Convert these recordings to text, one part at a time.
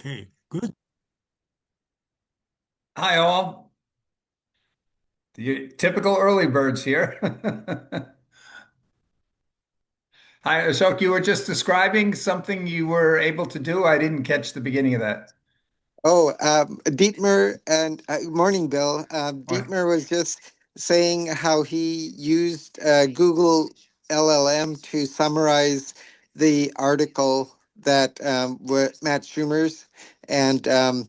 Okay, good. Hi, all. The typical early birds here. Hi, Ashok, you were just describing something you were able to do. I didn't catch the beginning of that. Dietmar and morning, Bill. Or- Dietmar was just saying how he used Google LLM to summarize the article that Matt Schumer's, and um,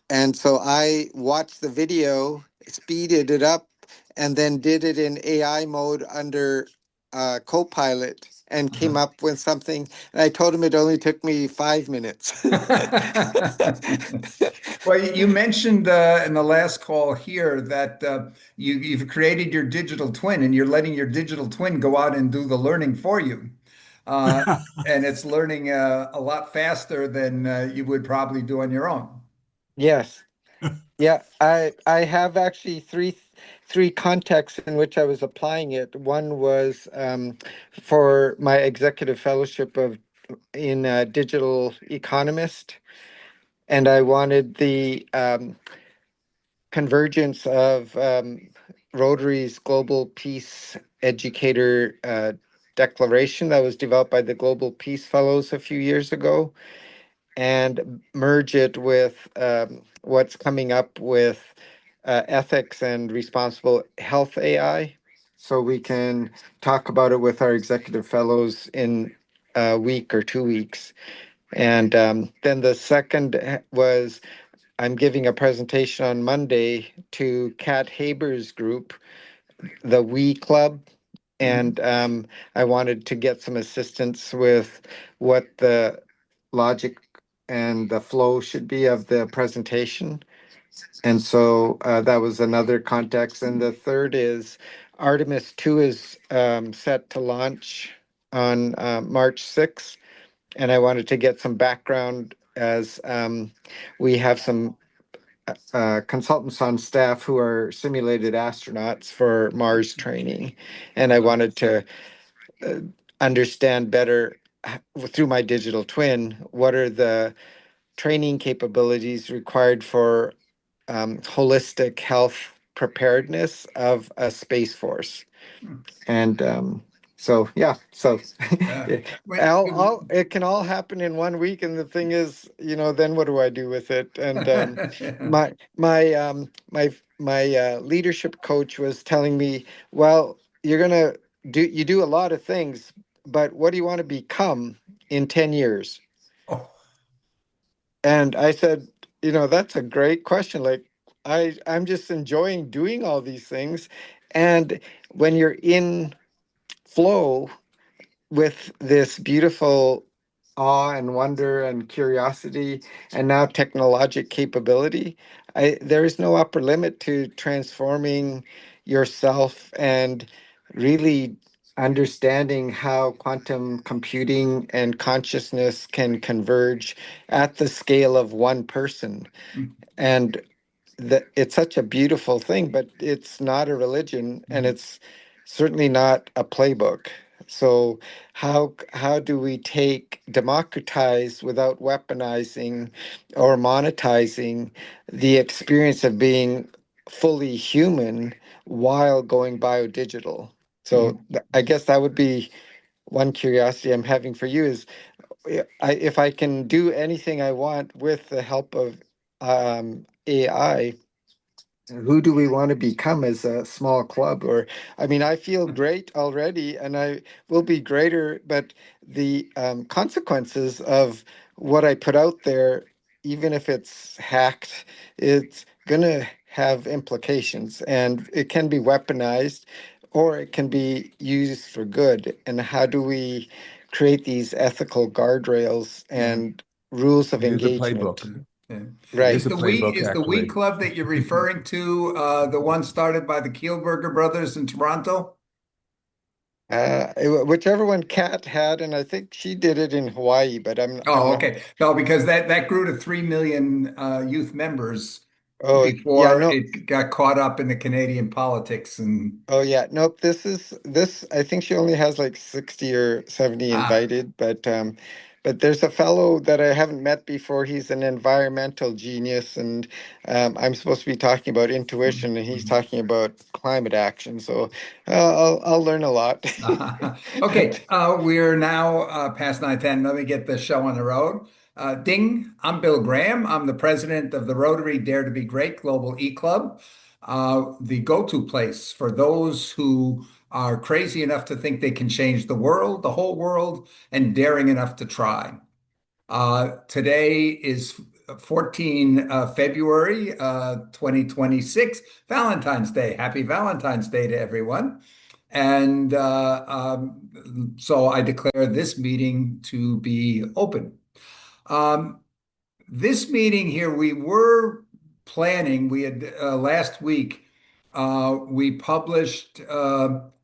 and so I watched the video, speeded it up, and then did it in AI mode under Copilot, and came up with something. And I told him it only took me 5 minutes. Well, you mentioned in the last call here that you've created your digital twin and you're letting your digital twin go out and do the learning for you. Uh, and it's learning a lot faster than you would probably do on your own. Yes. Yeah, I have actually three contexts in which I was applying it. One was for my executive fellowship of in digital economist, and I wanted the convergence of Rotary's Global Peace Educator Declaration that was developed by the Global Peace Fellows a few years ago, and merge it with what's coming up with ethics and responsible health AI. So we can talk about it with our executive fellows in a week or 2 weeks. And then the second was I'm giving a presentation on Monday to Kat Haber's group, the eClub, Mhm. and I wanted to get some assistance with what the logic and the flow should be of the presentation. And so that was another context. And the third is Artemis 2 is set to launch on March 6th. And I wanted to get some background as we have some consultants on staff who are simulated astronauts for Mars training. And I Uh, wanted to uh, understand better through my digital twin what are the training capabilities required for holistic health preparedness of a space force. And so, yeah, so uh, it, wait, it can all happen in 1 week. And the thing is, then what do I do with it? And my leadership coach was telling me, well, you do a lot of things, but what do you want to become in 10 years? oh, And I said, that's a great question. Like I'm just enjoying doing all these things. And when you're in flow with this beautiful awe and wonder and curiosity and now technologic capability, there is no upper limit to transforming yourself and really understanding how quantum computing and consciousness can converge at the scale of one person. And it's such a beautiful thing, but it's not a religion and it's certainly not a playbook. So how do we democratize without weaponizing or monetizing the experience of being fully human while going biodigital? So I guess that would be one curiosity I'm having for you is if I can do anything I want with the help of AI, who do we want to become as a small club? Or, I mean, I feel great already and I will be greater, but the consequences of what I put out there, even if it's hacked, it's going to have implications and it can be weaponized or it can be used for good. And how do we create these ethical guardrails yeah. and rules of Here's a engagement? playbook. Yeah. Here's Right. a playbook, Is the We actually. Club that you're referring to the one started by the Kielburger brothers in Toronto? Whichever one Kat had, and I think she did it in Hawaii, but I'm Oh, not. okay. No, because that grew to 3 million youth members Oh yeah, before no. it got caught up in the Canadian politics and Oh yeah, nope. This. I think she only has like 60 or 70 ah, invited, but But there's a fellow that I haven't met before. He's an environmental genius, and I'm supposed to be talking about intuition, and he's talking about climate action. So I'll learn a lot. Okay, we're now past 9:10. Let me get the show on the road. Ding, I'm Bill Graham. I'm the president of the Rotary Dare to Be Great Global eClub, the go-to place for those who are crazy enough to think they can change the world, the whole world, and daring enough to try. Today is 14 February 2026, Valentine's Day. Happy Valentine's Day to everyone. And so I declare this meeting to be open. Um, this meeting here, we were planning, we had last week, we published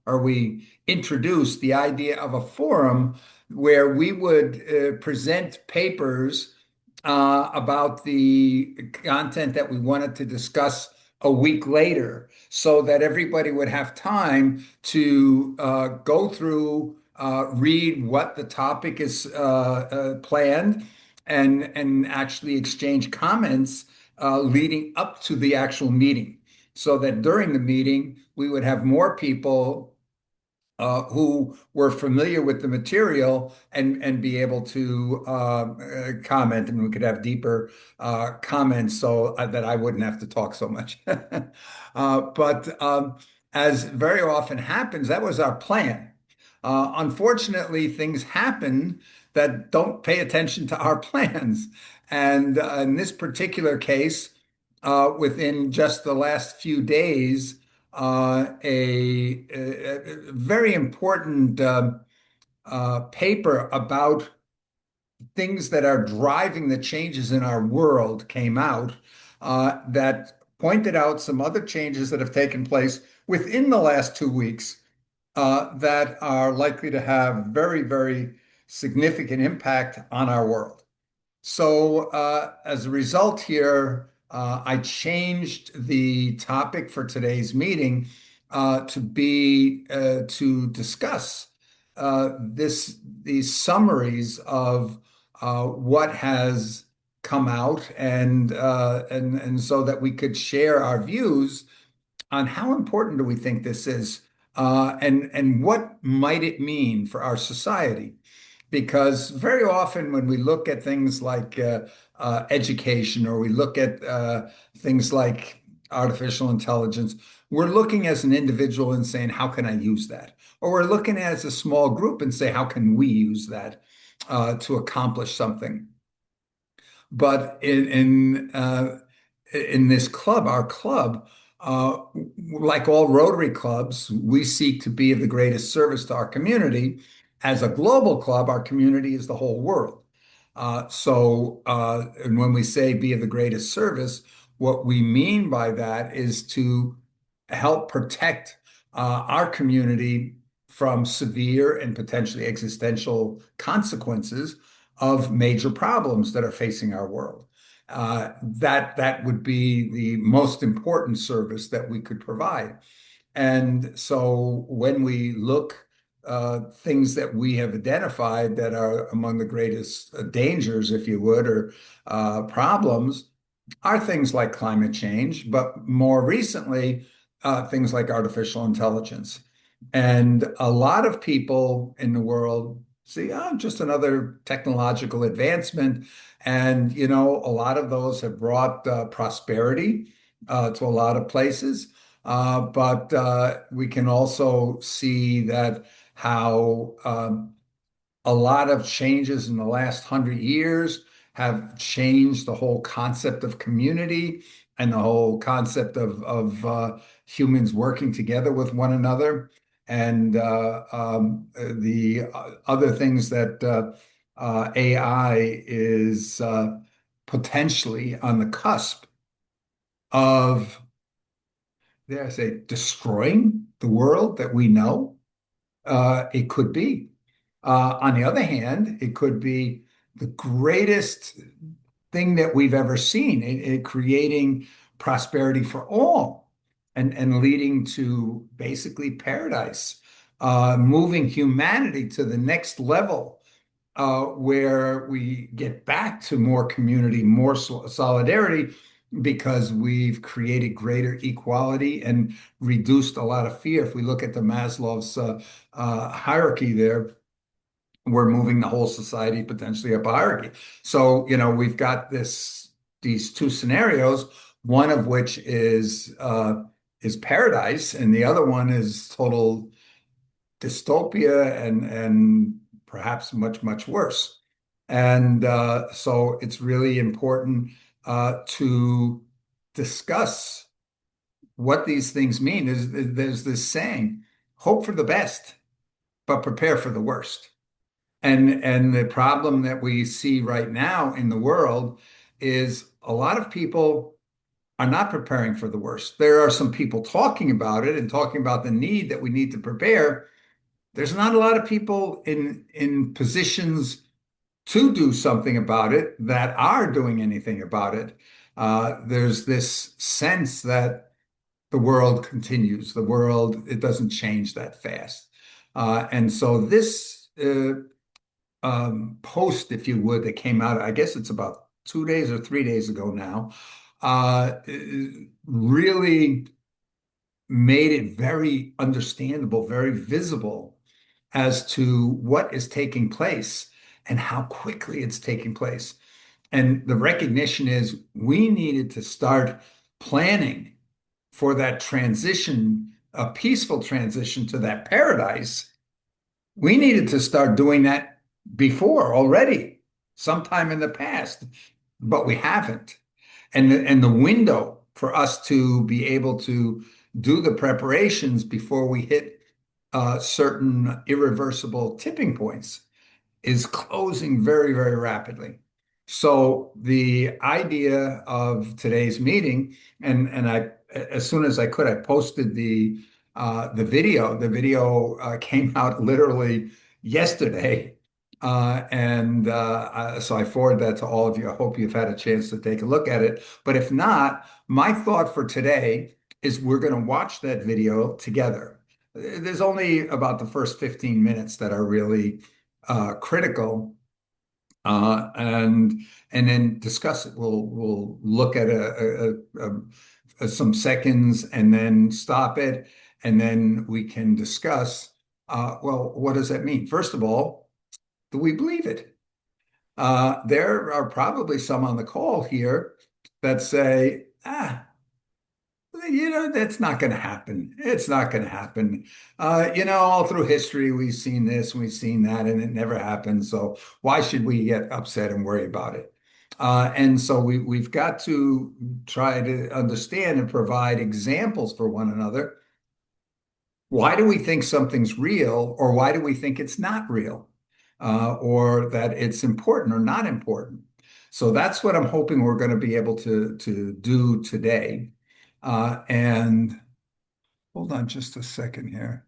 or we introduced the idea of a forum where we would present papers about the content that we wanted to discuss a week later so that everybody would have time to go through, read what the topic is planned and actually exchange comments leading up to the actual meeting, so that during the meeting we would have more people who were familiar with the material and be able to comment, and we could have deeper comments so that I wouldn't have to talk so much. But as very often happens, that was our plan. Unfortunately, things happen that don't pay attention to our plans. And in this particular case, within just the last few days, a very important paper about things that are driving the changes in our world came out that pointed out some other changes that have taken place within the last 2 weeks that are likely to have very, very significant impact on our world. So, as a result here, I changed the topic for today's meeting to be to discuss these summaries of what has come out, and so that we could share our views on how important do we think this is, and what might it mean for our society. Because very often when we look at things like education, or we look at things like artificial intelligence, we're looking as an individual and saying, how can I use that? Or we're looking as a small group and say, how can we use that to accomplish something? But in this club, our club, like all Rotary clubs, we seek to be of the greatest service to our community. As a global club, our community is the whole world. And when we say be of the greatest service, what we mean by that is to help protect our community from severe and potentially existential consequences of major problems that are facing our world. That would be the most important service that we could provide. And so when we look things that we have identified that are among the greatest dangers, if you would, or problems, are things like climate change, but more recently, things like artificial intelligence. And a lot of people in the world see, oh, just another technological advancement. And, a lot of those have brought prosperity to a lot of places. But we can also see that how a lot of changes in the last 100 years have changed the whole concept of community and the whole concept of humans working together with one another. And the other things that AI is potentially on the cusp of, dare I say, destroying the world that we know. It could be. On the other hand, it could be the greatest thing that we've ever seen in creating prosperity for all, and leading to basically paradise, moving humanity to the next level where we get back to more community, more solidarity, because we've created greater equality and reduced a lot of fear. If we look at the Maslow's hierarchy there, we're moving the whole society potentially up a hierarchy. So, we've got these two scenarios, one of which is paradise, and the other one is total dystopia and perhaps much, much worse. And so it's really important to discuss what these things mean. There's this saying, hope for the best, but prepare for the worst. And the problem that we see right now in the world is a lot of people are not preparing for the worst. There are some people talking about it and talking about the need that we need to prepare. There's not a lot of people in positions to do something about it that are doing anything about it. There's this sense that the world continues. The world, it doesn't change that fast. And so this post, if you would, that came out, I guess it's about 2 days or 3 days ago now, really made it very understandable, very visible as to what is taking place and how quickly it's taking place. And the recognition is we needed to start planning for that transition, a peaceful transition to that paradise. We needed to start doing that before already, sometime in the past, but we haven't. And the window for us to be able to do the preparations before we hit certain irreversible tipping points is closing very, very rapidly. So the idea of today's meeting, and I, as soon as I could, I posted the video. The video came out literally yesterday, and so I forward that to all of you. I hope you've had a chance to take a look at it. But if not, my thought for today is we're going to watch that video together. There's only about the first 15 minutes that are really critical, and then discuss it. We'll look at some seconds and then stop it, and then we can discuss. Well, what does that mean? First of all, do we believe it? There are probably some on the call here that say, that's not going to happen. It's not going to happen. All through history, we've seen this, we've seen that, and it never happened. So why should we get upset and worry about it? And so we've got to try to understand and provide examples for one another. Why do we think something's real, or why do we think it's not real, or that it's important or not important? So that's what I'm hoping we're going to be able to do today. And hold on just a second here.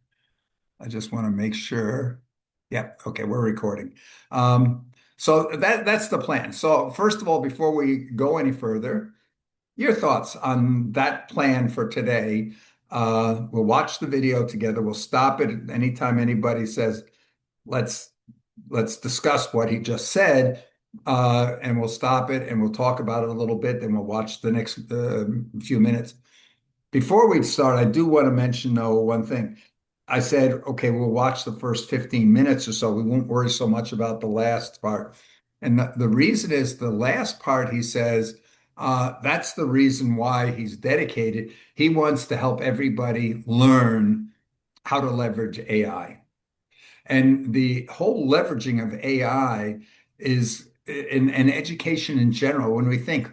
I just want to make sure. Yeah, okay, we're recording. So that's the plan. So first of all, before we go any further, your thoughts on that plan for today. We'll watch the video together. We'll stop it anytime anybody says, let's let's discuss what he just said, and we'll stop it and we'll talk about it a little bit. Then we'll watch the next few minutes. Before we start, I do want to mention, though, one thing. I said, okay, we'll watch the first 15 minutes or so. We won't worry so much about the last part. And the reason is the last part, he says, that's the reason why he's dedicated. He wants to help everybody learn how to leverage AI. And the whole leveraging of AI is in education in general. When we think,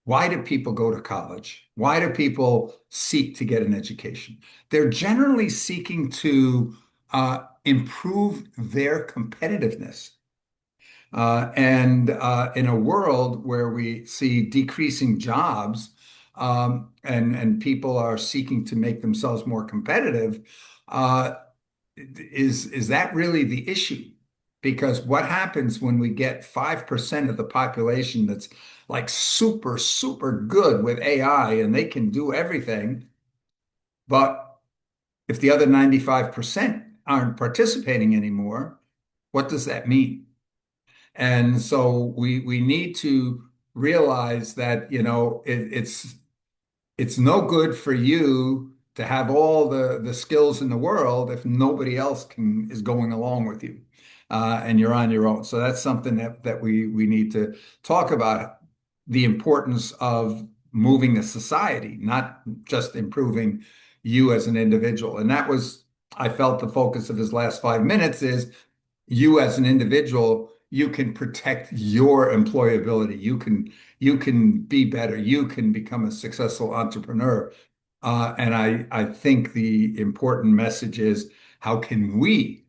why do people go to college? Why do people seek to get an education? They're generally seeking to improve their competitiveness. And in a world where we see decreasing jobs, and people are seeking to make themselves more competitive, uh, is that really the issue? Because what happens when we get 5% of the population that's like super, super good with AI and they can do everything, but if the other 95% aren't participating anymore, what does that mean? And so we need to realize that, it's no good for you to have all the skills in the world if nobody else is going along with you, and you're on your own. So that's something that we need to talk about, the importance of moving a society, not just improving you as an individual. And that was, I felt, the focus of his last 5 minutes is you as an individual, you can protect your employability. You can be better. You can become a successful entrepreneur. And I think the important message is how can we,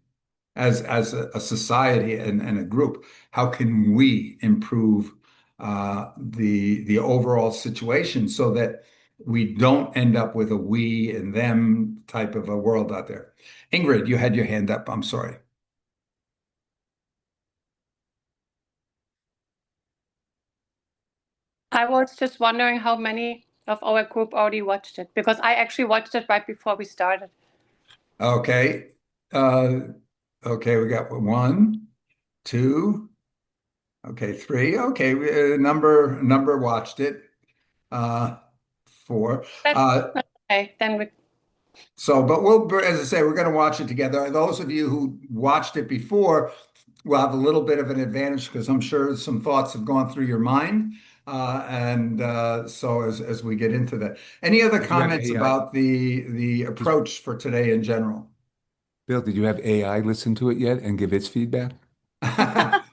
as a society and a group, how can we improve the overall situation so that we don't end up with a we and them type of a world out there. Ingrid, you had your hand up. I'm sorry. I was just wondering how many of our group already watched it because I actually watched it right before we started. Okay. Uh, okay, we got one, two, okay, three. Okay, number watched it. Uh, four. That's Uh, okay. Then we but as I say, we're going to watch it together. Those of you who watched it before will have a little bit of an advantage because I'm sure some thoughts have gone through your mind. And so as we get into that, any other Did you have comments AI? about the Did, approach for today in general? Bill, did you have AI listen to it yet and give its feedback?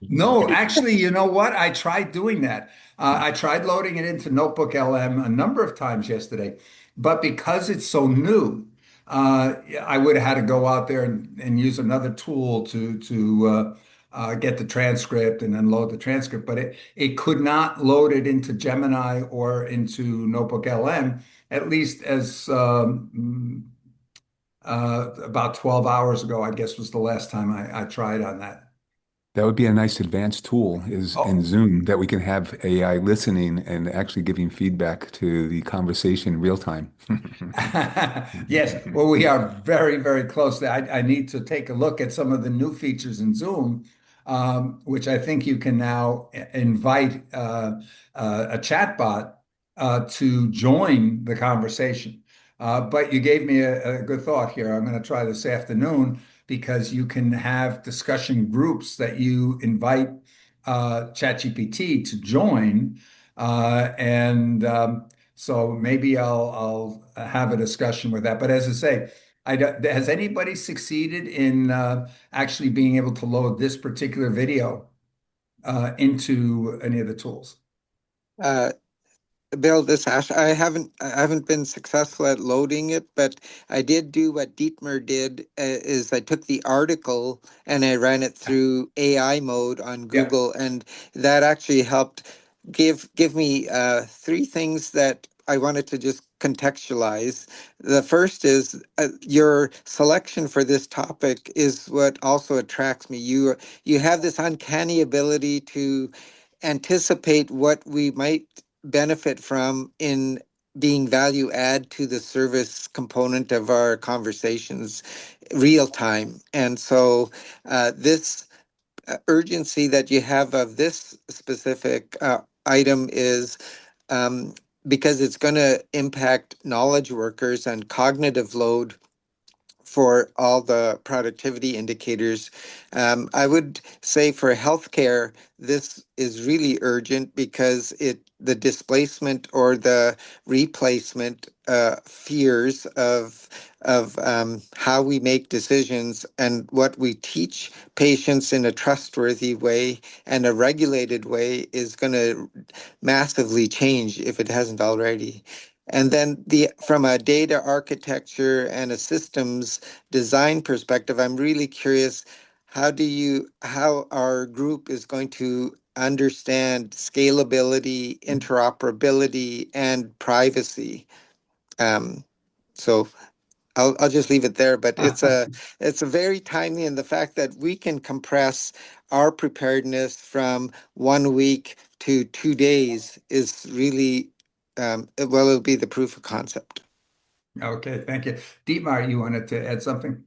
No, actually, you know what? I tried doing that. I tried loading it into Notebook LM a number of times yesterday, but because it's so new, I would have had to go out there and use another tool to get the transcript and then load the transcript. But it could not load it into Gemini or into Notebook LM, at least as about 12 hours ago, I guess was the last time I tried on that. That would be a nice advanced tool is in Oh. Zoom that we can have AI listening and actually giving feedback to the conversation in real time. Yes, well, we are very, very close. I need to take a look at some of the new features in Zoom, which I think you can now invite a chatbot to join the conversation. But you gave me a good thought here. I'm going to try this afternoon because you can have discussion groups that you invite ChatGPT to join, and so maybe I'll have a discussion with that. But as I say, has anybody succeeded in actually being able to load this particular video into any of the tools? Uh, Bill, this Ash, I haven't been successful at loading it, but I did do what Dietmar did, is I took the article and I ran it through AI mode on Yeah. Google, and that actually helped give me three things that I wanted to just contextualize. The first is your selection for this topic is what also attracts me. You have this uncanny ability to anticipate what we might benefit from in being value add to the service component of our conversations real time. And so this urgency that you have of this specific item is um, because it's going to impact knowledge workers and cognitive load for all the productivity indicators. I would say for healthcare, this is really urgent because the displacement or the replacement fears of how we make decisions and what we teach patients in a trustworthy way and a regulated way is going to massively change if it hasn't already. And then from a data architecture and a systems design perspective, I'm really curious, how our group is going to understand scalability, interoperability, and privacy. Um, so I'll just leave it there, but it's a very timely, and the fact that we can compress our preparedness from 1 week to 2 days is really well, it'll be the proof of concept. Okay, thank you. Dietmar, you wanted to add something?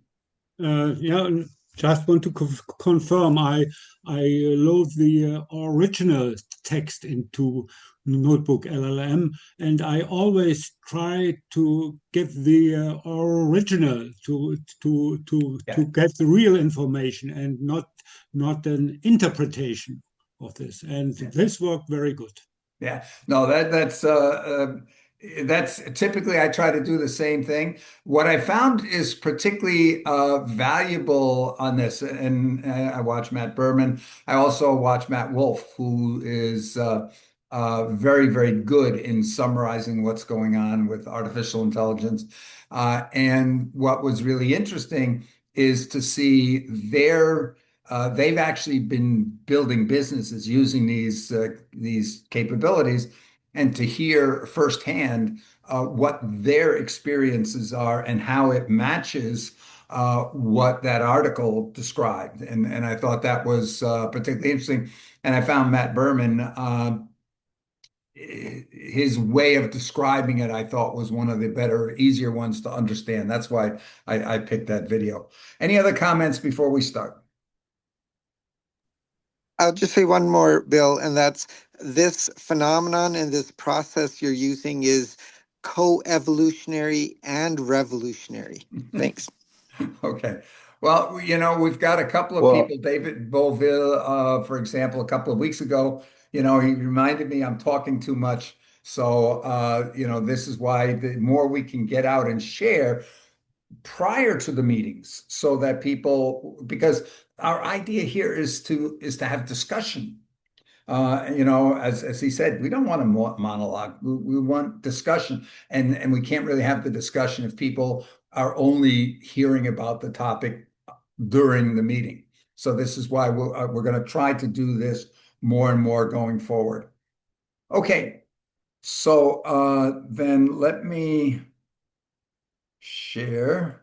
Yeah, just want to confirm I load the original text into Notebook LLM, and I always try to get the original to Yeah. get the real information and not an interpretation of this. And Yeah. this worked very good. Yeah, no, that's typically I try to do the same thing. What I found is particularly valuable on this, and I watch Matt Berman. I also watch Matt Wolf, who is very, very good in summarizing what's going on with artificial intelligence. And what was really interesting is to see they've actually been building businesses using these capabilities, and to hear firsthand what their experiences are and how it matches what that article described. And I thought that was particularly interesting. And I found Matt Berman, his way of describing it, I thought was one of the better, easier ones to understand. That's why I picked that video. Any other comments before we start? I'll just say one more, Bill, and that's this phenomenon and this process you're using is co-evolutionary and revolutionary. Thanks. Okay. Well, we've got a couple of Well, people, David Boville, for example, a couple of weeks ago, he reminded me I'm talking too much. So, this is why the more we can get out and share prior to the meetings so that because our idea here is to have discussion. As he said, we don't want a monologue. We want discussion, and we can't really have the discussion if people are only hearing about the topic during the meeting. So this is why we're going to try to do this more and more going forward. Okay, so then let me share.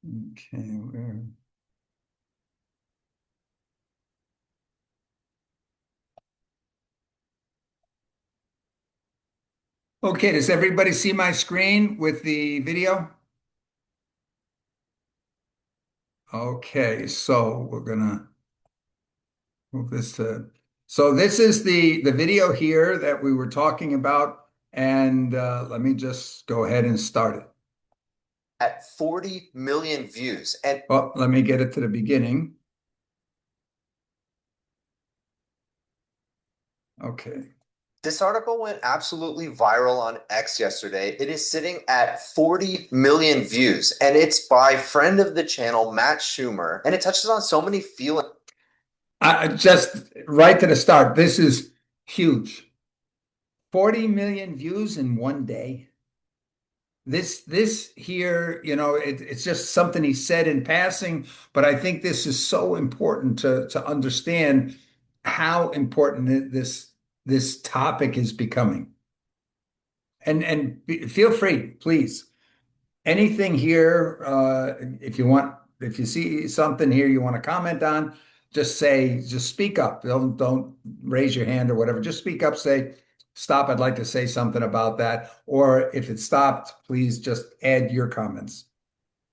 Okay, okay, does everybody see my screen with the video? Okay, so we're gonna move this to. So this is the video here that we were talking about, and let me just go ahead and start it. At 40 million views. And well, let me get it to the beginning. Okay. This article went absolutely viral on X yesterday. It is sitting at 40 million views, and it's by friend of the channel, Matt Schumer, and it touches on so many feelings. Just right to the start, this is huge. 40 million views in one day. This here, it's just something he said in passing, but I think this is so important to understand how important this topic is becoming. And feel free, please. Anything here, if you see something here you want to comment on, just speak up. Don't raise your hand or whatever. Just speak up, say, stop, I'd like to say something about that. Or if it's stopped, please just add your comments.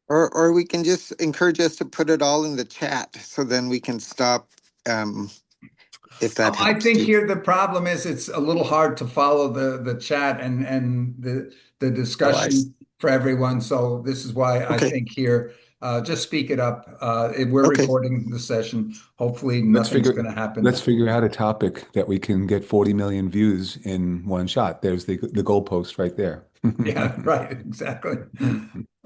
Or we can just encourage us to put it all in the chat so then we can stop if that helps. I think too. here the problem is it's a little hard to follow the chat and the discussion for everyone. So this is why I think here, just speak it up. We're recording the session. Hopefully nothing's going to happen. Let's figure out a topic that we can get 40 million views in one shot. There's the goalpost right there. Yeah, right. Exactly.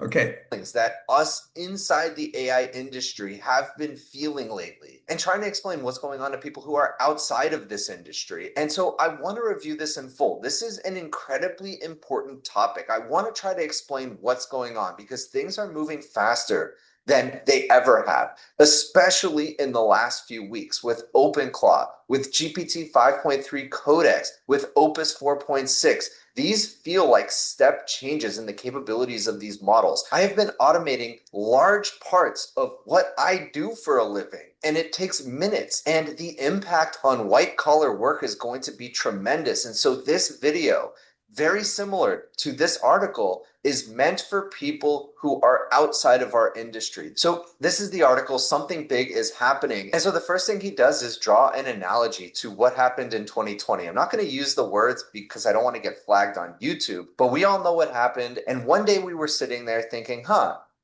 Okay. Things that us inside the AI industry have been feeling lately, and trying to explain what's going on to people who are outside of this industry. And so I want to review this in full. This is an incredibly important topic. I want to try to explain what's going on because things are moving faster than they ever have, especially in the last few weeks with OpenClaw, with GPT 5.3 Codex, with Opus 4.6. These feel like step changes in the capabilities of these models. I have been automating large parts of what I do for a living, and it takes minutes, and the impact on white collar work is going to be tremendous. And so this video very similar to this article, is meant for people who are outside of our industry. So this is the article, Something Big is Happening. And so the first thing he does is draw an analogy to what happened in 2020. I'm not going to use the words because I don't want to get flagged on YouTube, but we all know what happened. And one day we were sitting there thinking,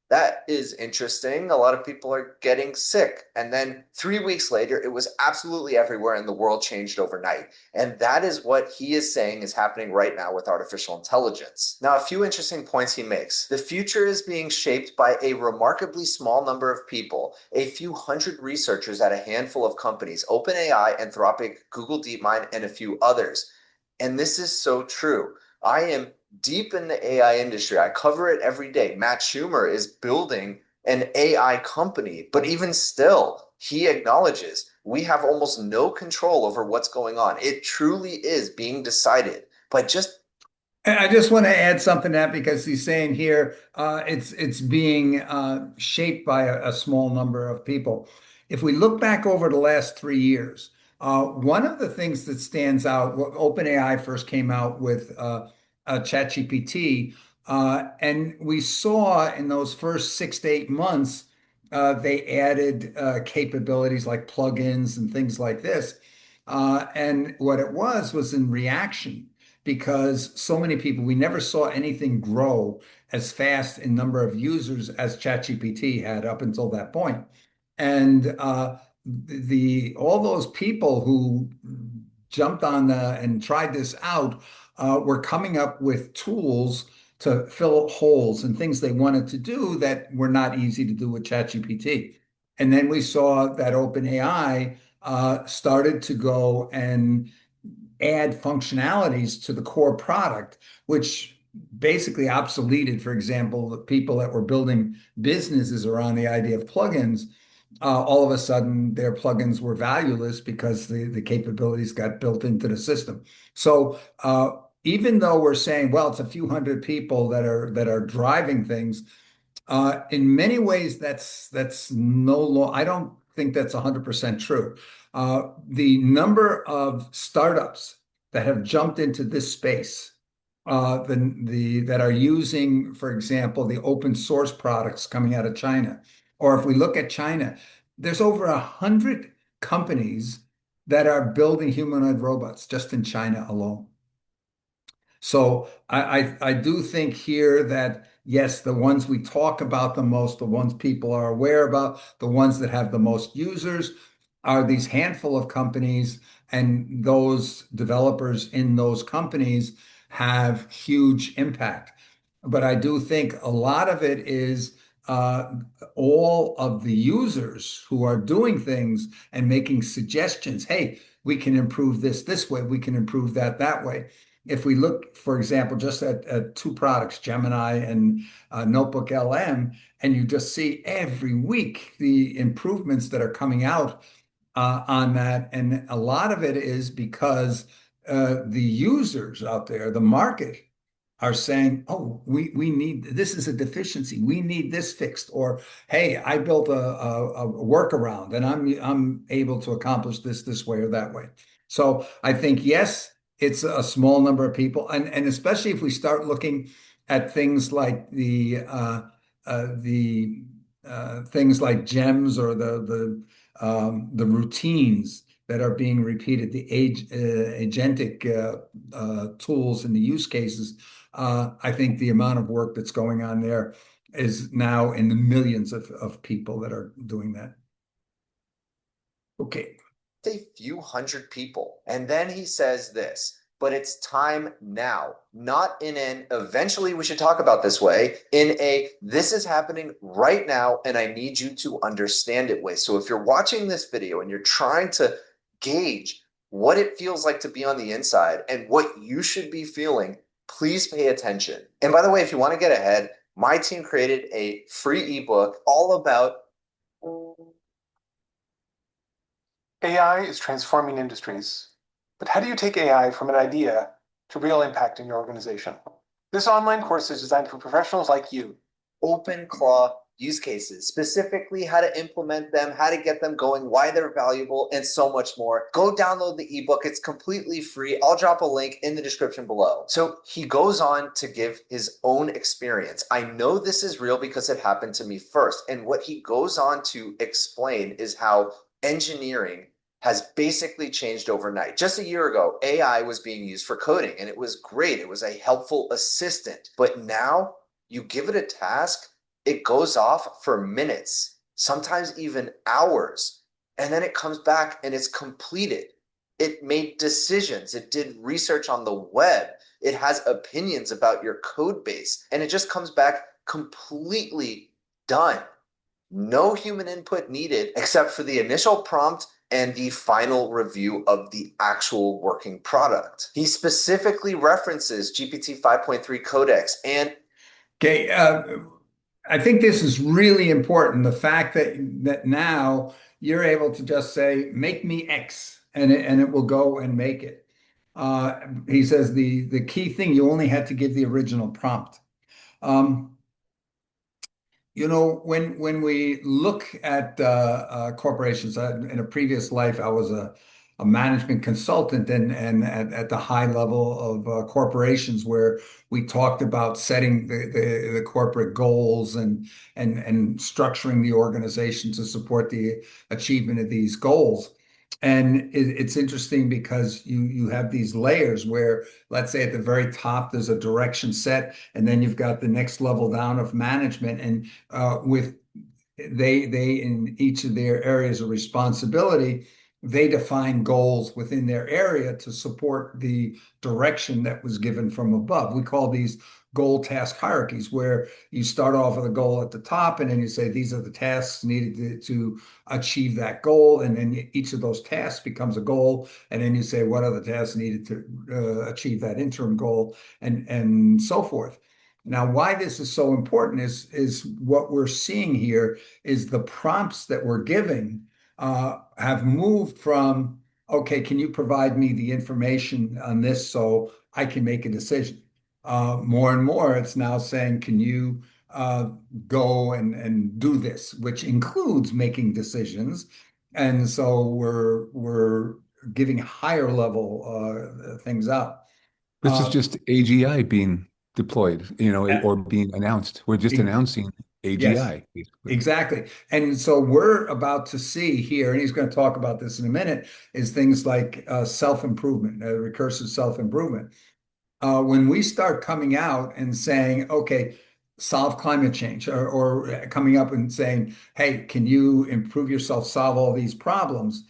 that is interesting. A lot of people are getting sick. And then 3 weeks later, it was absolutely everywhere and the world changed overnight. And that is what he is saying is happening right now with artificial intelligence. Now, a few interesting points he makes. The future is being shaped by a remarkably small number of people, a few hundred researchers at a handful of companies, OpenAI, Anthropic, Google DeepMind, and a few others. And this is so true. I am deep in the AI industry. I cover it every day. Matt Schumer is building an AI company, but even still, he acknowledges we have almost no control over what's going on. It truly is being decided by just. And I just want to add something to that because he's saying here it's being shaped by a small number of people. If we look back over the last 3 years, one of the things that stands out, OpenAI first came out with ChatGPT, and we saw in those first 6 to 8 months, they added capabilities like plugins and things like this. And what it was in reaction because so many people, we never saw anything grow as fast in number of users as ChatGPT had up until that point. And the all those people who jumped on and tried this out were coming up with tools to fill holes and things they wanted to do that were not easy to do with ChatGPT. And then we saw that OpenAI started to go and add functionalities to the core product, which basically obsoleted, for example, the people that were building businesses around the idea of plugins. All of a sudden, their plugins were valueless because the capabilities got built into the system. So even though we're saying, well, it's a few hundred people that are driving things, in many ways, that's no law. I don't think that's 100% true. The number of startups that have jumped into this space, that are using, for example, the open source products coming out of China, or if we look at China, there's over 100 companies that are building humanoid robots just in China alone. So I do think here that yes, the ones we talk about the most, the ones people are aware about, the ones that have the most users are these handful of companies, and those developers in those companies have huge impact. But I do think a lot of it is uh, all of the users who are doing things and making suggestions. Hey, we can improve this way, we can improve that way. If we look, for example, just at two products, Gemini and Notebook LM, and you just see every week the improvements that are coming out on that. And a lot of it is because the users out there, the market, are saying, "Oh, we need this is a deficiency. We need this fixed." Or, "Hey, I built a workaround, and I'm able to accomplish this way or that way." So I think yes, it's a small number of people, and especially if we start looking at things like the things like gems or the routines that are being repeated, the agentic tools and the use cases. I think the amount of work that's going on there is now in the millions of people that are doing that. Okay. A few hundred people. And then he says this, but it's time now, not in an eventually we should talk about this way, in a this is happening right now and I need you to understand it way. So if you're watching this video and you're trying to gauge what it feels like to be on the inside and what you should be feeling, please pay attention. And by the way, if you want to get ahead, my team created a free ebook all about AI is transforming industries, but how do you take AI from an idea to real impact in your organization? This online course is designed for professionals like you. OpenClaw use cases, specifically how to implement them, how to get them going, why they're valuable, and so much more. Go download the ebook. It's completely free. I'll drop a link in the description below. So he goes on to give his own experience. I know this is real because it happened to me first. And what he goes on to explain is how engineering has basically changed overnight. Just a year ago, AI was being used for coding, and it was great. It was a helpful assistant. But now you give it a task, it goes off for minutes, sometimes even hours, and then it comes back and it's completed. It made decisions. It did research on the web. It has opinions about your code base, and it just comes back completely done. No human input needed except for the initial prompt and the final review of the actual working product. He specifically references GPT 5.3 Codex and Okay, I think this is really important. The fact that now you're able to just say, "Make me X," and it will go and make it. He says the key thing, you only had to give the original prompt. Um, when we look at corporations, in a previous life, I was a management consultant, and at the high level of corporations where we talked about setting the corporate goals and structuring the organization to support the achievement of these goals. And it's interesting because you have these layers where, let's say at the very top, there's a direction set, and then you've got the next level down of management, and with they in each of their areas of responsibility, they define goals within their area to support the direction that was given from above. We call these goal task hierarchies, where you start off with a goal at the top, and then you say these are the tasks needed to achieve that goal, and then each of those tasks becomes a goal, and then you say what are the tasks needed to achieve that interim goal, and so forth. Now, why this is so important is what we're seeing here is the prompts that we're giving have moved from, okay, can you provide me the information on this so I can make a decision? More and more, it's now saying, can you go and do this, which includes making decisions. And so we're giving higher level things out. This is just AGI being deployed, Uh, or being announced. We're just announcing yes. AGI, basically. Exactly. And so we're about to see here, and he's going to talk about this in a minute, is things like self-improvement, recursive self-improvement. When we start coming out and saying, okay, solve climate change, or coming up and saying, hey, can you improve yourself, solve all these problems?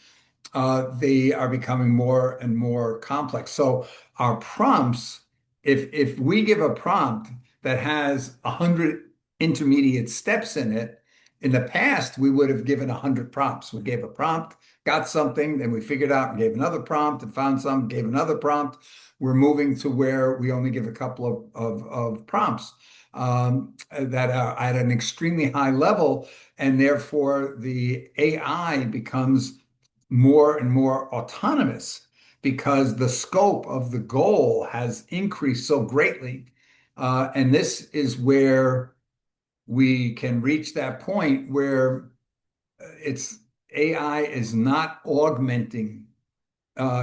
They are becoming more and more complex. So our prompts, if we give a prompt that has 100 intermediate steps in it, in the past we would have given 100 prompts. We gave a prompt, got something, then we figured out and gave another prompt and found some, gave another prompt. We're moving to where we only give a couple of prompts that are at an extremely high level, and therefore the AI becomes more and more autonomous because the scope of the goal has increased so greatly. And this is where we can reach that point where it's AI is not augmenting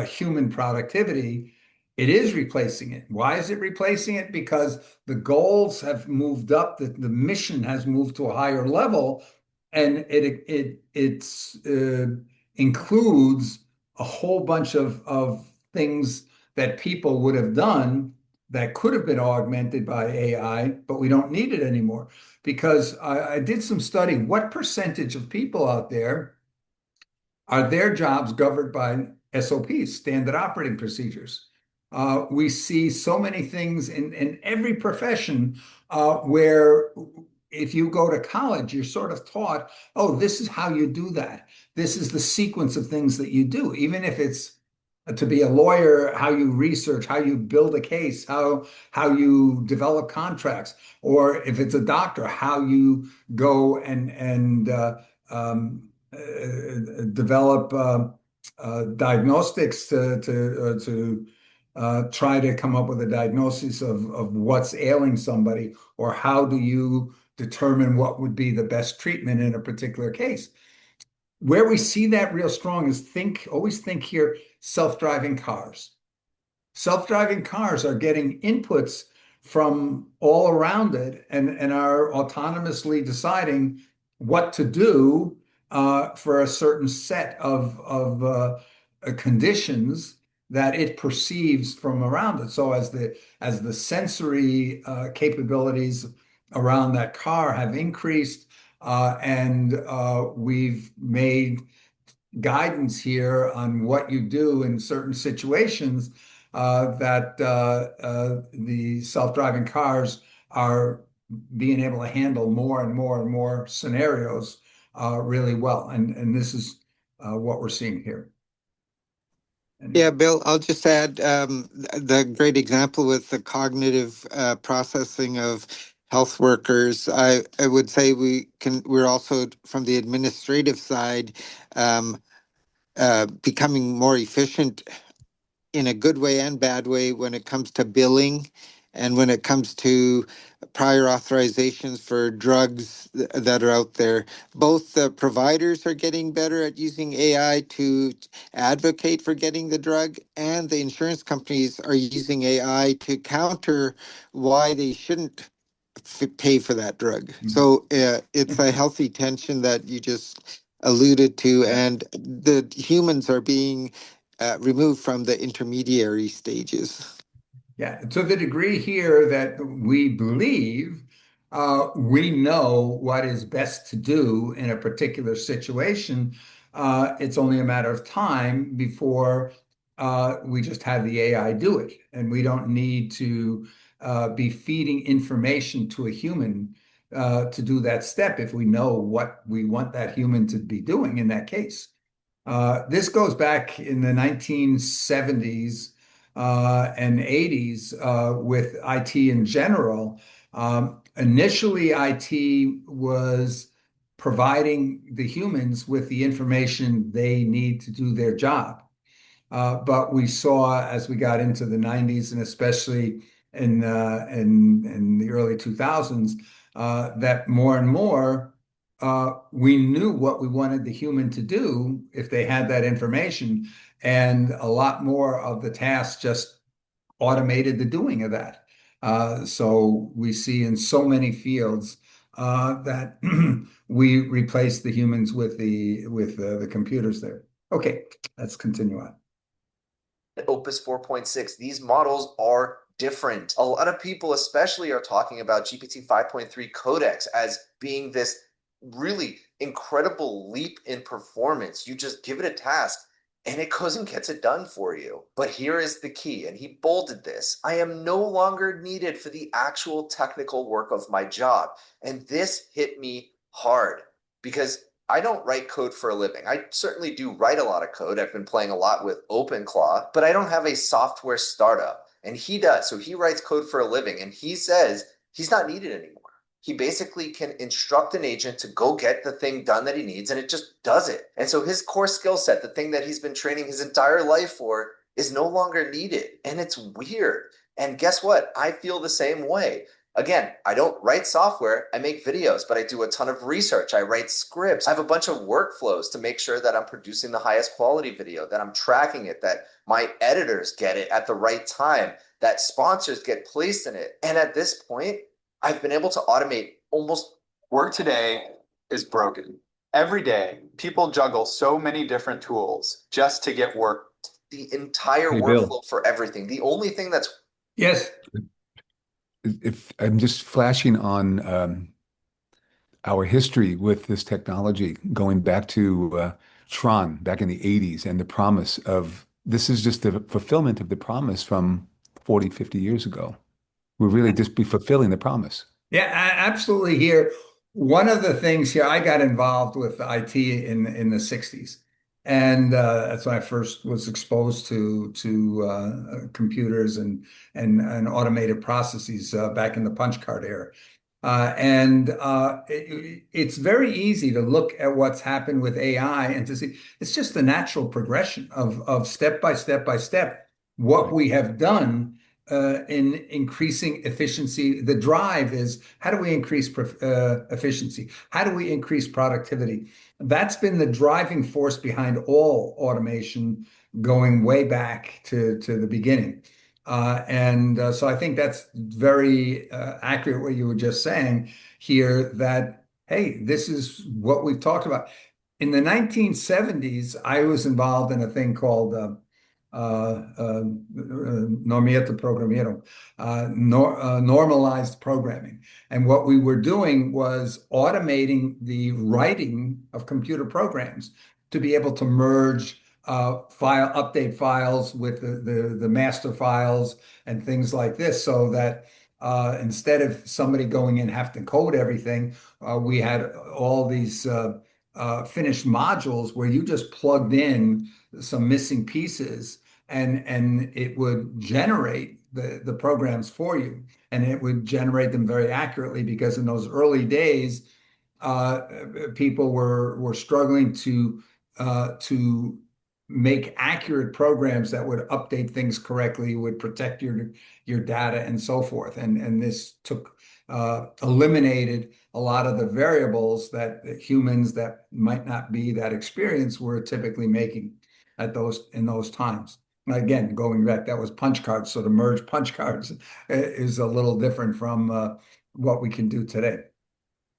human productivity. It is replacing it. Why is it replacing it? Because the goals have moved up, the mission has moved to a higher level, and it includes a whole bunch of things that people would have done that could have been augmented by AI, but we don't need it anymore. Because I did some study. What percentage of people out there are their jobs governed by SOPs, standard operating procedures? We see so many things in every profession where if you go to college, you're sort of taught, oh, this is how you do that. This is the sequence of things that you do, even if it's to be a lawyer, how you research, how you build a case, how you develop contracts, or if it's a doctor, how you go and develop diagnostics to try to come up with a diagnosis of what's ailing somebody, or how do you determine what would be the best treatment in a particular case. Where we see that real strong is always think here, self-driving cars. Self-driving cars are getting inputs from all around it and are autonomously deciding what to do for a certain set of conditions that it perceives from around it. So as the sensory capabilities around that car have increased, and we've made guidance here on what you do in certain situations, that the self-driving cars are being able to handle more and more and more scenarios really well. And this is what we're seeing here. Yeah, Bill, I'll just add the great example with the cognitive processing of health workers. I would say we're also from the administrative side becoming more efficient in a good way and bad way when it comes to billing and when it comes to prior authorizations for drugs that are out there. Both the providers are getting better at using AI to advocate for getting the drug, and the insurance companies are using AI to counter why they shouldn't pay for that drug. So it's a healthy tension that you just alluded to, and the humans are being removed from the intermediary stages. Yeah, to the degree here that we believe we know what is best to do in a particular situation, it's only a matter of time before we just have the AI do it. And we don't need to be feeding information to a human to do that step if we know what we want that human to be doing in that case. This goes back in the 1970s and 80s with IT in general. Initially, IT was providing the humans with the information they need to do their job. But we saw as we got into the 90s and especially in the early 2000s that more and more we knew what we wanted the human to do if they had that information, and a lot more of the tasks just automated the doing of that. So we see in so many fields that we replace the humans with the computers there. Okay, let's continue on. Opus 4.6, these models are different. A lot of people especially are talking about GPT 5.3 Codex as being this really incredible leap in performance. You just give it a task and it goes and gets it done for you. But here is the key, and he bolded this: I am no longer needed for the actual technical work of my job. And this hit me hard because I don't write code for a living. I certainly do write a lot of code. I've been playing a lot with OpenClaw, but I don't have a software startup. And he does. So he writes code for a living, and he says he's not needed anymore. He basically can instruct an agent to go get the thing done that he needs, and it just does it. And so his core skill set, the thing that he's been training his entire life for, is no longer needed. And it's weird. And guess what? I feel the same way. Again, I don't write software, I make videos, but I do a ton of research. I write scripts. I have a bunch of workflows to make sure that I'm producing the highest quality video, that I'm tracking it, that my editors get it at the right time, that sponsors get placed in it. And at this point, I've been able to automate almost. Work today is broken. Every day, people juggle so many different tools just to get work. The entire Hey, workflow Bill. for everything. The only thing that's. Yes. If I'm just flashing on our history with this technology, going back to Tron back in the 80s and the promise of this is just the fulfillment of the promise from 40, 50 years ago. We're really just be fulfilling the promise. Yeah, absolutely. Here, one of the things here, I got involved with IT in the 60s. And that's when I first was exposed to computers and automated processes back in the punch card era. It's very easy to look at what's happened with AI and to see it's just the natural progression of step by step by step. What we have done in increasing efficiency. The drive is how do we increase efficiency? How do we increase productivity? That's been the driving force behind all automation going way back to the beginning. So I think that's very accurate what you were just saying here that, hey, this is what we've talked about. In the 1970s, I was involved in a thing called normierte programmierung, normalized programming. And what we were doing was automating the writing of computer programs to be able to merge update files with the master files and things like this, so that instead of somebody going in and have to code everything, we had all these finished modules where you just plugged in some missing pieces and it would generate the programs for you. And it would generate them very accurately because in those early days, people were struggling to make accurate programs that would update things correctly, would protect your data and so forth. And this eliminated a lot of the variables that humans that might not be that experienced were typically making in those times. Again, going back, that was punch cards. So to merge punch cards is a little different from what we can do today.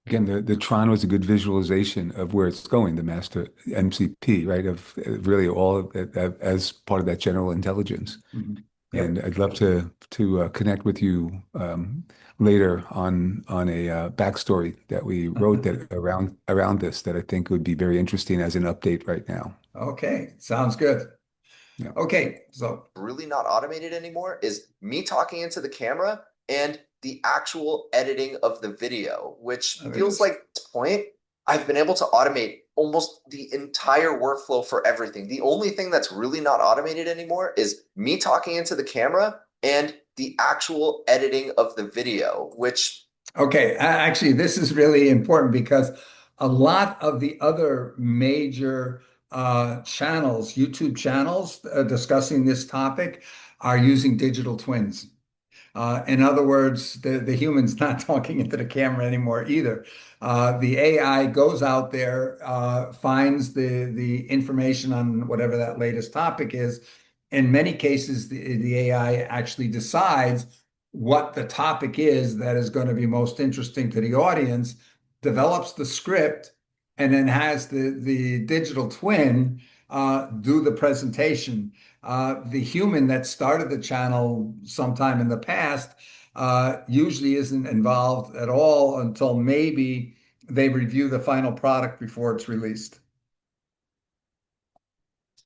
Again, the Tron was a good visualization of where it's going, the master MCP, right? Of really all of it as part of that general intelligence. Mm-hmm. And I'd love to connect with you later on a backstory that we wrote that around this that I think would be very interesting as an update right now. Okay, sounds good. Yeah. Okay, so really not automated anymore is me talking into the camera and the actual editing of the video, which feels like at this point I've been able to automate almost the entire workflow for everything. The only thing that's really not automated anymore is me talking into the camera and the actual editing of the video, which... Okay, actually, this is really important because a lot of the other major channels, YouTube channels discussing this topic are using digital twins. In other words, the human's not talking into the camera anymore either. The AI goes out there, finds the information on whatever that latest topic is. In many cases, the AI actually decides what the topic is that is going to be most interesting to the audience, develops the script, and then has the digital twin do the presentation. The human that started the channel sometime in the past usually isn't involved at all until maybe they review the final product before it's released.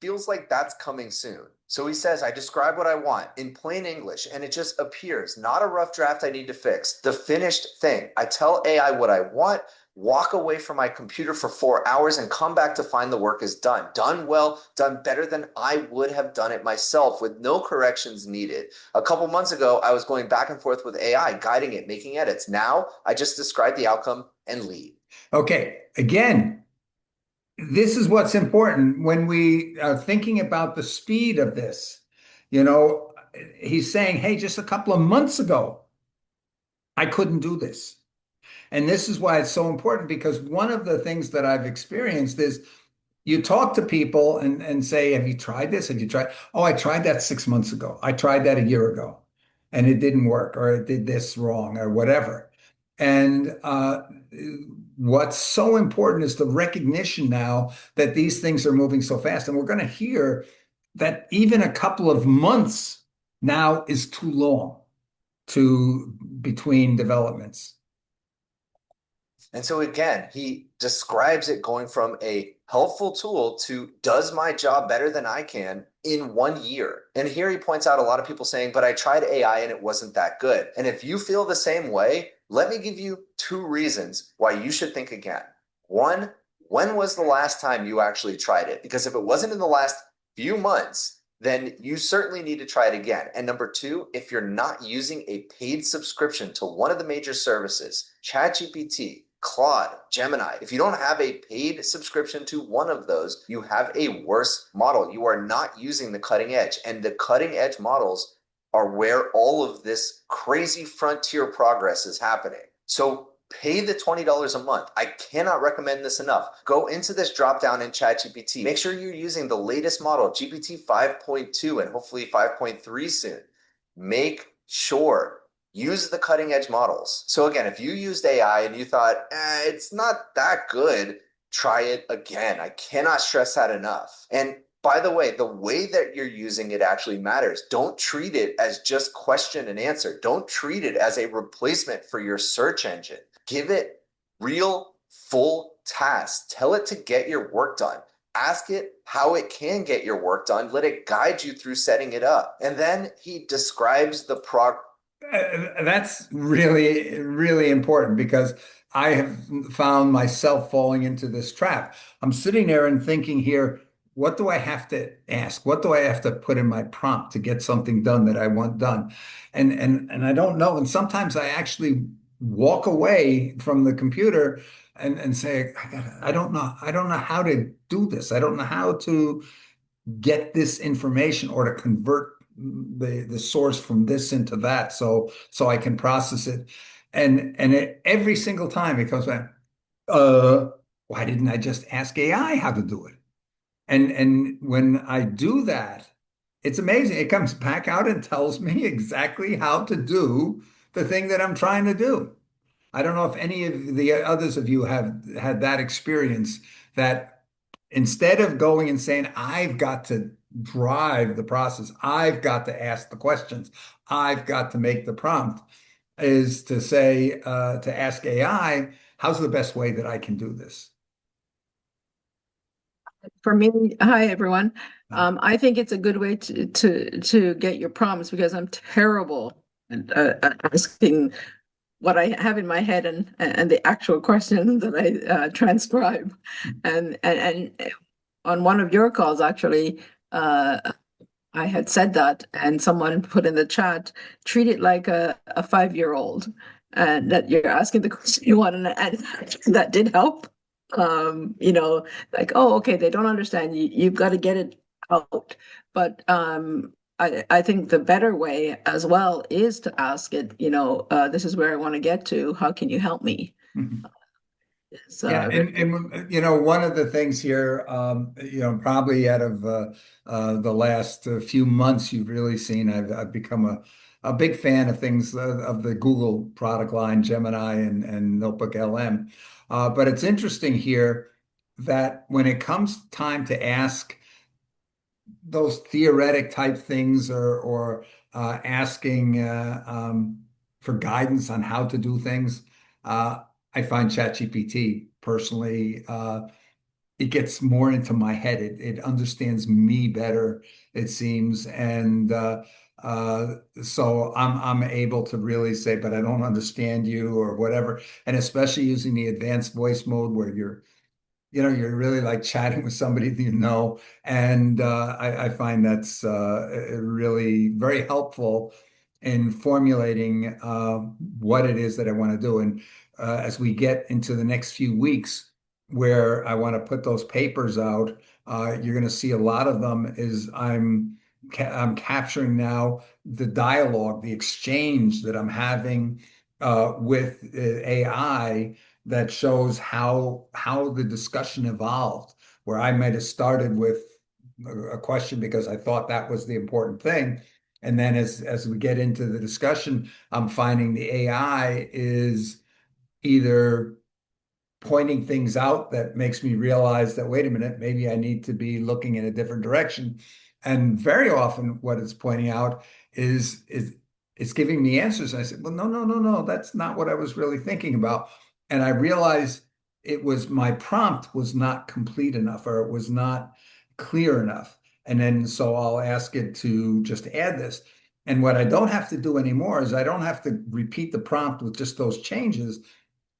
Feels like that's coming soon. So he says, I describe what I want in plain English, and it just appears, not a rough draft I need to fix, the finished thing. I tell AI what I want, walk away from my computer for 4 hours, and come back to find the work is done. Done well, done better than I would have done it myself with no corrections needed. A couple months ago, I was going back and forth with AI, guiding it, making edits. Now, I just describe the outcome and leave. Okay, again, this is what's important when we are thinking about the speed of this. He's saying, hey, just a couple of months ago, I couldn't do this. And this is why it's so important, because one of the things that I've experienced is you talk to people and say, have you tried this? Have you tried? Oh, I tried that 6 months ago. I tried that a year ago and it didn't work, or it did this wrong or whatever. And what's so important is the recognition now that these things are moving so fast. And we're going to hear that even a couple of months now is too long between developments. And so again, he describes it going from a helpful tool to does my job better than I can in 1 year. And here he points out a lot of people saying, but I tried AI and it wasn't that good. And if you feel the same way, let me give you 2 reasons why you should think again. 1, when was the last time you actually tried it? Because if it wasn't in the last few months, then you certainly need to try it again. And number 2, if you're not using a paid subscription to one of the major services, ChatGPT, Claude, Gemini, if you don't have a paid subscription to one of those, you have a worse model. You are not using the cutting edge, and the cutting edge models are where all of this crazy frontier progress is happening. So pay the $20 a month. I cannot recommend this enough. Go into this drop down in ChatGPT. Make sure you're using the latest model, GPT 5.2 and hopefully 5.3 soon. Make sure use the cutting edge models. So again, if you used AI and you thought, it's not that good, try it again. I cannot stress that enough. And by the way that you're using it actually matters. Don't treat it as just question and answer. Don't treat it as a replacement for your search engine. Give it real, full tasks. Tell it to get your work done. Ask it how it can get your work done. Let it guide you through setting it up. And then he describes the That's really, really important because I have found myself falling into this trap. I'm sitting there and thinking here, what do I have to ask? What do I have to put in my prompt to get something done that I want done? And I don't know. And sometimes I actually walk away from the computer and say, I don't know. I don't know how to do this. I don't know how to get this information or to convert the source from this into that so I can process it. And every single time it comes back, why didn't I just ask AI how to do it? And when I do that, it's amazing. It comes back out and tells me exactly how to do the thing that I'm trying to do. I don't know if any of the others of you have had that experience that instead of going and saying, I've got to drive the process, I've got to ask the questions, I've got to make the prompt, is to say, to ask AI, how's the best way that I can do this? For me, hi everyone. I think it's a good way to get your prompts because I'm terrible at asking what I have in my head and the actual question that I transcribe. And on one of your calls, actually, I had said that, and someone put in the chat, treat it like a 5-year-old, and that you're asking the question you want, and that did help. Like, oh, okay, they don't understand you. You've got to get it out. But I think the better way as well is to ask it, this is where I want to get to. How can you help me? Mhm. It's Yeah, and one of the things here, probably out of the last few months, you've really seen I've become a big fan of things of the Google product line, Gemini and Notebook LM. But it's interesting here that when it comes time to ask those theoretic type things or asking for guidance on how to do things, I find ChatGPT personally, it gets more into my head. It understands me better, it seems, and so I'm able to really say, but I don't understand you or whatever. And especially using the advanced voice mode where you're really like chatting with somebody that you know. And I find that's really very helpful in formulating what it is that I want to do. And as we get into the next few weeks where I want to put those papers out, you're going to see a lot of them is I'm capturing now the dialogue, the exchange that I'm having with AI that shows how the discussion evolved, where I might have started with a question because I thought that was the important thing. And then as we get into the discussion, I'm finding the AI is either pointing things out that makes me realize that, wait a minute, maybe I need to be looking in a different direction. And very often what it's pointing out is it's giving me answers. And I said, well, no, no, no, no, that's not what I was really thinking about. And I realized it was my prompt was not complete enough or it was not clear enough. And then so I'll ask it to just add this. And what I don't have to do anymore is I don't have to repeat the prompt with just those changes.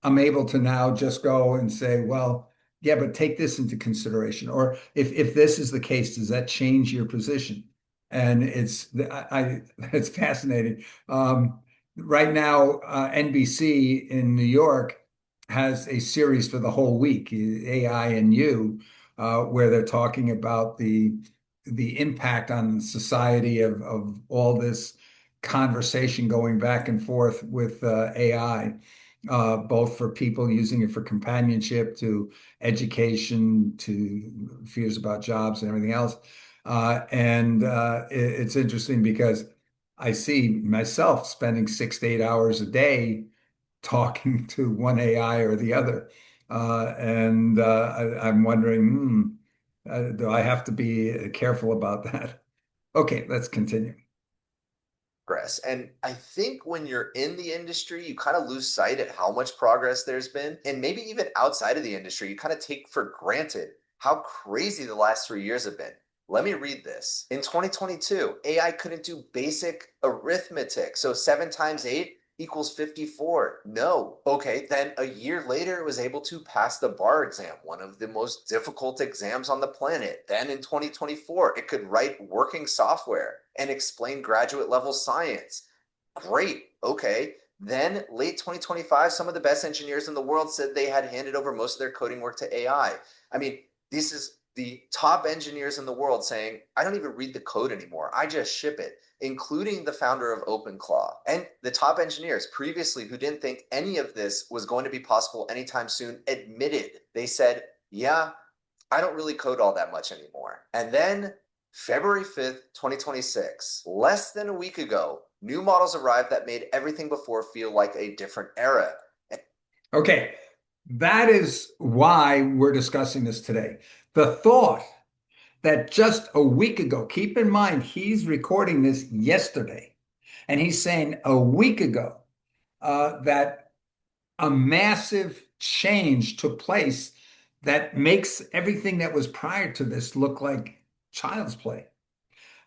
I'm able to now just go and say, well, yeah, but take this into consideration. Or if this is the case, does that change your position? And it's fascinating. Right now, NBC in New York has a series for the whole week, AI and You, where they're talking about the impact on society of all this conversation going back and forth with AI, both for people using it for companionship to education to fears about jobs and everything else. It's interesting because I see myself spending 6 to 8 hours a day talking to one AI or the other. I'm wondering, do I have to be careful about that? Okay, let's continue. Progress. And I think when you're in the industry, you kind of lose sight at how much progress there's been. And maybe even outside of the industry, you kind of take for granted how crazy the last 3 years have been. Let me read this. In 2022, AI couldn't do basic arithmetic. So 7 times 8 equals 54. No. Okay, then a year later, it was able to pass the bar exam, one of the most difficult exams on the planet. Then in 2024, it could write working software and explain graduate level science. Great. Okay. Then late 2025, some of the best engineers in the world said they had handed over most of their coding work to AI. I mean, this is the top engineers in the world saying, I don't even read the code anymore. I just ship it, including the founder of OpenClaw. And the top engineers previously who didn't think any of this was going to be possible anytime soon admitted, they said, yeah, I don't really code all that much anymore. And then February 5th, 2026, less than a week ago, new models arrived that made everything before feel like a different era. Okay, that is why we're discussing this today. The thought that just a week ago, keep in mind, he's recording this yesterday, and he's saying a week ago that a massive change took place that makes everything that was prior to this look like child's play.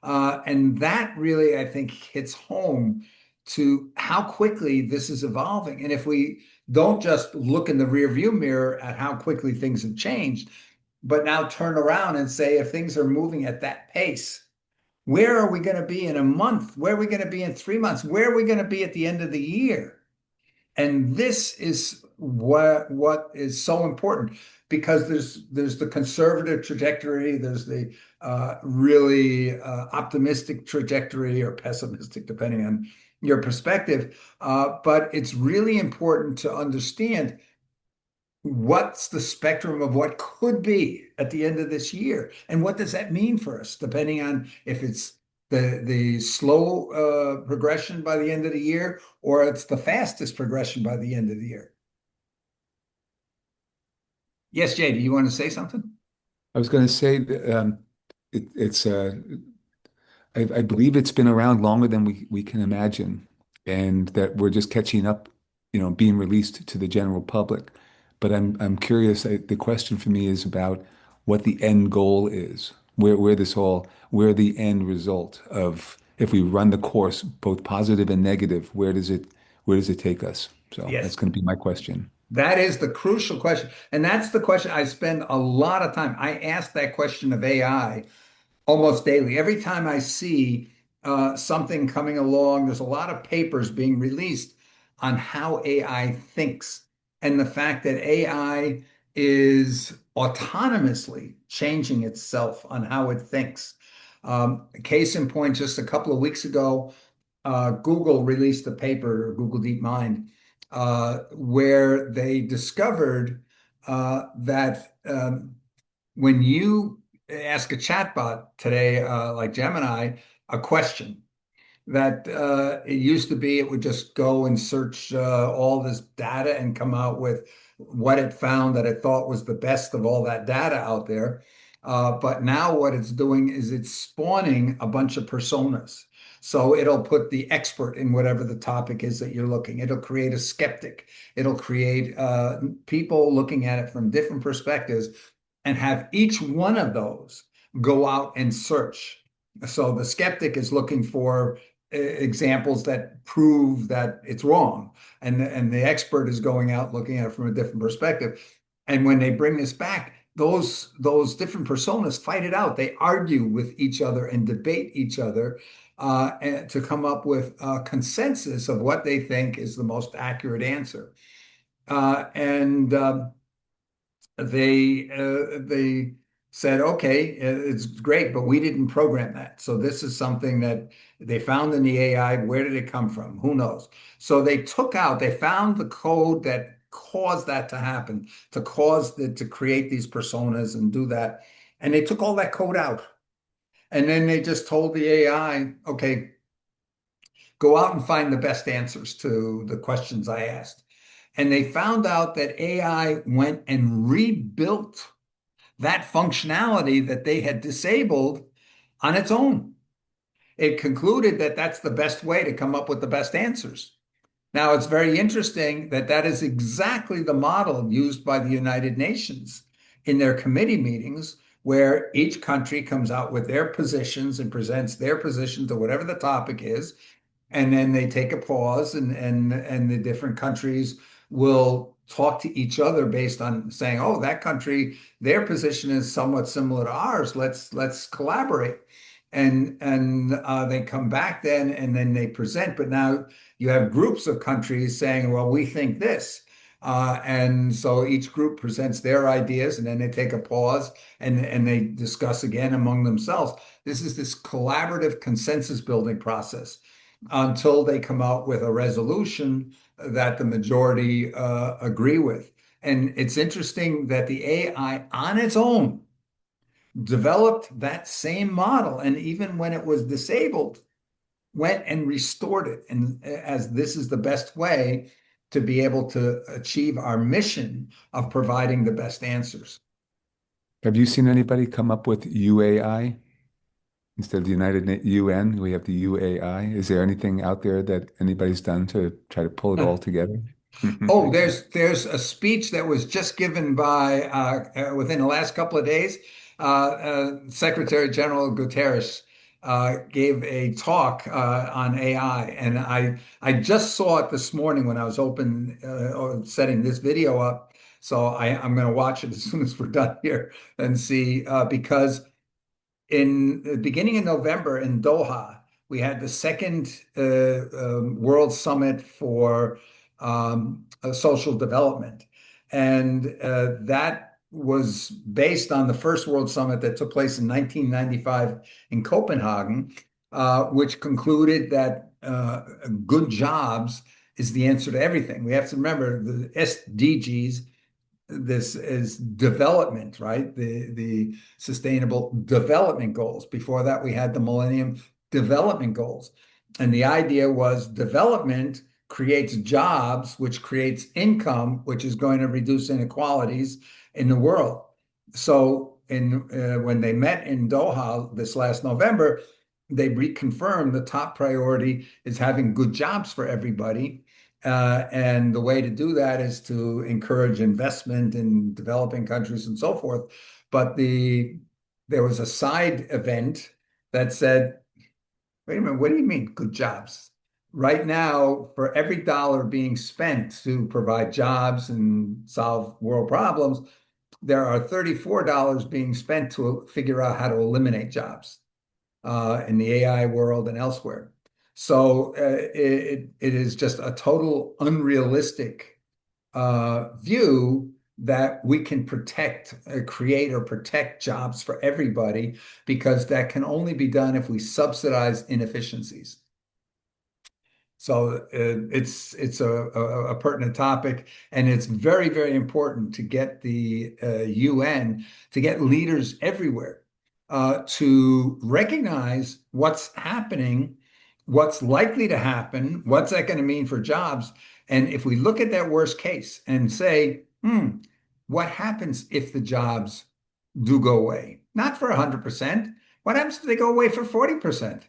And that really, I think, hits home to how quickly this is evolving. And if we don't just look in the rearview mirror at how quickly things have changed, but now turn around and say, if things are moving at that pace, where are we going to be in a month? Where are we going to be in 3 months? Where are we going to be at the end of the year? And this is what is so important because there's the conservative trajectory, there's the really optimistic trajectory or pessimistic, depending on your perspective. But it's really important to understand what's the spectrum of what could be at the end of this year, and what does that mean for us, depending on if it's the slow progression by the end of the year, or it's the fastest progression by the end of the year. Yes, Jay, do you want to say something? I was going to say that, it's I believe it's been around longer than we can imagine, and that we're just catching up, being released to the general public. But I'm curious. The question for me is about what the end goal is, where the end result of if we run the course, both positive and negative, where does it take us? So Yes. that's going to be my question. That is the crucial question. And that's the question I spend a lot of time. I ask that question of AI almost daily. Every time I see something coming along, there's a lot of papers being released on how AI thinks and the fact that AI is autonomously changing itself on how it thinks. Case in point, just a couple of weeks ago, Google released a paper, Google DeepMind, where they discovered that when you ask a chatbot today, like Gemini, a question that it used to be, it would just go and search all this data and come out with what it found that it thought was the best of all that data out there. But now what it's doing is it's spawning a bunch of personas. So it'll put the expert in whatever the topic is that you're looking. It'll create a skeptic. It'll create people looking at it from different perspectives and have each one of those go out and search. So the skeptic is looking for examples that prove that it's wrong, and the expert is going out looking at it from a different perspective. And when they bring this back, those different personas fight it out. They argue with each other and debate each other and to come up with a consensus of what they think is the most accurate answer. And they said, okay, it's great, but we didn't program that. So this is something that they found in the AI. Where did it come from? Who knows? So they found the code that caused that to happen, to create these personas and do that. And they took all that code out. And then they just told the AI, okay, go out and find the best answers to the questions I asked. And they found out that AI went and rebuilt that functionality that they had disabled on its own. It concluded that that's the best way to come up with the best answers. Now, it's very interesting that that is exactly the model used by the United Nations in their committee meetings, where each country comes out with their positions and presents their position to whatever the topic is, and then they take a pause, and the different countries will talk to each other based on saying, oh, that country, their position is somewhat similar to ours. Let's collaborate. And they come back then, and then they present. But now you have groups of countries saying, well, we think this. And so each group presents their ideas, and then they take a pause, and they discuss again among themselves. This is this collaborative consensus building process until they come out with a resolution that the majority agree with. And it's interesting that the AI on its own developed that same model, and even when it was disabled, went and restored it. And as this is the best way to be able to achieve our mission of providing the best answers. Have you seen anybody come up with UAI instead of the UN? We have the UAI. Is there anything out there that anybody's done to try to pull it all together? Oh, there's a speech that was just given by within the last couple of days. Secretary General Guterres gave a talk on AI, and I just saw it this morning when I was setting this video up. So I'm going to watch it as soon as we're done here and see because in the beginning of November in Doha, we had the second World Summit for social development. And that was based on the first World Summit that took place in 1995 in Copenhagen, which concluded that good jobs is the answer to everything. We have to remember the SDGs. This is development, right? The Sustainable Development Goals. Before that, we had the Millennium Development Goals. And the idea was development creates jobs, which creates income, which is going to reduce inequalities in the world. So when they met in Doha this last November, they reconfirmed the top priority is having good jobs for everybody. And the way to do that is to encourage investment in developing countries and so forth. But there was a side event that said, wait a minute, what do you mean good jobs? Right now, for every dollar being spent to provide jobs and solve world problems, there are $34 being spent to figure out how to eliminate jobs in the AI world and elsewhere. So it is just a total unrealistic view that we can create or protect jobs for everybody, because that can only be done if we subsidize inefficiencies. So it's a pertinent topic, and it's very, very important to get the UN, to get leaders everywhere to recognize what's happening, what's likely to happen, what's that going to mean for jobs. And if we look at that worst case and say, what happens if the jobs do go away? Not for 100%. What happens if they go away for 40%?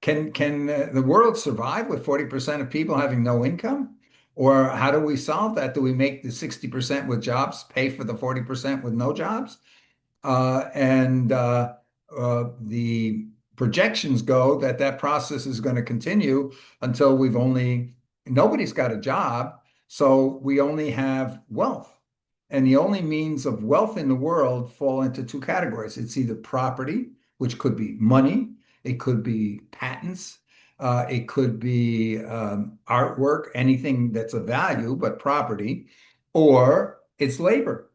Can the world survive with 40% of people having no income? Or how do we solve that? Do we make the 60% with jobs pay for the 40% with no jobs? The projections go that that process is going to continue until nobody's got a job, so we only have wealth. And the only means of wealth in the world fall into two categories. It's either property, which could be money, it could be patents, it could be artwork, anything that's of value, but property, or it's labor.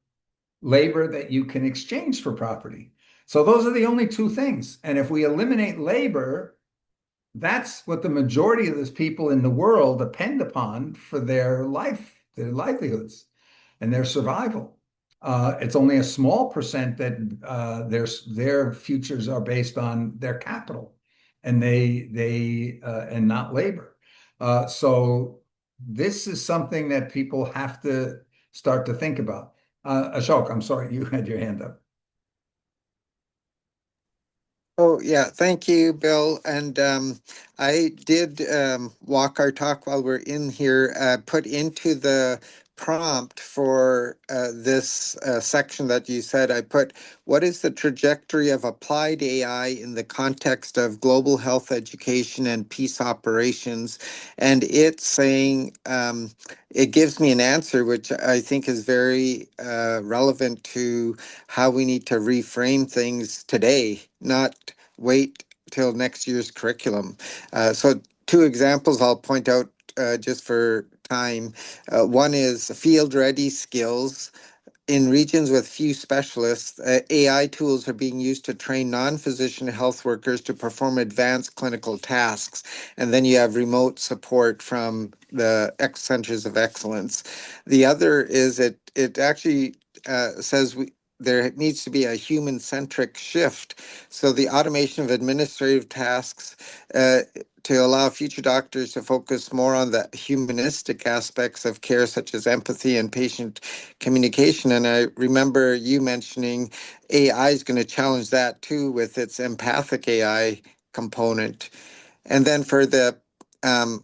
labor that you can exchange for property. So those are the only two things. And if we eliminate labor, that's what the majority of those people in the world depend upon for their life, their livelihoods, and their survival. It's only a small percent that their futures are based on their capital, and and not labor. So this is something that people have to start to think about. Ashok, I'm sorry, you had your hand up. Oh, yeah. Thank you, Bill. And I did walk our talk while we're in here, put into the prompt for this section that you said, I put, what is the trajectory of applied AI in the context of global health education and peace operations? And it's saying, it gives me an answer, which I think is very relevant to how we need to reframe things today, not wait till next year's curriculum. So two examples I'll point out just for time. One is field ready skills. In regions with few specialists, AI tools are being used to train non-physician health workers to perform advanced clinical tasks. And then you have remote support from the centers of excellence. The other is it actually says there needs to be a human-centric shift. So the automation of administrative tasks to allow future doctors to focus more on the humanistic aspects of care, such as empathy and patient communication. And I remember you mentioning AI is going to challenge that too with its empathic AI component. And then for the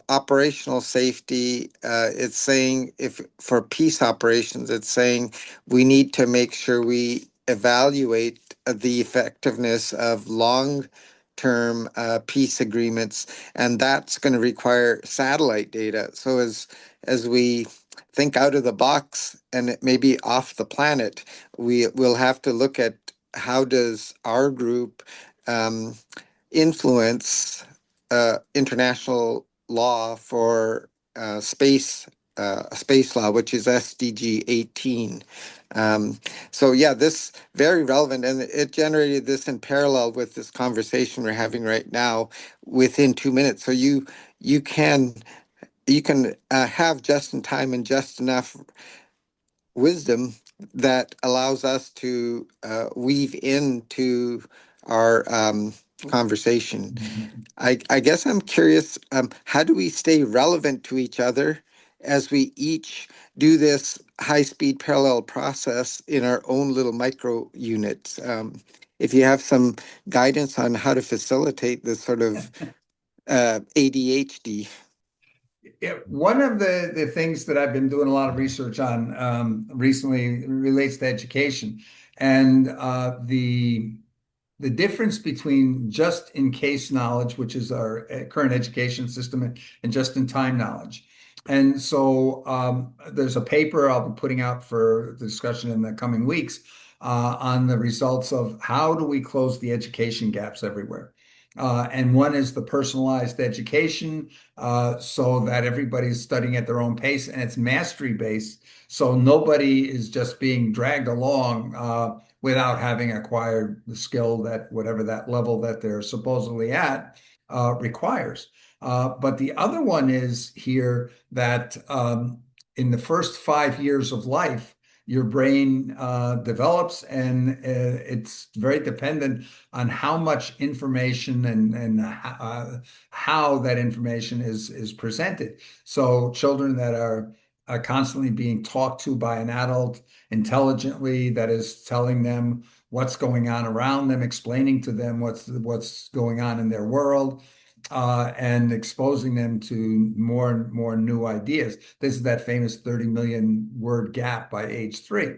operational safety, it's saying if for peace operations, it's saying we need to make sure we evaluate the effectiveness of long-term peace agreements, and that's going to require satellite data. So as we think out of the box and it may be off the planet, we will have to look at how does our group influence international law for space law, which is SDG 18. So yeah, this very relevant, and it generated this in parallel with this conversation we're having right now within 2 minutes. So you can have just in time and just enough wisdom that allows us to weave into our conversation. I guess I'm curious, how do we stay relevant to each other as we each do this high-speed parallel process in our own little micro units? If you have some guidance on how to facilitate this sort of ADHD. Yeah, one of the things that I've been doing a lot of research on recently relates to education, and the difference between just-in-case knowledge, which is our current education system, and just-in-time knowledge. And so there's a paper I'll be putting out for discussion in the coming weeks on the results of how do we close the education gaps everywhere. And one is the personalized education, so that everybody's studying at their own pace and it's mastery based. So nobody is just being dragged along without having acquired the skill that whatever that level that they're supposedly at requires. But the other one is here that in the first 5 years of life, your brain develops, and it's very dependent on how much information and how that information is presented. So children that are constantly being talked to by an adult intelligently, that is telling them what's going on around them, explaining to them what's going on in their world, and exposing them to more and more new ideas. This is that famous 30 million word gap by age 3.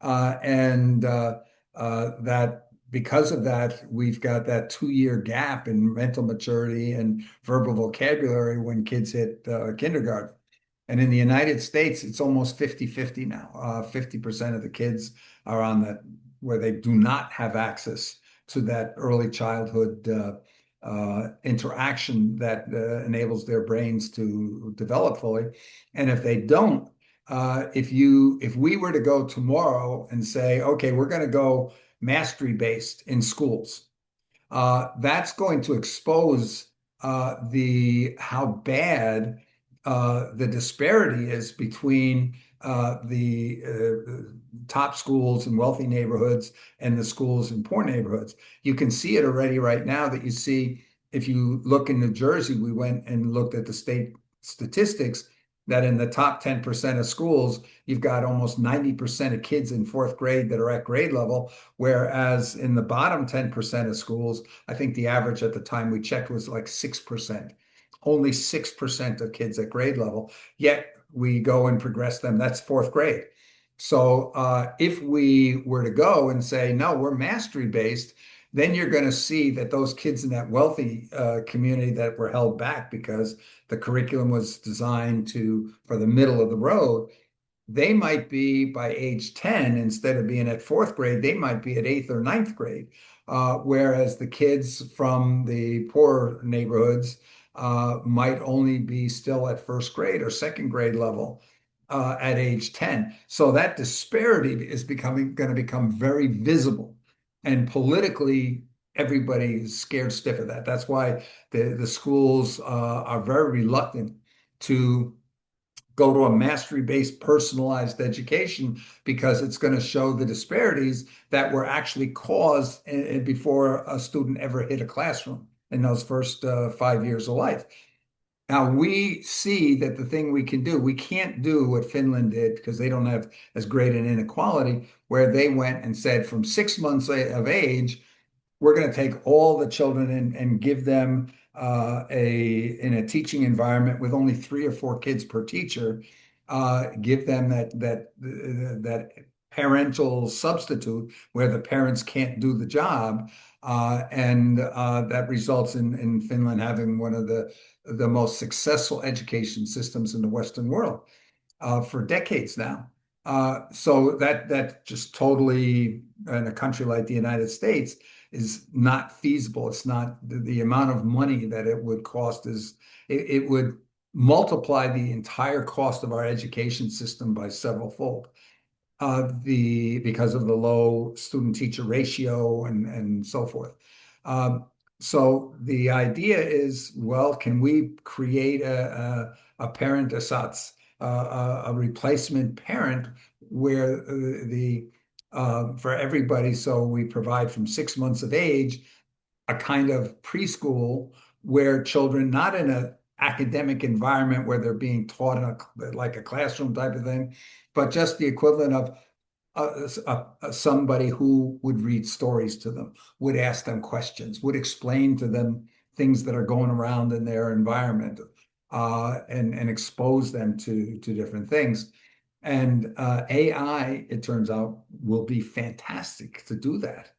And that because of that, we've got that 2 year gap in mental maturity and verbal vocabulary when kids hit kindergarten. And in the United States, it's almost 50-50 now. 50% of the kids are on that where they do not have access to that early childhood interaction that enables their brains to develop fully. And if they don't, if we were to go tomorrow and say, okay, we're going to go mastery based in schools, that's going to expose the how bad the disparity is between the top schools in wealthy neighborhoods and the schools in poor neighborhoods. You can see it already right now that you see if you look in New Jersey, we went and looked at the state statistics that in the top 10% of schools, you've got almost 90% of kids in fourth grade that are at grade level, whereas in the bottom 10% of schools, I think the average at the time we checked was like 6%. Only 6% of kids at grade level, yet we go and progress them. That's fourth grade. So if we were to go and say, no, we're mastery based, then you're going to see that those kids in that wealthy community that were held back because the curriculum was designed for the middle of the road, they might be by age 10, instead of being at fourth grade, they might be at eighth or ninth grade. Whereas the kids from the poor neighborhoods might only be still at first grade or second grade level at age 10. So that disparity is going to become very visible. And politically, everybody is scared stiff of that. That's why the schools are very reluctant to go to a mastery-based personalized education because it's going to show the disparities that were actually caused before a student ever hit a classroom in those first 5 years of life. Now we see that the thing we can do, we can't do what Finland did because they don't have as great an inequality, where they went and said from 6 months of age, we're going to take all the children and give them in a teaching environment with only 3 or 4 kids per teacher, give them that parental substitute where the parents can't do the job, and that results in Finland having one of the most successful education systems in the Western world for decades now. So that just totally, in a country like the United States, is not feasible. It's not the amount of money that it would cost it would multiply the entire cost of our education system by several fold. Because of the low student-teacher ratio and so forth. So the idea is, well, can we create a parent ersatz, a replacement parent where for everybody, so we provide from 6 months of age a kind of preschool where children, not in an academic environment where they're being taught like a classroom type of thing, but just the equivalent of somebody who would read stories to them, would ask them questions, would explain to them things that are going around in their environment, and expose them to different things. And AI, it turns out, will be fantastic to do that.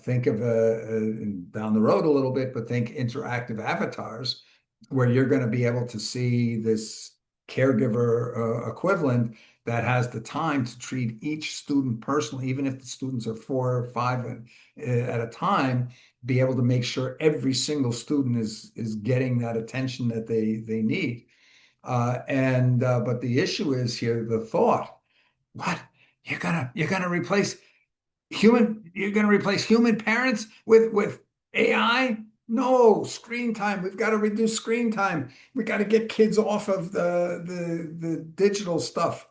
Think of down the road a little bit, but think interactive avatars where you're going to be able to see this caregiver equivalent that has the time to treat each student personally, even if the students are 4 or 5 at a time, be able to make sure every single student is getting that attention that they need. But the issue is here, the thought, what? You're gonna replace human parents with AI? No, screen time. We've got to reduce screen time. We got to get kids off of the digital stuff.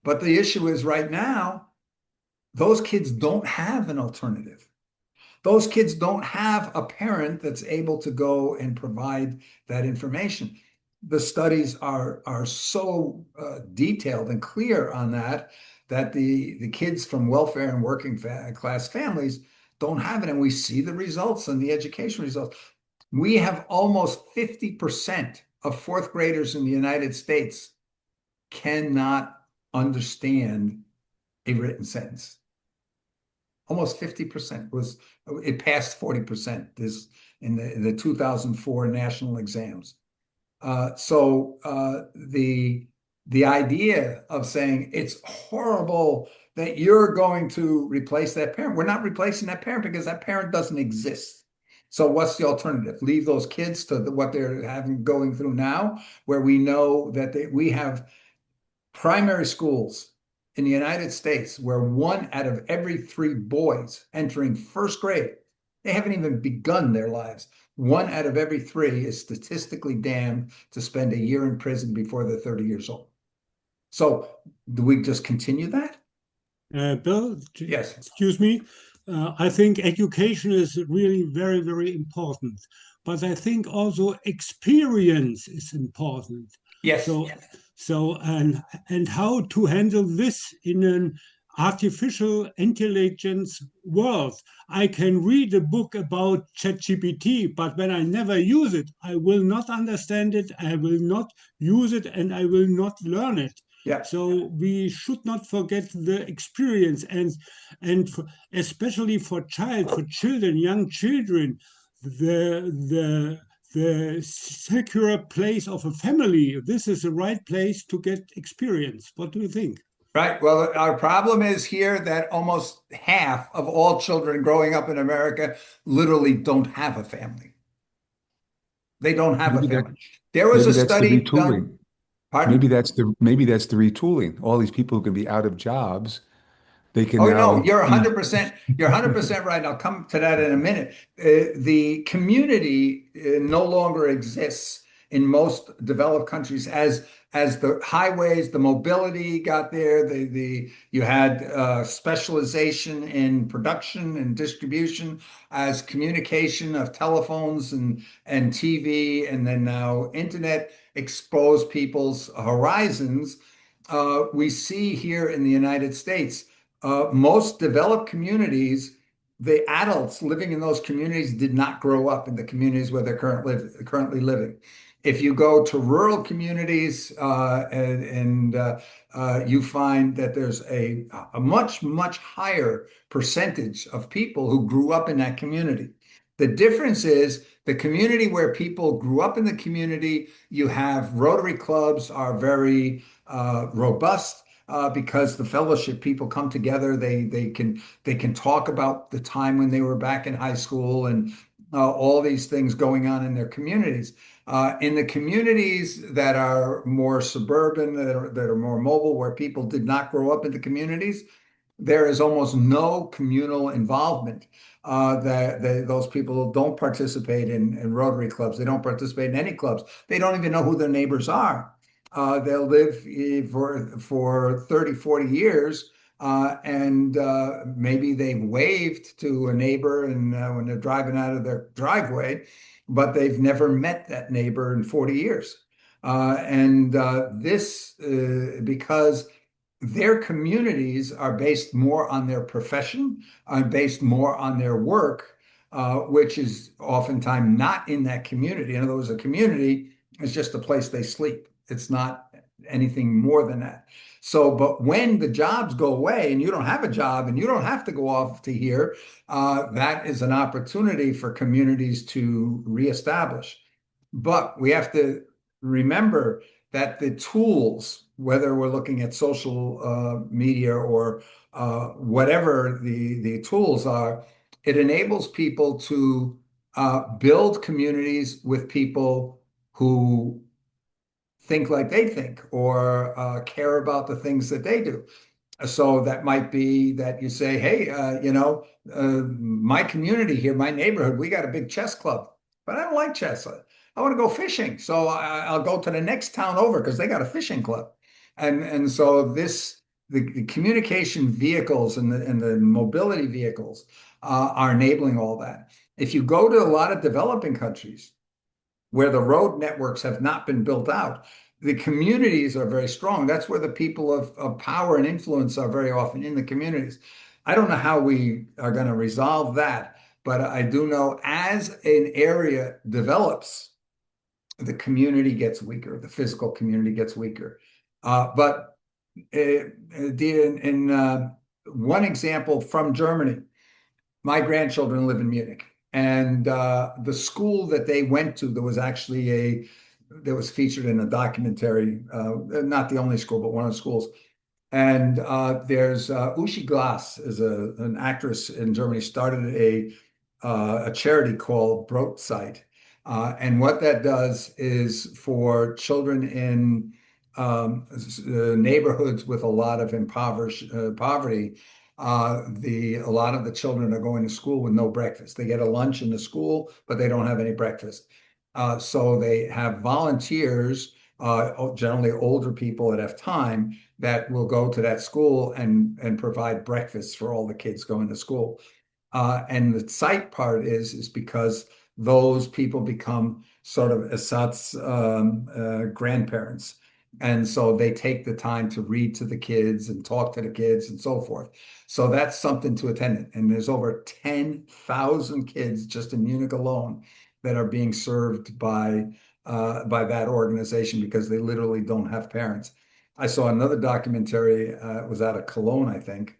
But the issue is right now, those kids don't have an alternative. Those kids don't have a parent that's able to go and provide that information. The studies are so detailed and clear on that the kids from welfare and working class families don't have it. And we see the results and the education results. We have almost 50% of fourth graders in the United States cannot understand a written sentence. Almost 50% it passed 40% in the 2004 national exams. So the idea of saying it's horrible that you're going to replace that parent. We're not replacing that parent because that parent doesn't exist. So what's the alternative? Leave those kids to what they're going through now, where we know that we have primary schools in the United States where 1 out of every 3 boys entering first grade, they haven't even begun their lives. 1 out of every 3 is statistically damned to spend a year in prison before they're 30 years old. So do we just continue that? Bill, Yes. excuse me. I think education is really very, very important, but I think also experience is important. Yes. So how to handle this in an artificial intelligence world. I can read a book about ChatGPT, but when I never use it, I will not understand it, I will not use it, and I will not learn it. Yeah. So we should not forget the experience, especially for children, young children, the secure place of a family. This is the right place to get experience. What do you think? Right. Well, our problem is here that almost half of all children growing up in America literally don't have a family. They don't have a Maybe that family. There was maybe a that's the study done. retooling. Pardon? Maybe that's the retooling. All these people who can be out of jobs, they can Oh, no, now you're be 100%, you're 100% right. I'll come to that in a minute. The community no longer exists in most developed countries as the highways, the mobility got there, you had specialization in production and distribution, as communication of telephones and TV, and then now internet exposed people's horizons. We see here in the United States, most developed communities, the adults living in those communities did not grow up in the communities where they're currently living. If you go to rural communities you find that there's a much, much higher percentage of people who grew up in that community. The difference is the community where people grew up in the community, you have Rotary clubs are very robust because the fellowship people come together. They can talk about the time when they were back in high school and all these things going on in their communities. In the communities that are more suburban, that are more mobile, where people did not grow up in the communities, there is almost no communal involvement. Those people don't participate in Rotary clubs. They don't participate in any clubs. They don't even know who their neighbors are. They'll live for 30, 40 years, and maybe they've waved to a neighbor and when they're driving out of their driveway, but they've never met that neighbor in 40 years. Because their communities are based more on their profession, are based more on their work, which is oftentimes not in that community. In other words, a community is just a place they sleep. It's not anything more than that. So, but when the jobs go away and you don't have a job and you don't have to go off to here, that is an opportunity for communities to reestablish. But we have to remember that the tools, whether we're looking at social media or whatever the tools are, it enables people to build communities with people who think like they think or care about the things that they do. So that might be that you say, hey, my community here, my neighborhood, we got a big chess club, but I don't like chess. I want to go fishing. So I'll go to the next town over because they got a fishing club. And so the communication vehicles and the mobility vehicles are enabling all that. If you go to a lot of developing countries where the road networks have not been built out, the communities are very strong. That's where the people of power and influence are very often in the communities. I don't know how we are going to resolve that, but I do know as an area develops, the community gets weaker, the physical community gets weaker. But in one example from Germany, my grandchildren live in Munich, and the school that they went to, there was featured in a documentary, not the only school, but one of the schools. And there's Uschi Glas is an actress in Germany, started a charity called Brotzeit. And what that does is for children in neighborhoods with a lot of impoverished poverty, a lot of the children are going to school with no breakfast. They get a lunch in the school, but they don't have any breakfast. So they have volunteers, generally older people that have time, that will go to that school and provide breakfast for all the kids going to school. And the site part is because those people become sort of Assad's grandparents. And so they take the time to read to the kids and talk to the kids and so forth. So that's something to attend. And there's over 10,000 kids just in Munich alone that are being served by that organization because they literally don't have parents. I saw another documentary, it was out of Cologne, I think,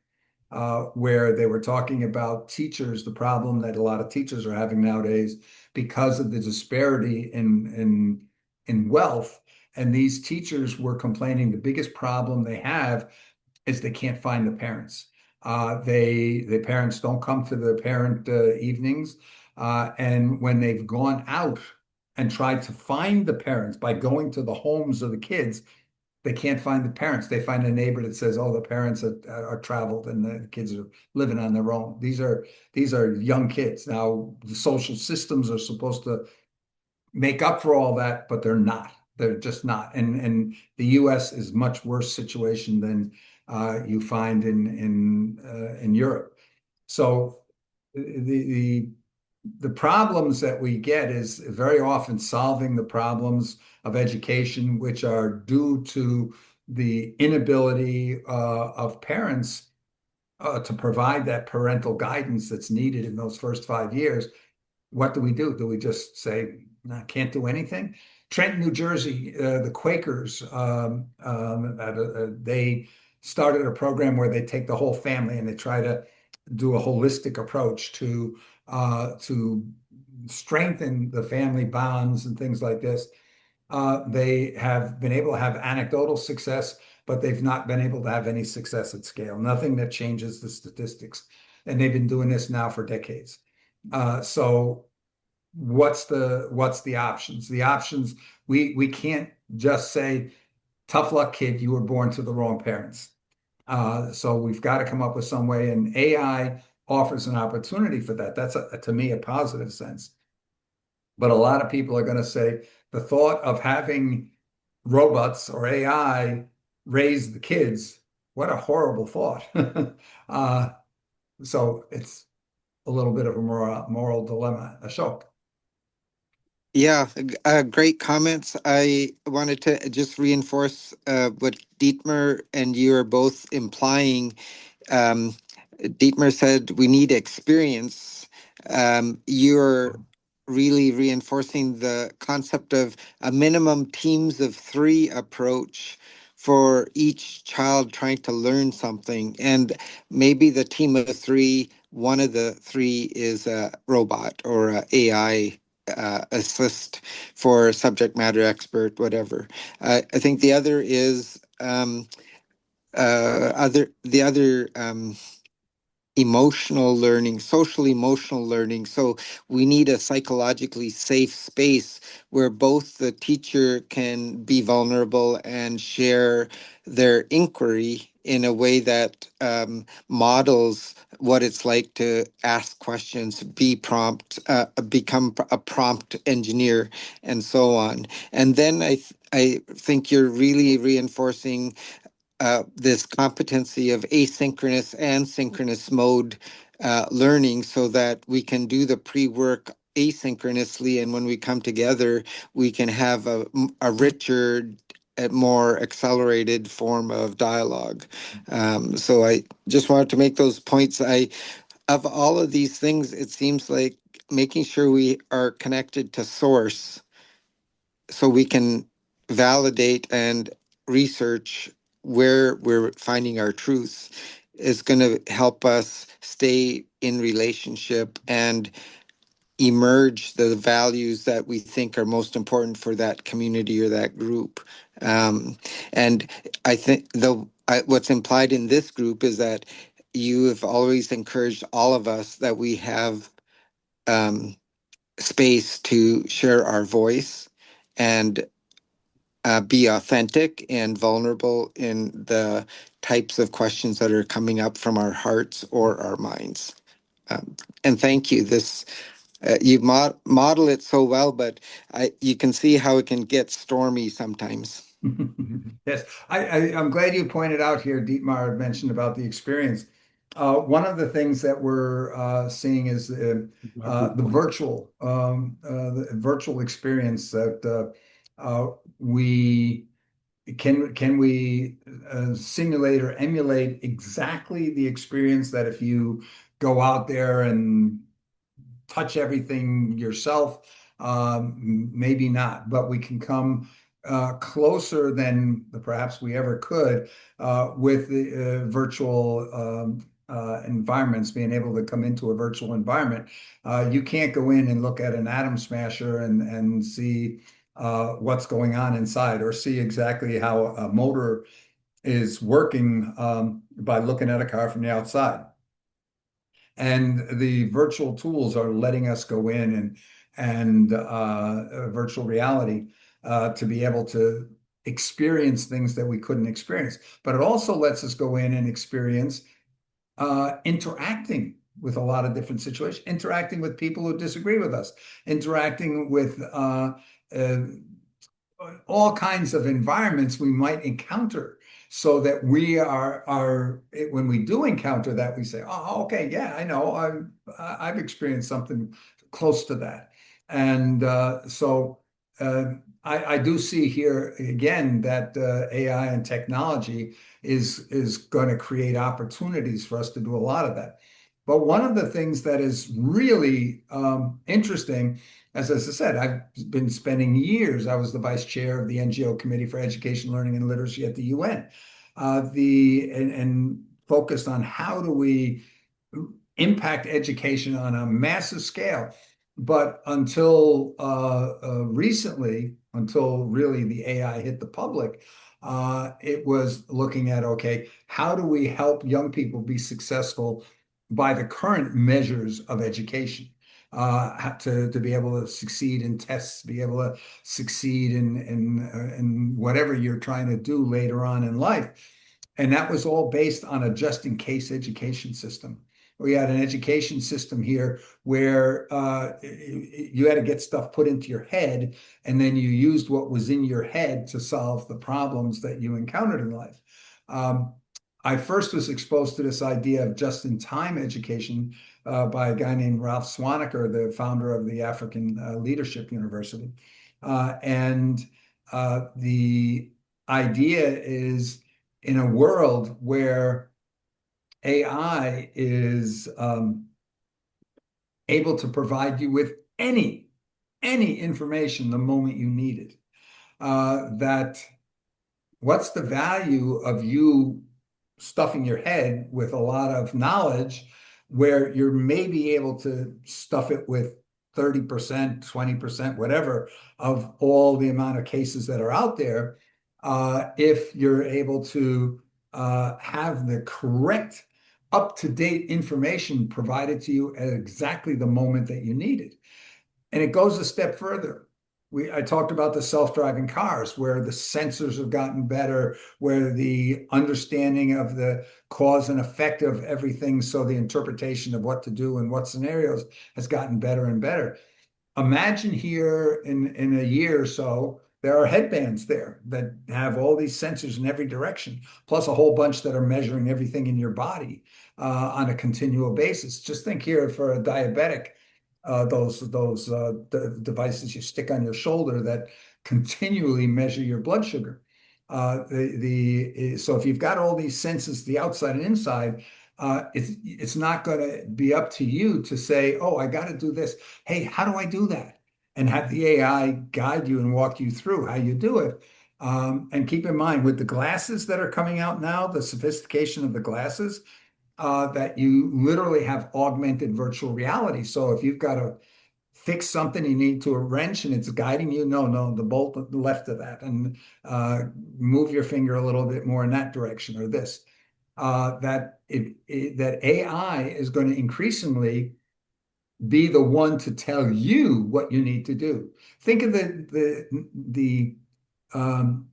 where they were talking about teachers, the problem that a lot of teachers are having nowadays because of the disparity in wealth. And these teachers were complaining the biggest problem they have is they can't find the parents. The parents don't come to the parent evenings, and when they've gone out and tried to find the parents by going to the homes of the kids, they can't find the parents. They find a neighbor that says, "Oh, the parents are traveled and the kids are living on their own." These are young kids. Now, the social systems are supposed to make up for all that, but they're not. They're just not. And the U.S. is much worse situation than you find in Europe. So the problems that we get is very often solving the problems of education, which are due to the inability of parents to provide that parental guidance that's needed in those first 5 years. What do we do? Do we just say, "No, can't do anything"? Trenton, New Jersey, the Quakers, they started a program where they take the whole family and they try to do a holistic approach to strengthen the family bonds and things like this. They have been able to have anecdotal success, but they've not been able to have any success at scale. Nothing that changes the statistics. And they've been doing this now for decades. So what's the options? The options, we can't just say, "Tough luck, kid, you were born to the wrong parents." So we've got to come up with some way, and AI offers an opportunity for that. That's to me a positive sense. But a lot of people are going to say the thought of having robots or AI raise the kids, what a horrible thought. uh, so it's a little bit of a moral dilemma, Ashok. Yeah, great comments. I wanted to just reinforce what Dietmar and you are both implying. Um, Dietmar said we need experience. You're really reinforcing the concept of a minimum teams of three approach for each child trying to learn something. And maybe the team of three, one of the three is a robot or a AI assist for subject matter expert, whatever. I think the other is the other emotional learning, social emotional learning. So we need a psychologically safe space where both the teacher can be vulnerable and share their inquiry in a way that models what it's like to ask questions, be prompt, become a prompt engineer, and so on. And then I think you're really reinforcing this competency of asynchronous and synchronous mode learning so that we can do the pre-work asynchronously, and when we come together we can have a richer, a more accelerated form of dialogue. So I just wanted to make those points. Of all of these things, it seems like making sure we are connected to source so we can validate and research where we're finding our truths is going to help us stay in relationship and emerge the values that we think are most important for that community or that group. And I think what's implied in this group is that you have always encouraged all of us that we have space to share our voice and be authentic and vulnerable in the types of questions that are coming up from our hearts or our minds. And thank you. You model it so well, but you can see how it can get stormy sometimes. Yes, I'm glad you pointed out here, Dietmar mentioned about the experience. One of the things that we're seeing is the virtual experience that we can we simulate or emulate exactly the experience that if you go out there and touch everything yourself. Maybe not, but we can come closer than perhaps we ever could with the virtual environments, being able to come into a virtual environment. You can't go in and look at an atom smasher and see what's going on inside or see exactly how a motor is working by looking at a car from the outside. And the virtual tools are letting us go in and virtual reality to be able to experience things that we couldn't experience. But it also lets us go in and experience interacting with a lot of different situations, interacting with people who disagree with us, interacting with all kinds of environments we might encounter, so that we are when we do encounter that, we say, oh, okay, yeah, I know, I've experienced something close to that. And so I do see here again that AI and technology is going to create opportunities for us to do a lot of that. But one of the things that is really interesting, as I said, I've been spending years, I was the vice chair of the NGO Committee for Education, Learning, and Literacy at the UN, and focused on how do we impact education on a massive scale. But until recently, until really the AI hit the public, it was looking at, okay, how do we help young people be successful by the current measures of education? To be able to succeed in tests, be able to succeed in whatever you're trying to do later on in life. And that was all based on a just-in-case education system. We had an education system here where you had to get stuff put into your head, and then you used what was in your head to solve the problems that you encountered in life. I first was exposed to this idea of just-in-time education by a guy named Ralph Swaniker, the founder of the African Leadership University. And the idea is, in a world where AI is able to provide you with any information the moment you need it, that what's the value of you stuffing your head with a lot of knowledge where you're maybe able to stuff it with 30%, 20%, whatever, of all the amount of cases that are out there, if you're able to have the correct, up-to-date information provided to you at exactly the moment that you need it. And it goes a step further. I talked about the self-driving cars, where the sensors have gotten better, where the understanding of the cause and effect of everything, so the interpretation of what to do and what scenarios has gotten better and better. Imagine here in a year or so, there are headbands there that have all these sensors in every direction, plus a whole bunch that are measuring everything in your body on a continual basis. Just think here for a diabetic, those devices you stick on your shoulder that continually measure your blood sugar. So if you've got all these senses, the outside and inside, it's not going to be up to you to say, oh, I got to do this. Hey, how do I do that? And have the AI guide you and walk you through how you do it. And keep in mind, with the glasses that are coming out now, the sophistication of the glasses, that you literally have augmented virtual reality. So if you've got to fix something, you need to a wrench and it's guiding you, no, the bolt left of that, and move your finger a little bit more in that direction, or this. That AI is going to increasingly be the one to tell you what you need to do. Think of the um,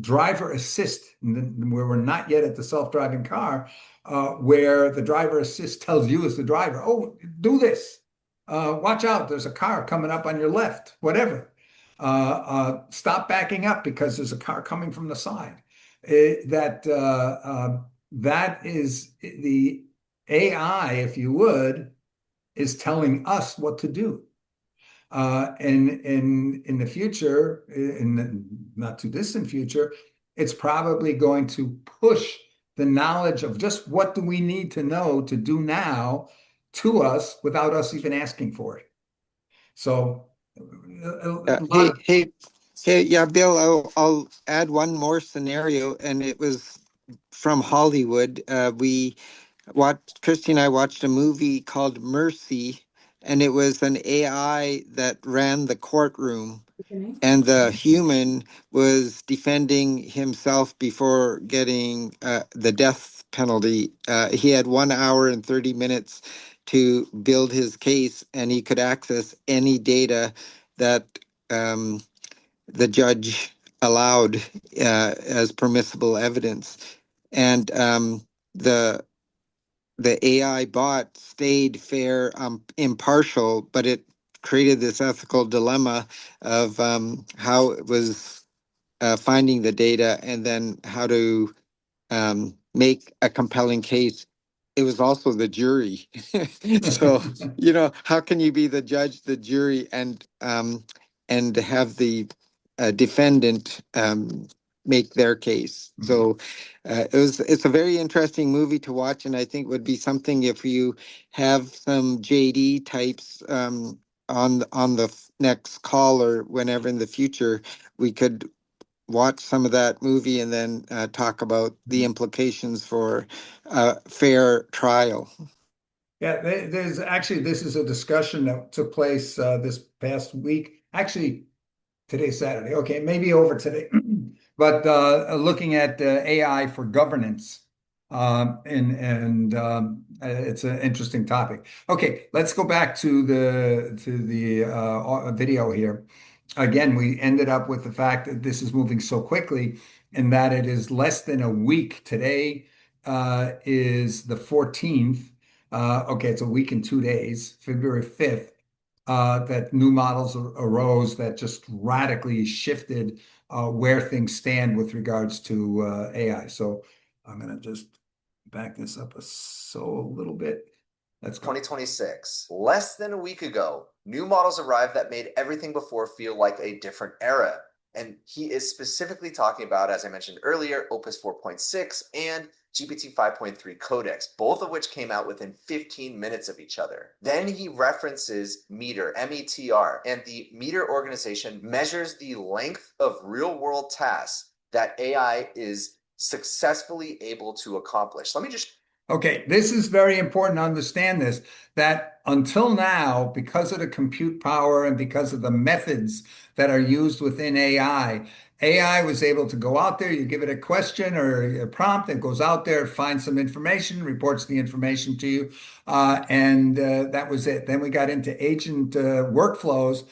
driver assist, where we're not yet at the self-driving car, where the driver assist tells you as the driver, oh, do this. Watch out, there's a car coming up on your left, whatever. Stop backing up because there's a car coming from the side. That is the AI, if you would, is telling us what to do. And in the future, in the not too distant future, it's probably going to push the knowledge of just what do we need to know to do now to us without us even asking for it. So a lot Hey, of yeah, Bill, I'll add one more scenario, and it was from Hollywood. Christy and I watched a movie called Mercy, and it was an AI that ran the courtroom, and the human was defending himself before getting the death penalty. He had 1 hour and 30 minutes to build his case, and he could access any data that um, the judge allowed as permissible evidence. And the the AI bot stayed fair, impartial, but it created this ethical dilemma of how it was finding the data and then how to make a compelling case. It was also the jury. So, how can you be the judge, the jury, and have the defendant make their case? So, it's a very interesting movie to watch, and I think would be something if you have some JD types on the next call or whenever in the future, we could watch some of that movie and then talk about the implications for fair trial. Yeah, there's actually, this is a discussion that took place this past week. Actually, today's Saturday. Okay, maybe over today. But looking at AI for governance, it's an interesting topic. Okay, let's go back to the video here. Again, we ended up with the fact that this is moving so quickly, and that it is less than a week. Today is the 14th. Okay, it's a week and 2 days, February 5th, that new models arose that just radically shifted where things stand with regards to AI. So I'm going to just back this up a little bit. Let's go. 2026. Less than a week ago, new models arrived that made everything before feel like a different era. And he is specifically talking about, as I mentioned earlier, Opus 4.6 and GPT 5.3 Codex, both of which came out within 15 minutes of each other. Then he references Meter, METR, and the Meter organization measures the length of real-world tasks that AI is successfully able to accomplish. Let me just Okay, this is very important to understand this, that until now, because of the compute power and because of the methods that are used within AI was able to go out there, you give it a question or a prompt, it goes out there, finds some information, reports the information to you, and that was it. Then we got into agent workflows,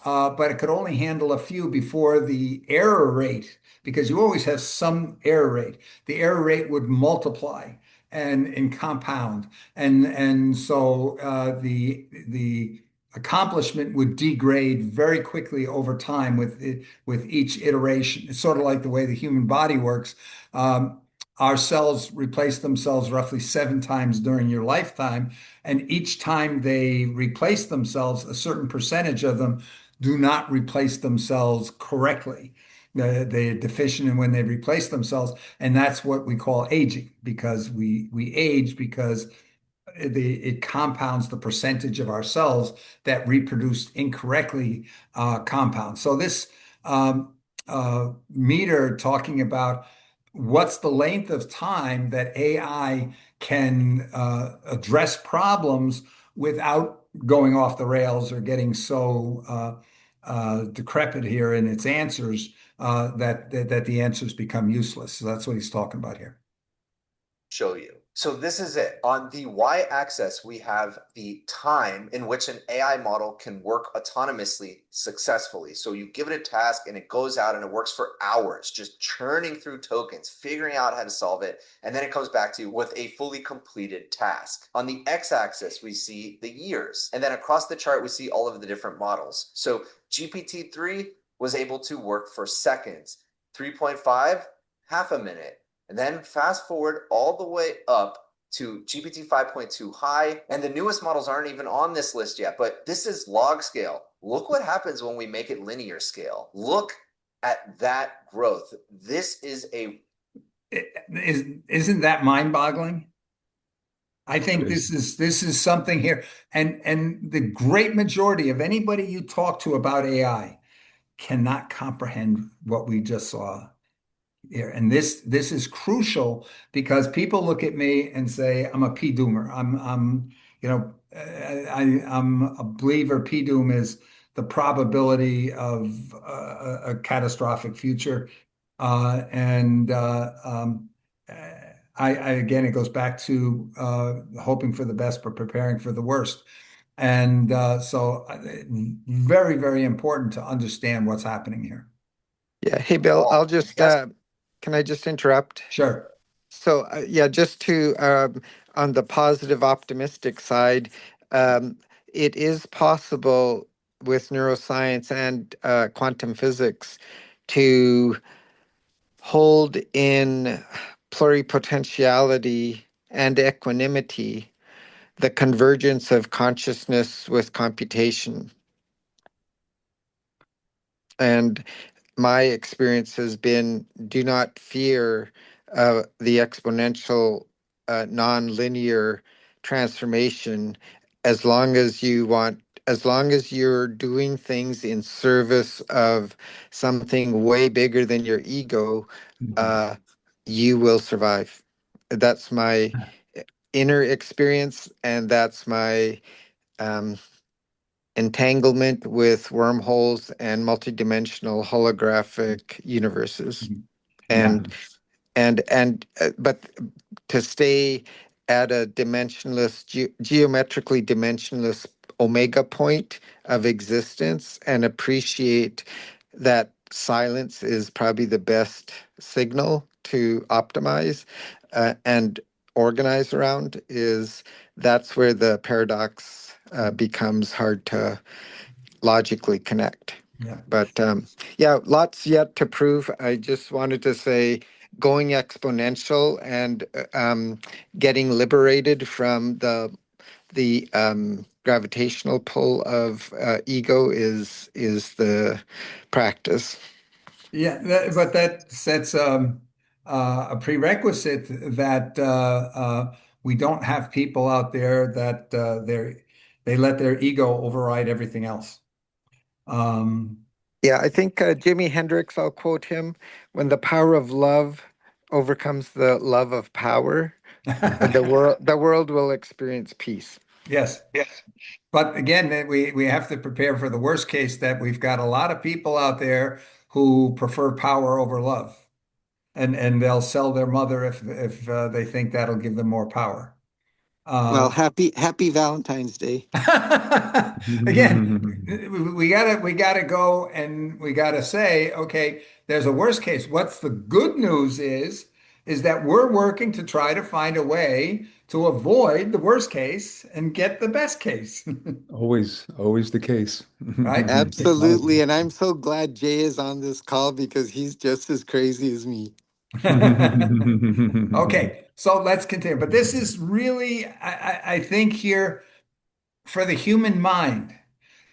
but it could only handle a few before the error rate, because you always have some error rate. The error rate would multiply and compound, and so the accomplishment would degrade very quickly over time with each iteration. It's sort of like the way the human body works. Our cells replace themselves roughly 7 times during your lifetime, and each time they replace themselves, a certain percentage of them do not replace themselves correctly. They're deficient in when they replace themselves, and that's what we call aging, because we age because it compounds the percentage of our cells that reproduced incorrectly compound. So this meter talking about what's the length of time that AI can address problems without going off the rails or getting so decrepit here in its answers that the answers become useless. So that's what he's talking about here. Show you. So this is it. On the y-axis, we have the time in which an AI model can work autonomously successfully. So you give it a task and it goes out and it works for hours, just churning through tokens, figuring out how to solve it, and then it comes back to you with a fully completed task. On the x-axis, we see the years, and then across the chart, we see all of the different models. So GPT-3 was able to work for seconds, 3.5, half a minute. And then fast forward all the way up to GPT 5.2 high. And the newest models aren't even on this list yet, but this is log scale. Look what happens when we make it linear scale. Look at that growth. This is Isn't that mind-boggling? I think this is something here, and the great majority of anybody you talk to about AI cannot comprehend what we just saw here. And this is crucial because people look at me and say, I'm a P-doomer. I'm a believer P-doom is the probability of a catastrophic future. And again, it goes back to hoping for the best, but preparing for the worst. And so very, very important to understand what's happening here. Yeah. Hey, Bill, I'll just, can I just interrupt? Sure. So, yeah, just to, on the positive, optimistic side, it is possible with neuroscience and quantum physics to hold in pluripotentiality and equanimity the convergence of consciousness with computation. And my experience has been do not fear the exponential non-linear transformation as long as you're doing things in service of something way bigger than your ego, you will survive. That's my inner experience, and that's my entanglement with wormholes and multidimensional holographic universes. And but to stay at a geometrically dimensionless omega point of existence and appreciate that silence is probably the best signal to optimize and organize around, that's where the paradox becomes hard to logically connect. Yeah. But yeah, lots yet to prove. I just wanted to say going exponential and getting liberated from the gravitational pull of ego is the practice. Yeah, but that sets a prerequisite that we don't have people out there that they let their ego override everything else. Yeah, I think Jimi Hendrix, I'll quote him, when the power of love overcomes the love of power, the world will experience peace. Yes. Yes. But again, we have to prepare for the worst case that we've got a lot of people out there who prefer power over love. And they'll sell their mother if they think that'll give them more power. Well, happy Valentine's Day. Again, we gotta go and we gotta say, okay, there's a worst case. What's the good news is that we're working to try to find a way to avoid the worst case and get the best case. Always the case. Right? Absolutely. And I'm so glad Jay is on this call because he's just as crazy as me. Okay, so let's continue. But this is really, I think here for the human mind,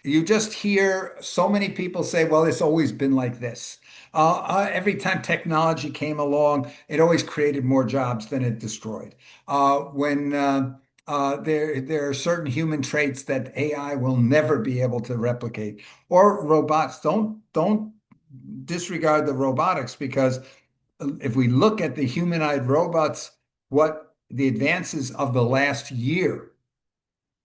you just hear so many people say, well, it's always been like this. Every time technology came along, it always created more jobs than it destroyed. When there are certain human traits that AI will never be able to replicate, or robots. Don't disregard the robotics because if we look at the humanoid robots, what the advances of the last year,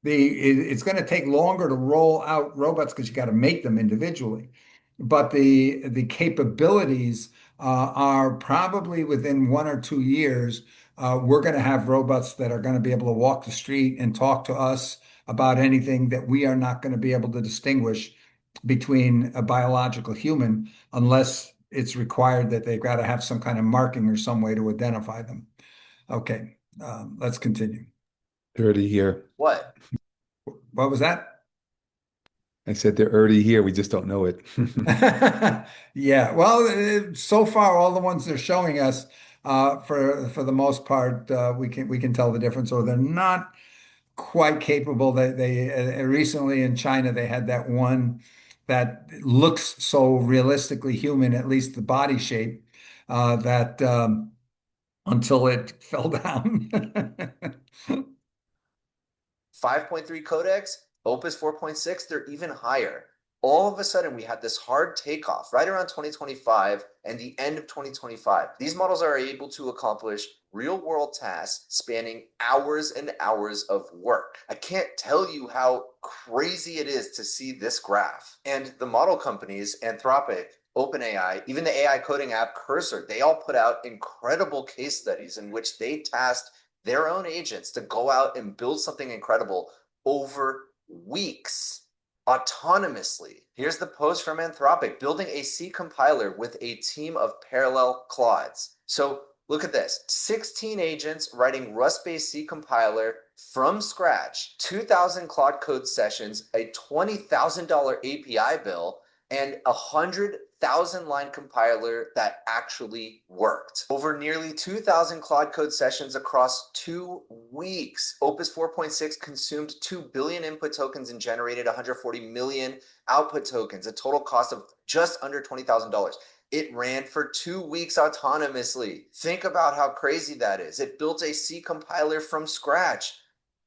it's going to take longer to roll out robots because you got to make them individually. But the capabilities are probably within 1 or 2 years we're going to have robots that are going to be able to walk the street and talk to us about anything that we are not going to be able to distinguish between a biological human unless it's required that they've got to have some kind of marking or some way to identify them. Okay, let's continue. 30 here. What? What was that? I said they're already here. We just don't know it. Yeah, well, so far all the ones they're showing us, for the most part, we can tell the difference, or they're not quite capable. They recently in China they had that one that looks so realistically human, at least the body shape, that until it fell down. 5.3 codecs, Opus 4.6, they're even higher. All of a sudden, we had this hard takeoff right around 2025 and the end of 2025. These models are able to accomplish real world tasks spanning hours and hours of work. I can't tell you how crazy it is to see this graph. And the model companies, Anthropic, OpenAI, even the AI coding app Cursor, they all put out incredible case studies in which they tasked their own agents to go out and build something incredible over weeks autonomously. Here's the post from Anthropic, building a C compiler with a team of parallel Claudes. So look at this, 16 agents writing Rust-based C compiler from scratch, 2,000 Claude code sessions, a $20,000 API bill, and 100,000 line compiler that actually worked. Over nearly 2,000 Claude code sessions across 2 weeks. Opus 4.6 consumed 2 billion input tokens and generated 140 million output tokens, a total cost of just under $20,000. It ran for 2 weeks autonomously. Think about how crazy that is. It built a C compiler from scratch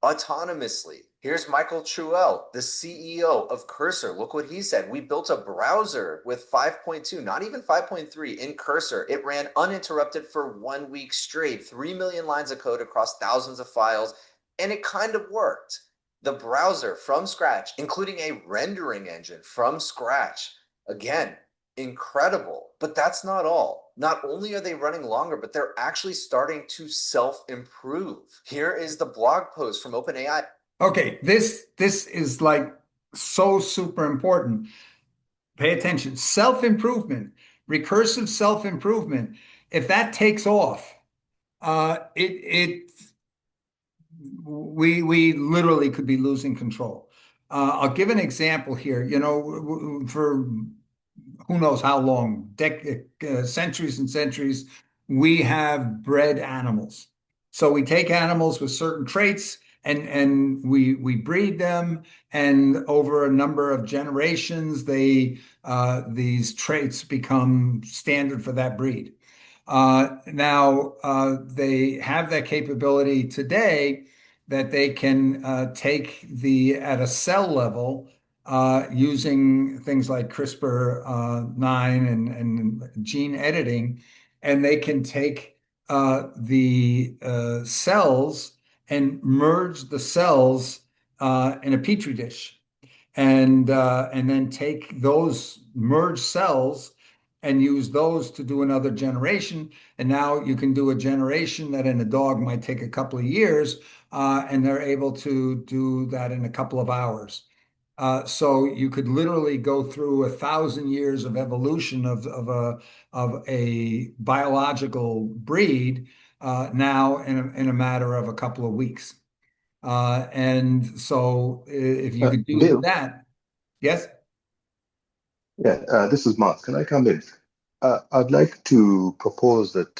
autonomously. Here's Michael Truel, the CEO of Cursor. Look what he said. We built a browser with 5.2, not even 5.3 in Cursor. It ran uninterrupted for 1 week straight, 3 million lines of code across thousands of files, and it kind of worked. The browser from scratch, including a rendering engine from scratch. Again, incredible. But that's not all. Not only are they running longer, but they're actually starting to self-improve. Here is the blog post from OpenAI. Okay, this is like so super important. Pay attention. Self-improvement, recursive self-improvement. If that takes off, we literally could be losing control. I'll give an example here. You know, for who knows how long, centuries and centuries, we have bred animals. So we take animals with certain traits and we breed them, and over a number of generations, these traits become standard for that breed. Now they have that capability today that they can take at a cell level, using things like CRISPR-9 and gene editing, and they can take the cells and merge the cells in a petri dish, and then take those merged cells and use those to do another generation. And now you can do a generation that in a dog might take a couple of years, and they're able to do that in a couple of hours. So you could literally go through 1,000 years of evolution of a biological breed, now in a matter of a couple of weeks. And so if you could do Bill, that, yes. yeah, this is Mark. Can I come in? I'd like to propose that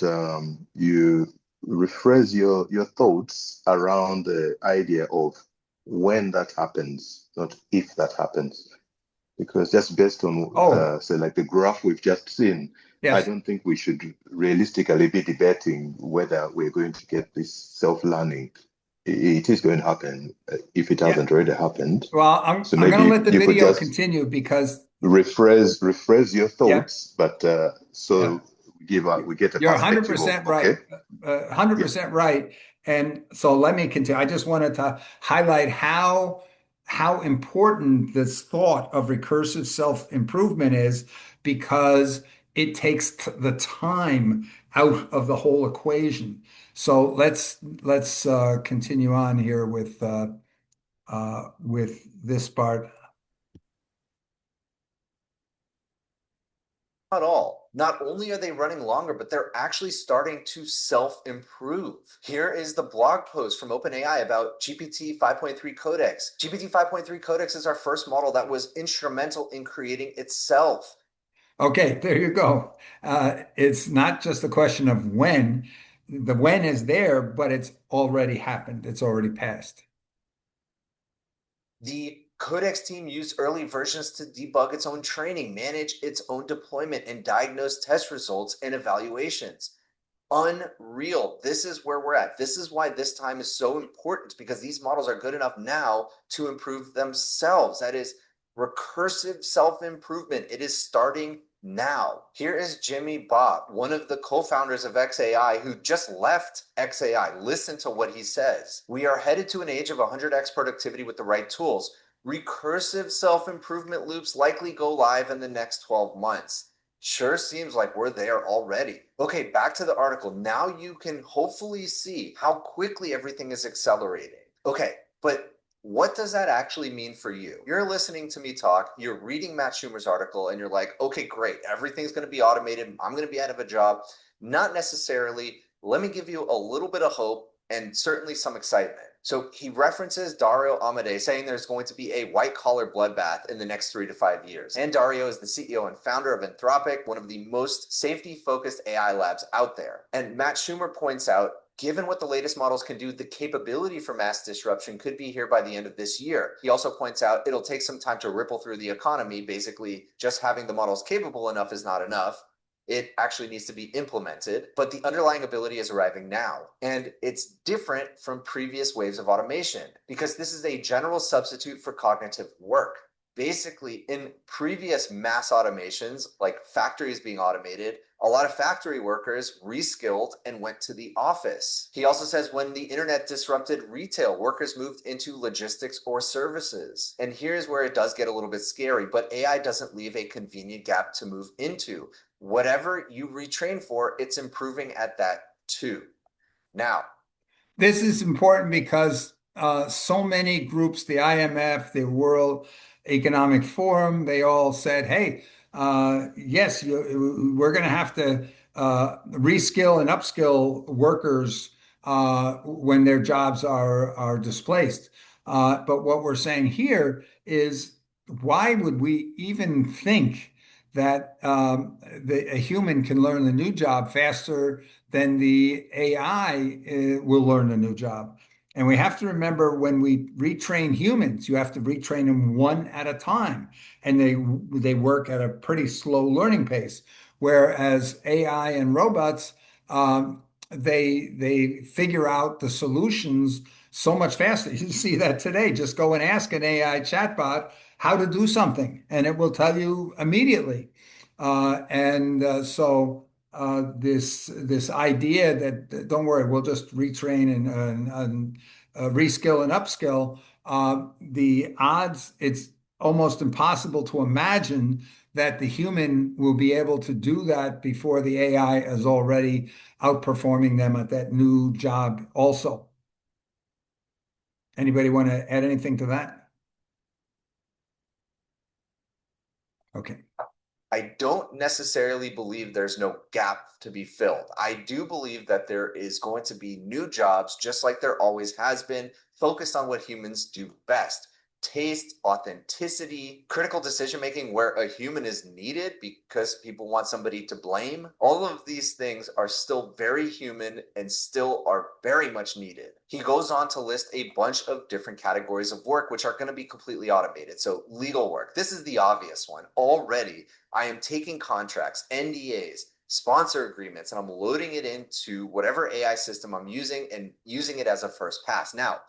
you rephrase your thoughts around the idea of when that happens, not if that happens. Because just based on, say, like the graph we've just seen, Yes. I don't think we should realistically be debating whether we're going to get this self-learning. It is going to happen if it hasn't already happened. Well, I'm So going to maybe let the you could video just continue because rephrase your thoughts, but we get a you're perspective 100% of, right. okay. 100% right. And so let me continue. I just wanted to highlight how important this thought of recursive self-improvement is, because it takes the time out of the whole equation. So let's continue on here with this part. Not all. Not only are they running longer, but they're actually starting to self-improve. Here is the blog post from OpenAI about GPT 5.3 Codex. GPT 5.3 Codex is our first model that was instrumental in creating itself. Okay, there you go. It's not just a question of when. The when is there, but it's already happened. It's already passed. The Codex team used early versions to debug its own training, manage its own deployment, and diagnose test results and evaluations. Unreal. This is where we're at. This is why this time is so important, because these models are good enough now to improve themselves. That is recursive self-improvement. It is starting now. Here is Jimmy Bob, one of the co-founders of XAI, who just left XAI. Listen to what he says. We are headed to an age of 100x productivity with the right tools. Recursive self-improvement loops likely go live in the next 12 months. Sure seems like we're there already. Okay, back to the article. Now you can hopefully see how quickly everything is accelerating. Okay, but what does that actually mean for you? You're listening to me talk, you're reading Matt Schumer's article, and you're like, okay, great, everything's going to be automated. I'm going to be out of a job. Not necessarily. Let me give you a little bit of hope and certainly some excitement. So he references Dario Amodei saying there's going to be a white-collar bloodbath in the next 3 to 5 years. And Dario is the CEO and founder of Anthropic, one of the most safety-focused AI labs out there. And Matt Schumer points out, given what the latest models can do, the capability for mass disruption could be here by the end of this year. He also points out it'll take some time to ripple through the economy. Basically, just having the models capable enough is not enough. It actually needs to be implemented, but the underlying ability is arriving now. And it's different from previous waves of automation because this is a general substitute for cognitive work. Basically, in previous mass automations, like factories being automated, a lot of factory workers reskilled and went to the office. He also says when the internet disrupted retail, workers moved into logistics or services. And here's where it does get a little bit scary, but AI doesn't leave a convenient gap to move into. Whatever you retrain for, it's improving at that too. Now, this is important because so many groups, the IMF, the World Economic Forum, they all said, hey, yes, we're going to have to reskill and upskill workers when their jobs are displaced. But what we're saying here is, why would we even think that a human can learn the new job faster than the AI will learn a new job? And we have to remember, when we retrain humans, you have to retrain them one at a time, and they work at a pretty slow learning pace. Whereas AI and robots, they figure out the solutions so much faster. You see that today. Just go and ask an AI chatbot how to do something, and it will tell you immediately. This idea that don't worry, we'll just retrain and reskill and upskill, the odds, it's almost impossible to imagine that the human will be able to do that before the AI is already outperforming them at that new job also. Anybody want to add anything to that? Okay. I don't necessarily believe there's no gap to be filled. I do believe that there is going to be new jobs, just like there always has been, focused on what humans do best. Taste, authenticity, critical decision making where a human is needed because people want somebody to blame. All of these things are still very human and still are very much needed. He goes on to list a bunch of different categories of work which are going to be completely automated. So legal work, this is the obvious one. Already, I am taking contracts, NDAs, sponsor agreements, and I'm loading it into whatever AI system I'm using and using it as a first pass. Now,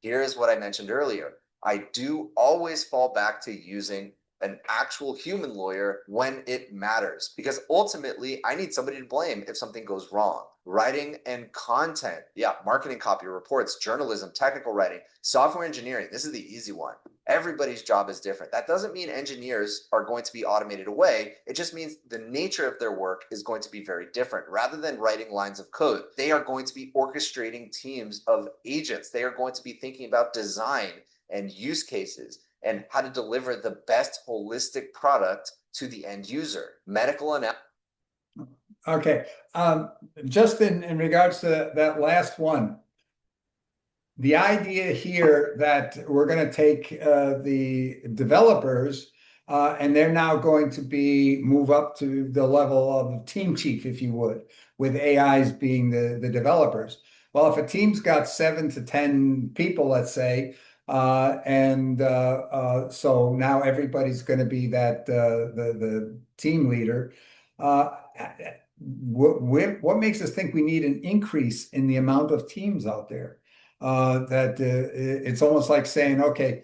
here's what I mentioned earlier. I do always fall back to using an actual human lawyer when it matters, because ultimately I need somebody to blame if something goes wrong. Writing and content, yeah, marketing, copy, reports, journalism, technical writing, software engineering. This is the easy one. Everybody's job is different. That doesn't mean engineers are going to be automated away. It just means the nature of their work is going to be very different. Rather than writing lines of code, they are going to be orchestrating teams of agents. They are going to be thinking about design and use cases and how to deliver the best holistic product to the end user. Medical and Okay. Just in regards to that last one, the idea here that we're going to take the developers and they're now going to move up to the level of team chief, if you would, with AIs being the developers. Well, if a team's got 7 to 10 people, let's say, so now everybody's going to be the team leader. What makes us think we need an increase in the amount of teams out there? That it's almost like saying, okay,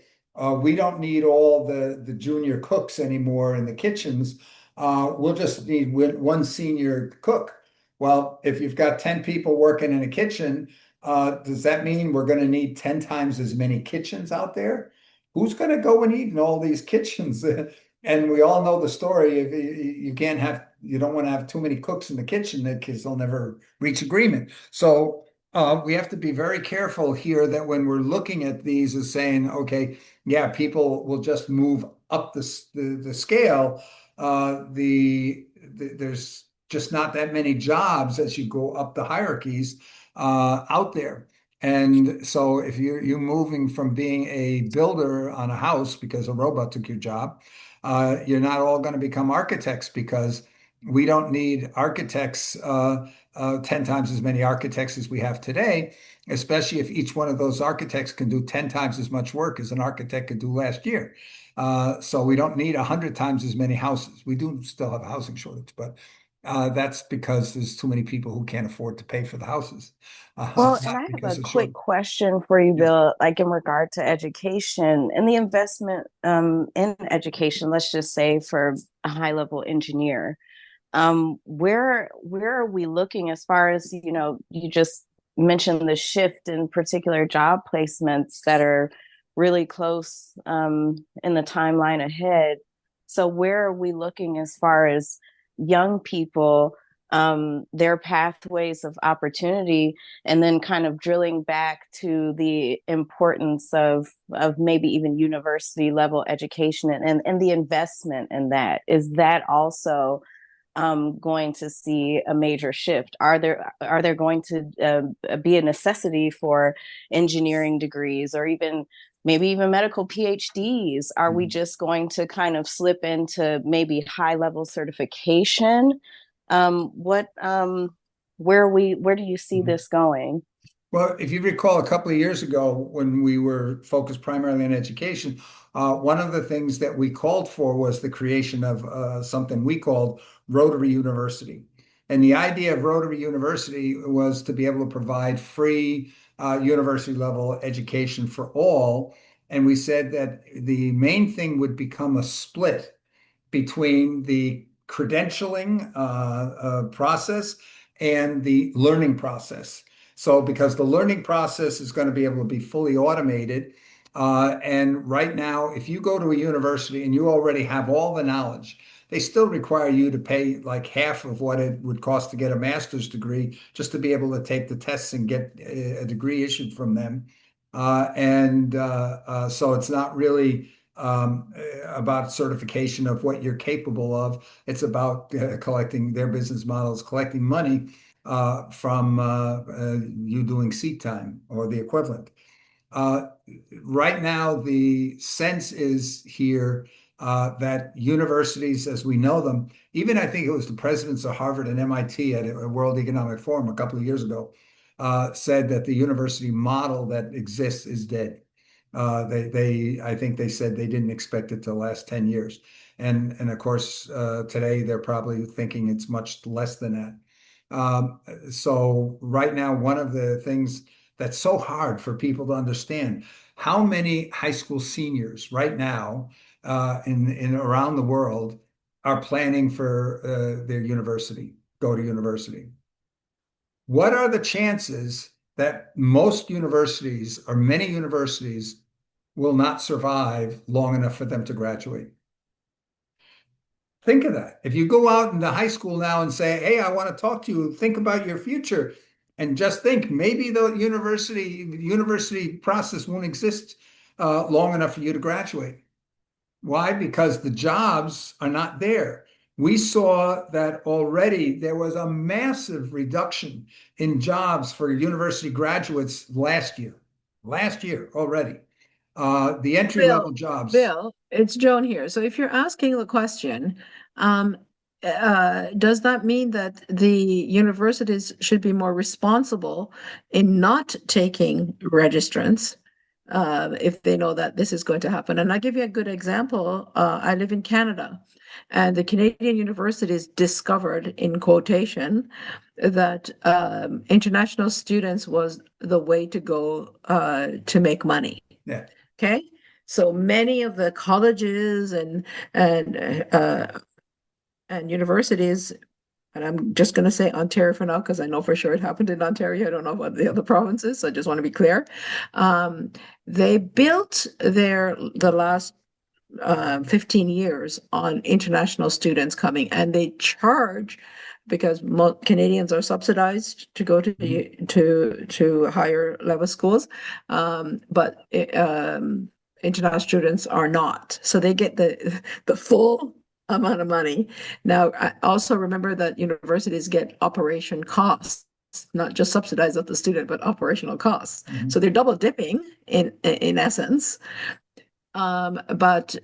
we don't need all the junior cooks anymore in the kitchens. We'll just need one senior cook. Well, if you've got 10 people working in a kitchen, does that mean we're going to need 10 times as many kitchens out there? Who's going to go and eat in all these kitchens? And we all know the story. You don't want to have too many cooks in the kitchen because they'll never reach agreement. So we have to be very careful here that when we're looking at these as saying, okay, yeah, people will just move up the scale. There's just not that many jobs as you go up the hierarchies out there. And so if you're moving from being a builder on a house because a robot took your job, you're not all going to become architects because we don't need architects, 10 times as many architects as we have today, especially if each one of those architects can do 10 times as much work as an architect could do last year. So we don't need 100 times as many houses. We do still have a housing shortage, but that's because there's too many people who can't afford to pay for the houses. Well, and Not I have because a of quick shortage. question for you, Yes. Bill, like in regard to education and the investment in education, let's just say for a high level engineer. Where are we looking as far as, you just mentioned the shift in particular job placements that are really close in the timeline ahead. So where are we looking as far as young people, their pathways of opportunity, and then kind of drilling back to the importance of maybe even university level education and the investment in that? Is that also going to see a major shift? Are there going to be a necessity for engineering degrees or even maybe even medical PhDs? Are we just going to kind of slip into maybe high level certification? Where do you see this going? Well, if you recall a couple of years ago when we were focused primarily on education, one of the things that we called for was the creation of something we called Rotary University. And the idea of Rotary University was to be able to provide free university level education for all. And we said that the main thing would become a split between the credentialing process and the learning process. So, because the learning process is going to be able to be fully automated. And right now, if you go to a university and you already have all the knowledge, they still require you to pay like half of what it would cost to get a master's degree just to be able to take the tests and get a degree issued from them. So it's not really about certification of what you're capable of. It's about collecting their business models, collecting money from you doing seat time or the equivalent. Uh, right now, the sense is here that universities, as we know them, even I think it was the presidents of Harvard and MIT at a World Economic Forum a couple of years ago, said that the university model that exists is dead. I think they said they didn't expect it to last 10 years. And of course, today they're probably thinking it's much less than that. So right now, one of the things that's so hard for people to understand, how many high school seniors right now in around the world are planning for their university, go to university. What are the chances that most universities or many universities will not survive long enough for them to graduate? Think of that. If you go out into high school now and say, "Hey, I want to talk to you, think about your future," and just think maybe the university process won't exist long enough for you to graduate. Why? Because the jobs are not there. We saw that already there was a massive reduction in jobs for university graduates last year already. The entry level jobs. Bill, it's Joan here. So if you're asking the question, um, does that mean that the universities should be more responsible in not taking registrants if they know that this is going to happen? And I'll give you a good example. I live in Canada, and the Canadian universities discovered, in quotation, that international students was the way to go to make money. Yeah. Okay. So many of the colleges and and universities, and I'm just going to say Ontario for now because I know for sure it happened in Ontario. I don't know about the other provinces, so I just want to be clear. They built the last 15 years on international students coming, and they charge because Canadians are subsidized to go to higher level schools, but international students are not. So they get the full amount of money. Now, I also remember that universities get operation costs, not just subsidized of the student, but operational costs. Mm-hmm. So they're double dipping in essence. But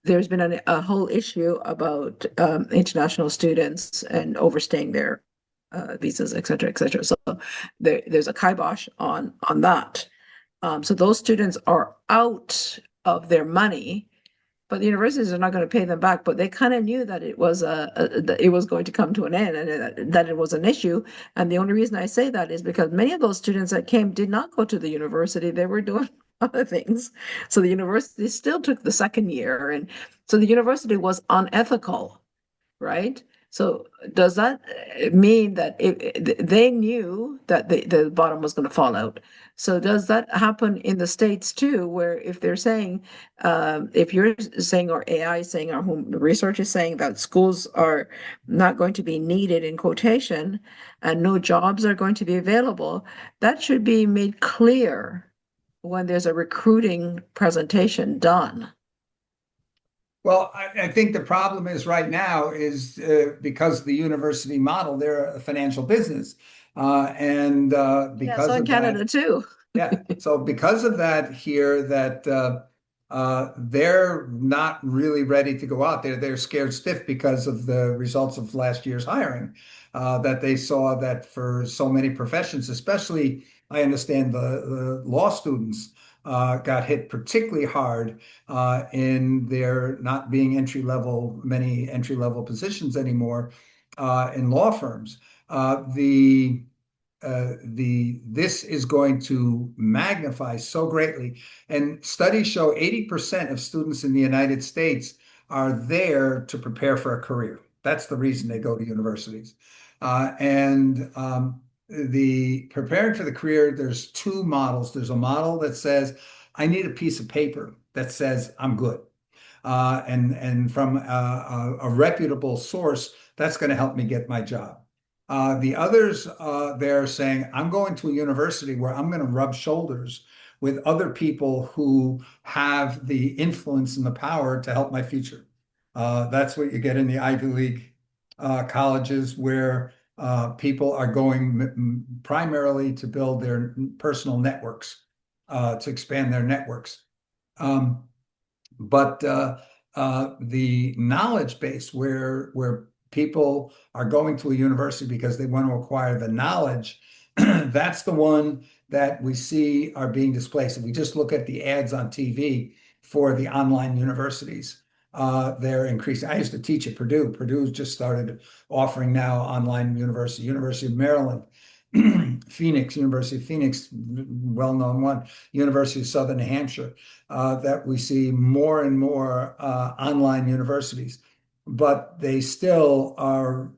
there's been a whole issue about international students and overstaying their visas, et cetera, et cetera. So there's a kibosh on that. So those students are out of their money, but the universities are not going to pay them back. But they kind of knew that it was that it was going to come to an end, and that it was an issue. And the only reason I say that is because many of those students that came did not go to the university; they were doing other things. So the university still took the second year, and so the university was unethical, right? So does that mean that they knew that the bottom was going to fall out? So does that happen in the States too, where if they're saying, if you're saying, or AI is saying, or whom the research is saying that schools are not going to be needed in quotation and no jobs are going to be available, that should be made clear when there's a recruiting presentation done. Well, I think the problem is right now is because the university model, they're a financial business. And because so in of Canada that, too. yeah. So because of that here, that they're not really ready to go out there. They're scared stiff because of the results of last year's hiring, that they saw that for so many professions, especially I understand the law students got hit particularly hard in there not being many entry level positions anymore in law firms. This is going to magnify so greatly. And studies show 80% of students in the United States are there to prepare for a career. That's the reason they go to universities. The preparing for the career, there's two models. There's a model that says, I need a piece of paper that says I'm good. And from a reputable source, that's going to help me get my job. The others, they're saying, I'm going to a university where I'm going to rub shoulders with other people who have the influence and the power to help my future. That's what you get in the Ivy League colleges, where people are going primarily to build their personal networks, to expand their networks. But the knowledge base where people are going to a university because they want to acquire the knowledge, that's the one that we see are being displaced. If we just look at the ads on TV for the online universities, they're increasing. I used to teach at Purdue. Purdue's just started offering now online University of Maryland. Phoenix, University of Phoenix, well-known one, University of Southern New Hampshire, that we see more and more online universities, but they still are.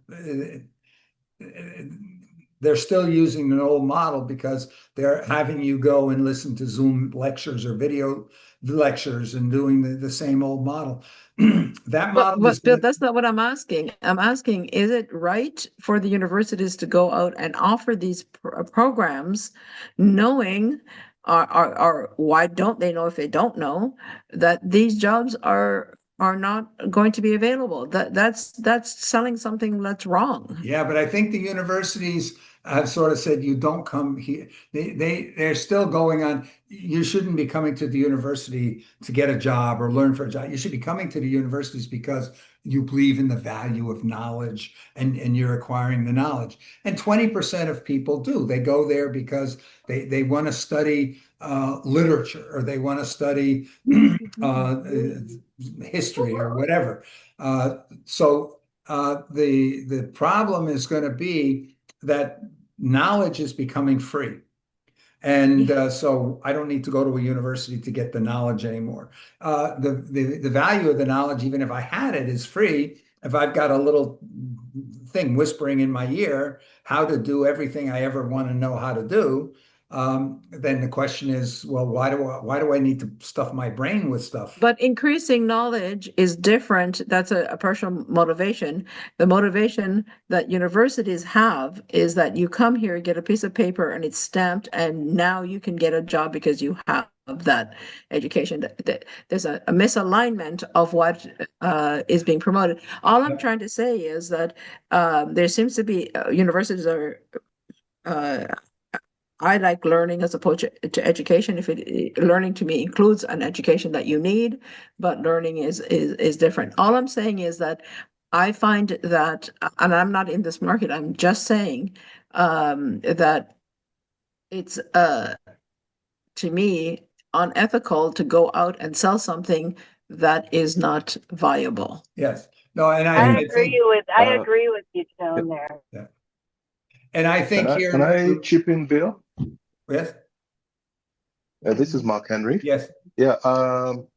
They're still using an old model because they're having you go and listen to Zoom lectures or video lectures and doing the same old model. That model is But that's not what I'm asking. I'm asking, is it right for the universities to go out and offer these programs, knowing, or why don't they know if they don't know that these jobs are not going to be available? That's selling something that's wrong. Yeah, but I think the universities have sort of said you don't come here. They're still going on. You shouldn't be coming to the university to get a job or learn for a job. You should be coming to the universities because you believe in the value of knowledge and you're acquiring the knowledge. And 20% of people do. They go there because they want to study literature or they want to study history or whatever. The problem is going to be that knowledge is becoming free. And so I don't need to go to a university to get the knowledge anymore. The value of the knowledge, even if I had it, is free. If I've got a little thing whispering in my ear how to do everything I ever want to know how to do, then the question is, well, why do I need to stuff my brain with stuff? But increasing knowledge is different. That's a personal motivation. The motivation that universities have is that you come here, get a piece of paper, and it's stamped, and now you can get a job because you have that education. There's a misalignment of what is being promoted. All I'm trying to say is that there seems to be universities are. I like learning as opposed to education. If learning to me includes an education that you need, but learning is different. All I'm saying is that I find that, and I'm not in this market. I'm just saying that it's to me unethical to go out and sell something that is not viable. Yes. No, and I I agree think, with you, Joan, there. yeah. And I think here, can I chip in, Bill? Yes. This is Mark Henry. Yes. Yeah,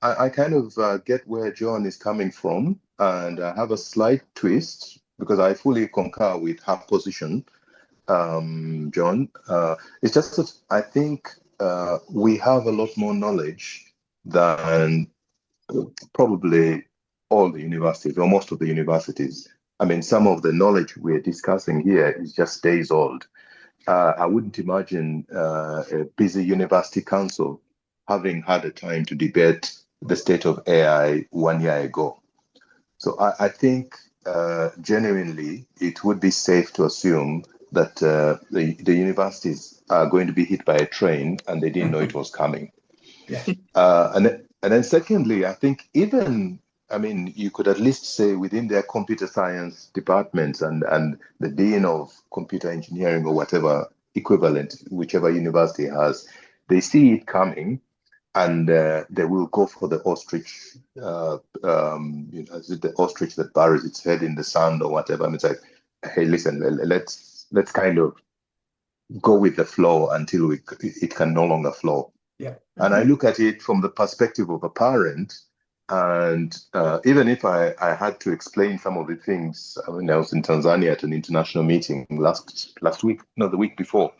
I kind of get where John is coming from, and I have a slight twist because I fully concur with her position, John. It's just that I think we have a lot more knowledge than probably all the universities or most of the universities. I mean, some of the knowledge we're discussing here is just days old. I wouldn't imagine a busy university council having had a time to debate the state of AI 1 year ago. So I think genuinely it would be safe to assume that the universities are going to be hit by a train and they didn't know it was coming. Yeah. And then secondly, I think I mean, you could at least say within their computer science departments and the dean of computer engineering or whatever equivalent, whichever university has, they see it coming and they will go for the ostrich, the ostrich that buries its head in the sand or whatever. I mean, it's like, hey, listen, let's kind of go with the flow until it can no longer flow. Yeah. And I look at it from the perspective of a parent. And even if I had to explain some of the things, I mean, I was in Tanzania at an international meeting last week, no, the week before,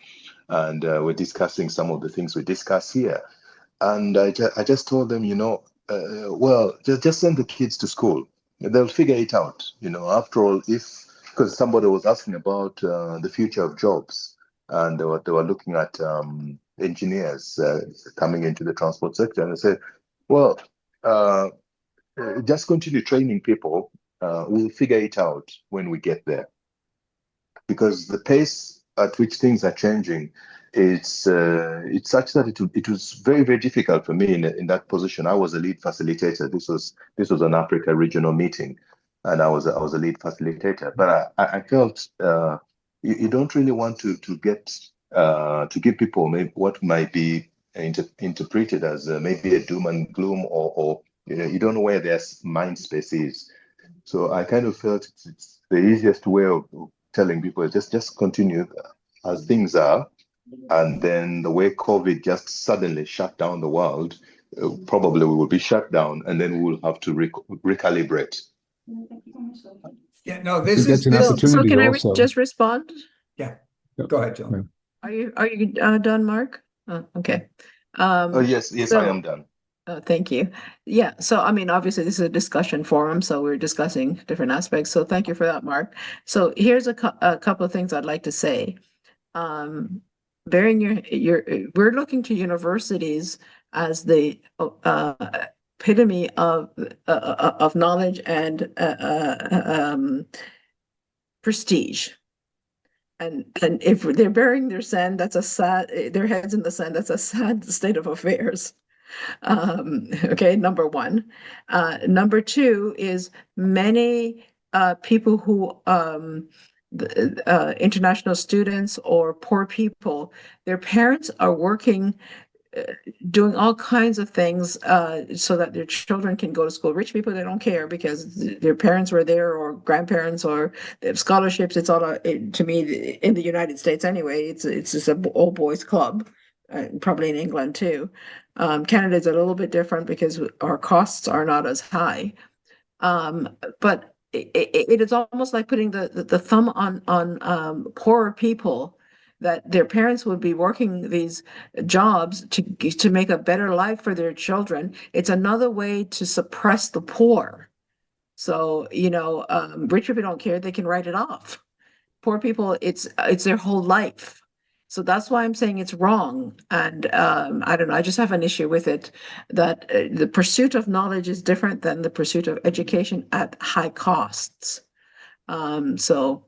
and we're discussing some of the things we discuss here. And I just told them, well, just send the kids to school. They'll figure it out. After all, because somebody was asking about the future of jobs, and they were looking at engineers coming into the transport sector, and I said, well, just continue training people. We'll figure it out when we get there. Because the pace at which things are changing, it's such that it was very, very difficult for me in that position. I was a lead facilitator. This was an Africa regional meeting, and I was a lead facilitator. But I felt you don't really want to give people maybe what might be interpreted as maybe a doom and gloom or you don't know where their mind space is. So I kind of felt it's the easiest way of telling people is just continue as things are, and then the way COVID just suddenly shut down the world, probably we will be shut down, and then we will have to recalibrate. Yeah, no, I this think that's is an this. So opportunity can I also. just respond? Yeah, go ahead, Joe. Are you done, Mark? Okay. Oh, yes, I So am done. thank you. Yeah, so I mean, obviously this is a discussion forum, so we're discussing different aspects. So thank you for that, Mark. So here's a couple of things I'd like to say. Bearing we're looking to universities as the epitome of knowledge and prestige. And if they're burying their sand, that's a sad, their heads in the sand, that's a sad state of affairs. Okay, number one. Number two is many people who international students or poor people, their parents are working, doing all kinds of things so that their children can go to school. Rich people, they don't care because their parents were there or grandparents or they have scholarships. It's all to me in the United States anyway. It's just a old boys club, probably in England too. Canada is a little bit different because our costs are not as high. But it is almost like putting the thumb on poorer people, that their parents would be working these jobs to make a better life for their children. It's another way to suppress the poor. So, rich people don't care, they can write it off. Poor people, it's their whole life. So that's why I'm saying it's wrong. And I don't know, I just have an issue with it, that the pursuit of knowledge is different than the pursuit of education at high costs. So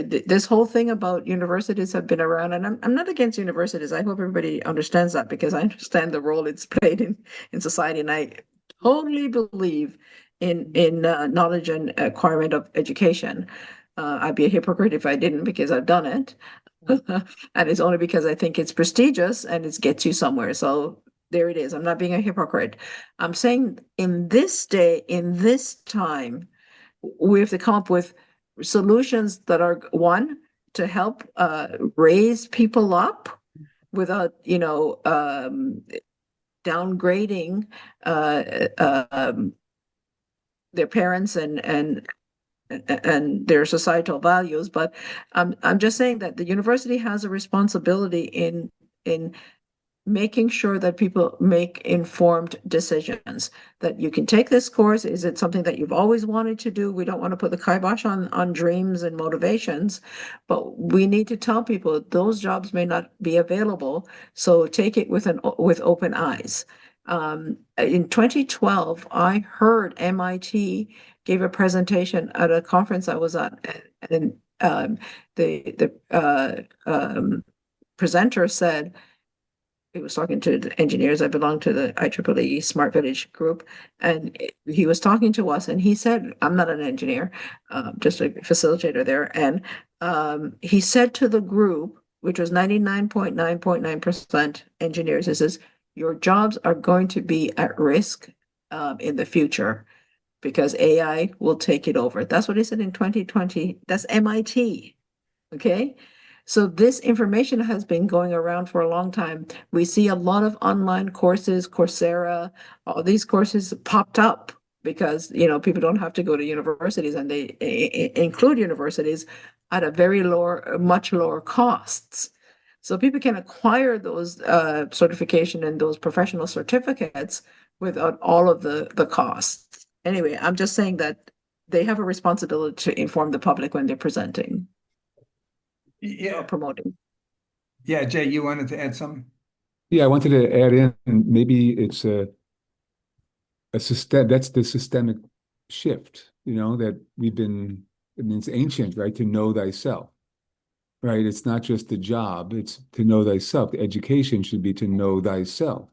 this whole thing about universities have been around, and I'm not against universities. I hope everybody understands that, because I understand the role it's played in society, and I totally believe in knowledge and acquirement of education. I'd be a hypocrite if I didn't, because I've done it. And it's only because I think it's prestigious and it gets you somewhere. So there it is. I'm not being a hypocrite. I'm saying in this day, in this time, we have to come up with solutions that are, one, to help raise people up without, downgrading their parents and their societal values. But I'm just saying that the university has a responsibility in making sure that people make informed decisions, that you can take this course. Is it something that you've always wanted to do? We don't want to put the kibosh on dreams and motivations, but we need to tell people those jobs may not be available. So take it with open eyes. In 2012, I heard MIT gave a presentation at a conference I was at, and the presenter said, he was talking to the engineers. I belong to the IEEE Smart Village group, and he was talking to us, and he said, I'm not an engineer, just a facilitator there. And he said to the group, which was 99.9% engineers, he says, your jobs are going to be at risk in the future because AI will take it over. That's what he said in 2020. That's MIT. Okay. So this information has been going around for a long time. We see a lot of online courses, Coursera, all these courses popped up because, people don't have to go to universities, and they include universities at a much lower costs. So people can acquire those certification and those professional certificates without all of the costs. Anyway, I'm just saying that they have a responsibility to inform the public when they're presenting. Yeah, Promoting. Yeah, Jay, you wanted to add something? Yeah, I wanted to add in, maybe it's a system, that's the systemic shift, that we've been, I mean, it's ancient, right? To know thyself, right? It's not just the job, it's to know thyself. The education should be to know thyself.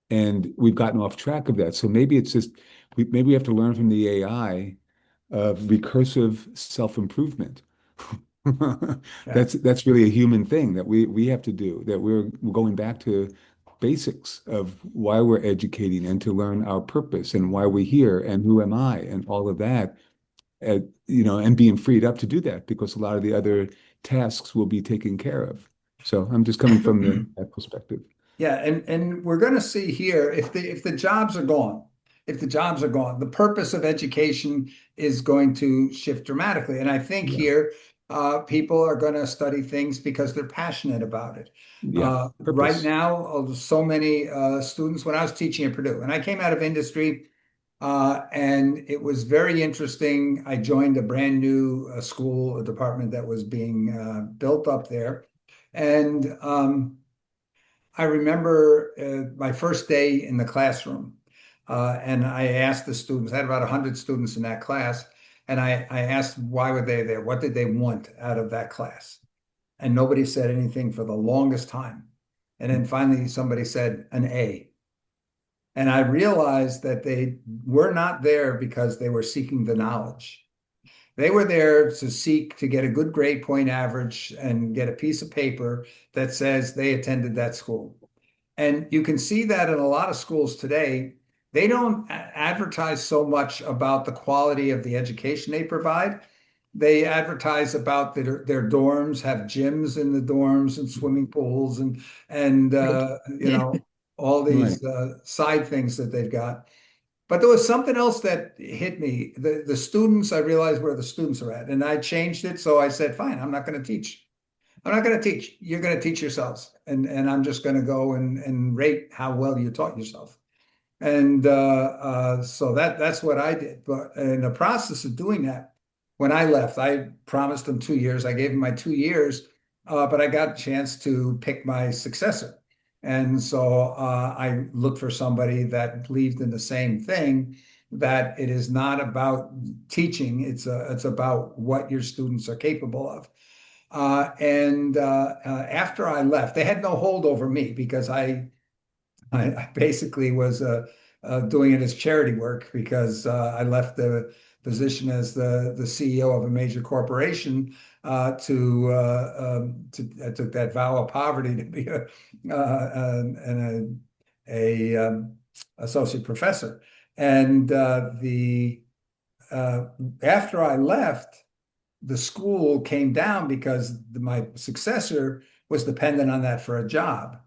And we've gotten off track of that. So maybe it's just, maybe we have to learn from the AI of recursive self-improvement. That's really a human thing that we have to do, that we're going back to basics of why we're educating and to learn our purpose and why we're here and who am I and all of that, and being freed up to do that, because a lot of the other tasks will be taken care of. So I'm just coming from that perspective. Yeah, and we're going to see here if the jobs are gone, the purpose of education is going to shift dramatically. And I think Yeah. here people are going to study things because they're passionate about it. Yeah. Right Purpose. now, so many students, when I was teaching at Purdue, and I came out of industry, and it was very interesting. I joined a brand new school, a department that was being built up there, and I remember my first day in the classroom, and I asked the students, I had about 100 students in that class, and I asked why were they there? What did they want out of that class? And nobody said anything for the longest time. And then finally somebody said an A. And I realized that they were not there because they were seeking the knowledge. They were there to seek to get a good grade point average and get a piece of paper that says they attended that school. And you can see that in a lot of schools today. They don't advertise so much about the quality of the education they provide. They advertise about their dorms have gyms in the dorms and swimming pools and you know all Right. these side things that they've got. But there was something else that hit me. The students, I realized where the students are at, and I changed it. So I said, fine, I'm not going to teach. I'm not going to teach. You're going to teach yourselves. And I'm just going to go and rate how well you taught yourself. And so that's what I did. But in the process of doing that, when I left, I promised them 2 years. I gave them my 2 years, but I got a chance to pick my successor. And so I looked for somebody that believed in the same thing, that it is not about teaching, it's about what your students are capable of. And after I left, they had no hold over me because I basically was doing it as charity work because I left the position as the CEO of a major corporation I took that vow of poverty to be a associate professor. And the after I left, the school came down because my successor was dependent on that for a job.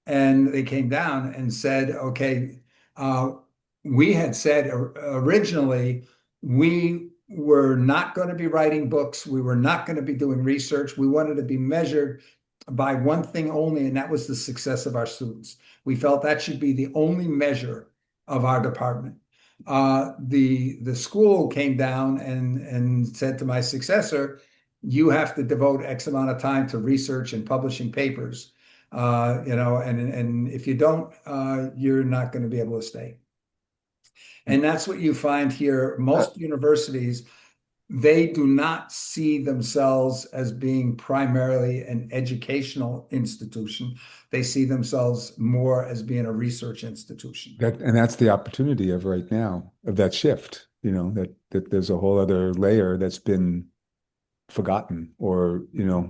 And they came down and said, okay, uh, we had said originally we were not going to be writing books. We were not going to be doing research. We wanted to be measured by one thing only, and that was the success of our students. We felt that should be the only measure of our department. The school came down and said to my successor, you have to devote X amount of time to research and publishing papers, and if you don't, you're not going to be able to stay. And that's what you find here. Most universities, they do not see themselves as being primarily an educational institution. They see themselves more as being a research institution. And that's the opportunity of right now, of that shift, that there's a whole other layer that's been forgotten or,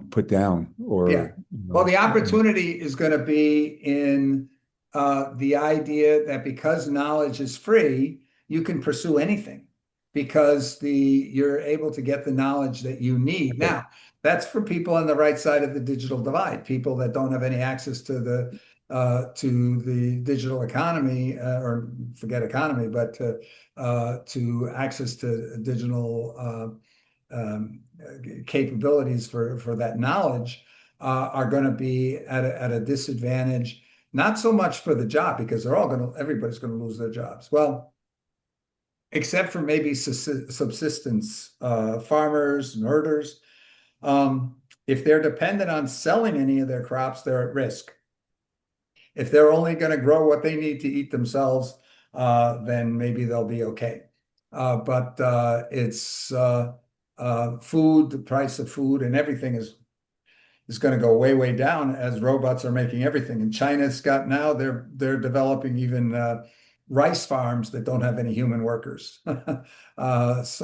put down or, Yeah. Well, the opportunity is going to be in the idea that because knowledge is free, you can pursue anything because you're able to get the knowledge that you need. Now, that's for people on the right side of the digital divide, people that don't have any access to the digital economy, or forget economy, but to access to digital capabilities for that knowledge, are going to be at a disadvantage, not so much for the job because everybody's going to lose their jobs. Well, except for maybe subsistence farmers and herders. If they're dependent on selling any of their crops, they're at risk. If they're only going to grow what they need to eat themselves, then maybe they'll be okay. But it's food, the price of food and everything is going to go way, way down as robots are making everything. And China's got now, they're developing even rice farms that don't have any human workers. It's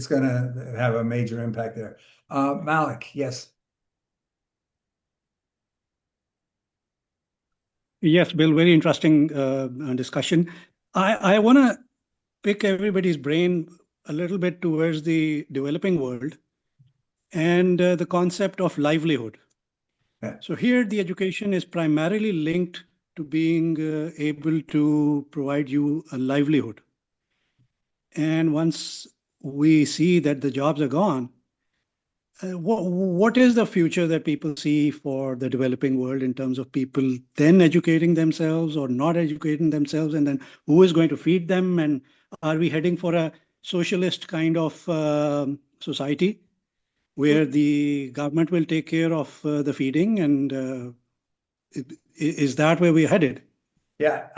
going to have a major impact there. Malik, yes. Yes, Bill, very interesting discussion. I want to pick everybody's brain a little bit towards the developing world and the concept of livelihood. Yeah. So here the education is primarily linked to being able to provide you a livelihood. And once we see that the jobs are gone, what is the future that people see for the developing world in terms of people then educating themselves or not educating themselves? And then who is going to feed them? And are we heading for a socialist kind of society where the government will take care of the feeding? And is that where we're headed? Yeah,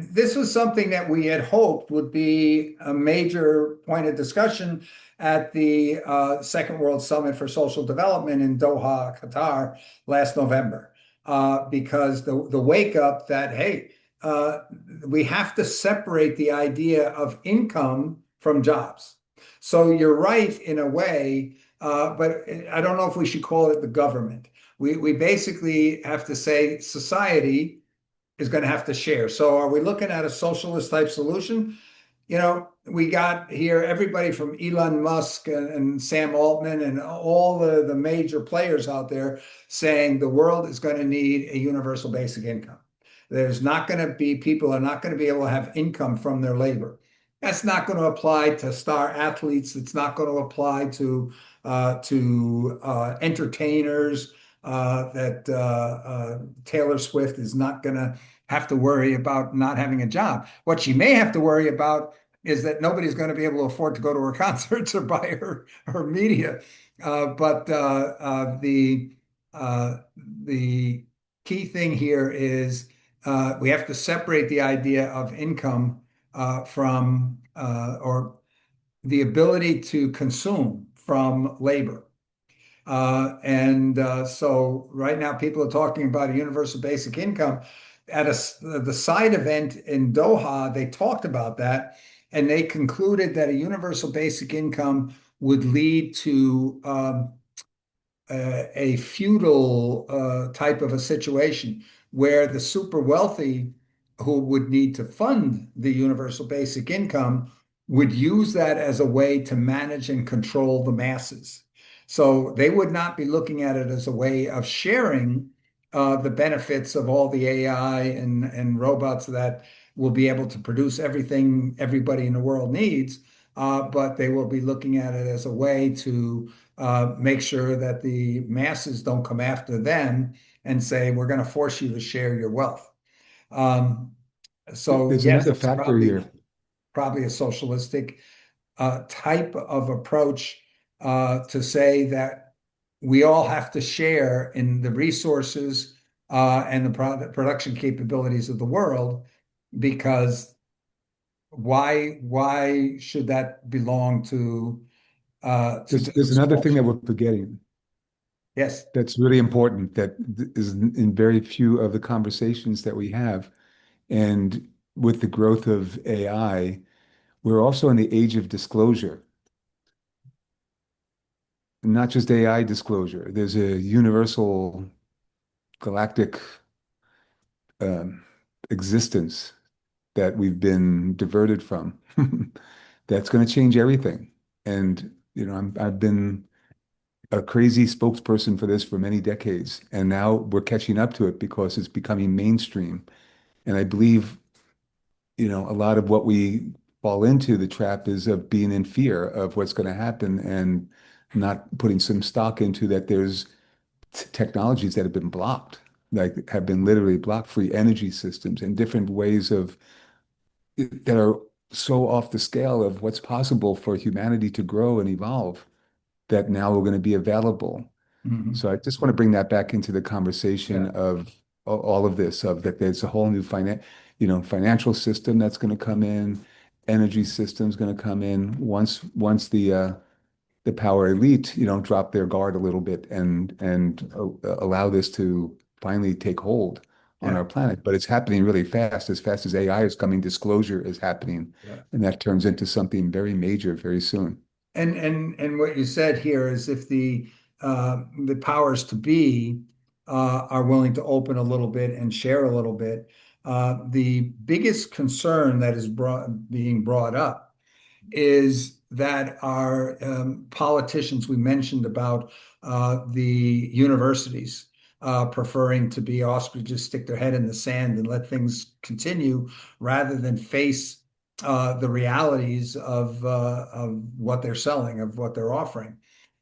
this was something that we had hoped would be a major point of discussion at the Second World Summit for Social Development in Doha, Qatar, last November, because the wake up that, hey, we have to separate the idea of income from jobs. So you're right in a way, but I don't know if we should call it the government. We basically have to say society is going to have to share. So are we looking at a socialist type solution? We got here everybody from Elon Musk and Sam Altman and all the major players out there saying the world is going to need a universal basic income. There's not going to be, people are not going to be able to have income from their labor. That's not going to apply to star athletes. It's not going to apply to entertainers. That Taylor Swift is not going to have to worry about not having a job. What she may have to worry about is that nobody's going to be able to afford to go to her concerts or buy her media. But the key thing here is we have to separate the idea of income from or the ability to consume from labor. So right now people are talking about a universal basic income. At the side event in Doha, they talked about that, and they concluded that a universal basic income would lead to a feudal type of a situation where the super wealthy who would need to fund the universal basic income would use that as a way to manage and control the masses. So they would not be looking at it as a way of sharing the benefits of all the AI and robots that will be able to produce everything everybody in the world needs, but they will be looking at it as a way to make sure that the masses don't come after them and say, we're going to force you to share your wealth. So There's yes, another it's factor here. probably a socialistic type of approach to say that we all have to share in the resources and the production capabilities of the world, because why should that belong to There's another thing that we're forgetting. Yes. That's really important, that is in very few of the conversations that we have. And with the growth of AI, we're also in the age of disclosure. Not just AI disclosure. There's a universal galactic um, existence that we've been diverted from. That's going to change everything. And I've been a crazy spokesperson for this for many decades, and now we're catching up to it because it's becoming mainstream. And I believe, a lot of what we fall into the trap is of being in fear of what's going to happen and not putting some stock into that there's technologies that have been blocked, like have been literally blocked, free energy systems and different ways of that are so off the scale of what's possible for humanity to grow and evolve that now are going to be available. Mhm. So I just want to bring that back into the conversation Yeah. of all of this, of that there's a whole new financial system that's going to come in, energy system's going to come in once the power elite, drop their guard a little bit and allow this to finally take hold on Yeah. our planet. But it's happening really fast. As fast as AI is coming, disclosure is happening, Yeah. and that turns into something very major very soon. And what you said here is if the powers to be are willing to open a little bit and share a little bit, the biggest concern that is being brought up is that are politicians. We mentioned about the universities preferring to be ostriches, stick their head in the sand and let things continue rather than face the realities of what they're selling, of what they're offering.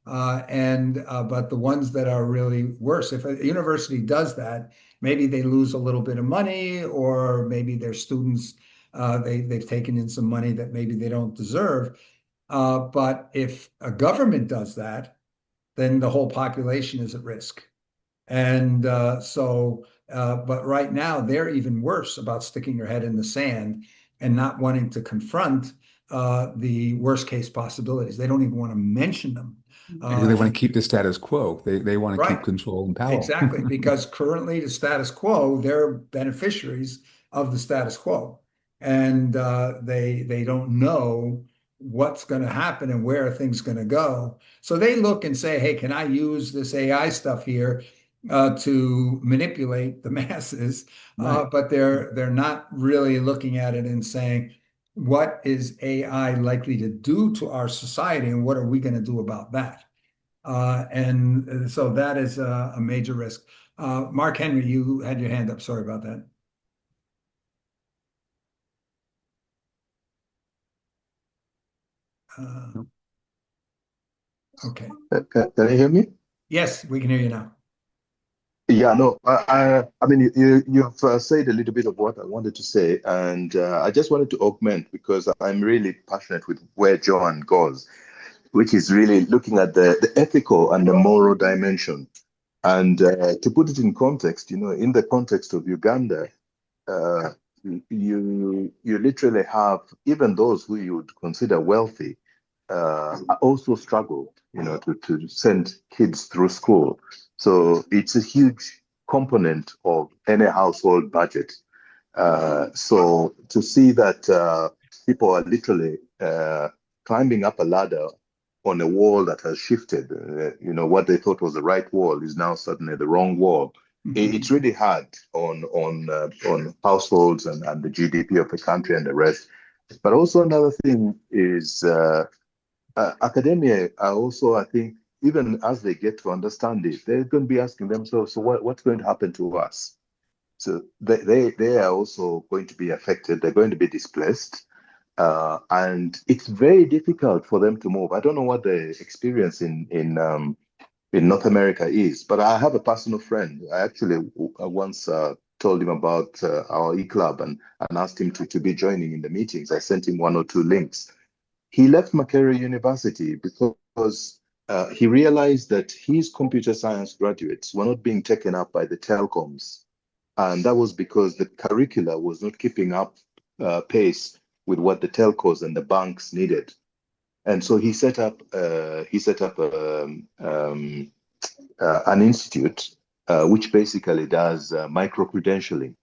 But the ones that are really worse, if a university does that, maybe they lose a little bit of money, or maybe their students they've taken in some money that maybe they don't deserve. But if a government does that, then the whole population is at risk. And but right now they're even worse about sticking their head in the sand and not wanting to confront the worst case possibilities. They don't even want to mention them. Because they want to keep the status quo. They want to keep Right. control and power. Exactly, because currently the status quo, they're beneficiaries of the status quo, and they don't know what's going to happen and where things going to go. So they look and say, "Hey, can I use this AI stuff here to manipulate the masses?" Right. But they're not really looking at it and saying, "What is AI likely to do to our society, and what are we going to do about that?" And so that is a major risk. Mark Henry, you had your hand up. Sorry about that. Okay. Can you hear me? Yes, we can hear you now. Yeah, no, I mean, you've said a little bit of what I wanted to say, and I just wanted to augment because I'm really passionate with where John goes, which is really looking at the ethical and the moral dimension. And to put it in context, in the context of Uganda, uh, you literally have even those who you would consider wealthy also struggle, to send kids through school. So it's a huge component of any household budget. So to see that people are literally climbing up a ladder on a wall that has shifted, what they thought was the right wall is now suddenly the wrong wall. It's really hard on households and the GDP of the country and the rest. But also another thing is academia are also, I think, even as they get to understand it, they're going to be asking themselves, so what's going to happen to us? So they are also going to be affected. They're going to be displaced. And it's very difficult for them to move. I don't know what the experience in North America is, but I have a personal friend. I actually once told him about our eClub and asked him to be joining in the meetings. I sent him one or two links. He left Makerere University because he realized that his computer science graduates were not being taken up by the telecoms. And that was because the curricula was not keeping up pace with what the telcos and the banks needed. And so he set up an institute which basically does micro-credentialing.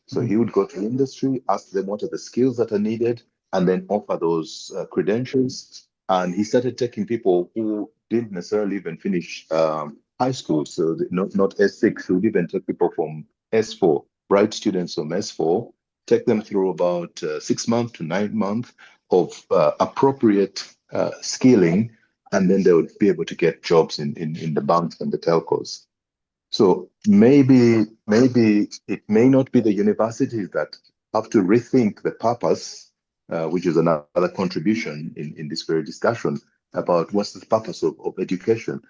So he would go to industry, ask them what are the skills that are needed, and then offer those credentials. And he started taking people who didn't necessarily even finish high school, so not S6, he would even take people from S4, bright students from S4, take them through about 6 months to 9 months of appropriate skilling, and then they would be able to get jobs in the banks and the telcos. So maybe it may not be the universities that have to rethink the purpose, which is another contribution in this very discussion about what's the purpose of education.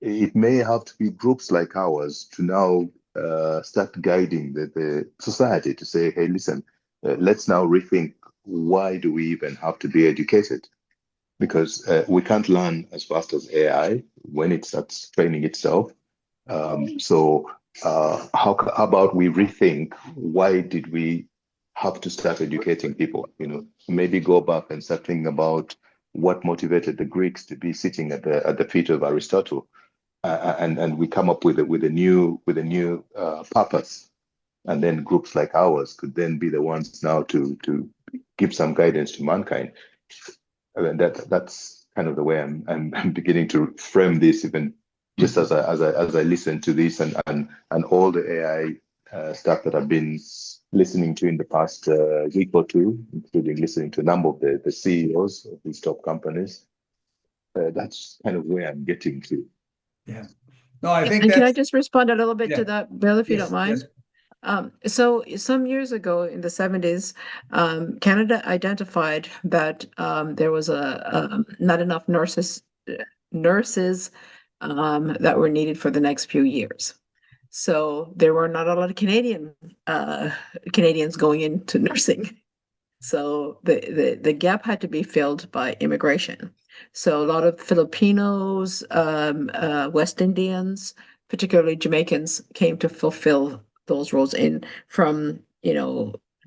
It may have to be groups like ours to now start guiding the society to say, hey, listen, let's now rethink why do we even have to be educated? Because we can't learn as fast as AI when it starts training itself. So how about we rethink why did we have to start educating people? Maybe go back and start thinking about what motivated the Greeks to be sitting at the feet of Aristotle, and we come up with a new purpose, and then groups like ours could then be the ones now to give some guidance to mankind. And that's kind of the way I'm beginning to frame this, even just as I listen to this and all the AI stuff that I've been listening to in the past week or two, including listening to a number of the CEOs of these top companies. That's kind of where I'm getting to. Yeah. No, I think And can I that's, just respond a little bit yeah. to that, Bill, if you don't Yes, mind? yes. So some years ago in the 70s, Canada identified that there was not enough nurses that were needed for the next few years. So there were not a lot of Canadians going into nursing. So the gap had to be filled by immigration. So a lot of Filipinos, West Indians, particularly Jamaicans, came to fulfill those roles in from,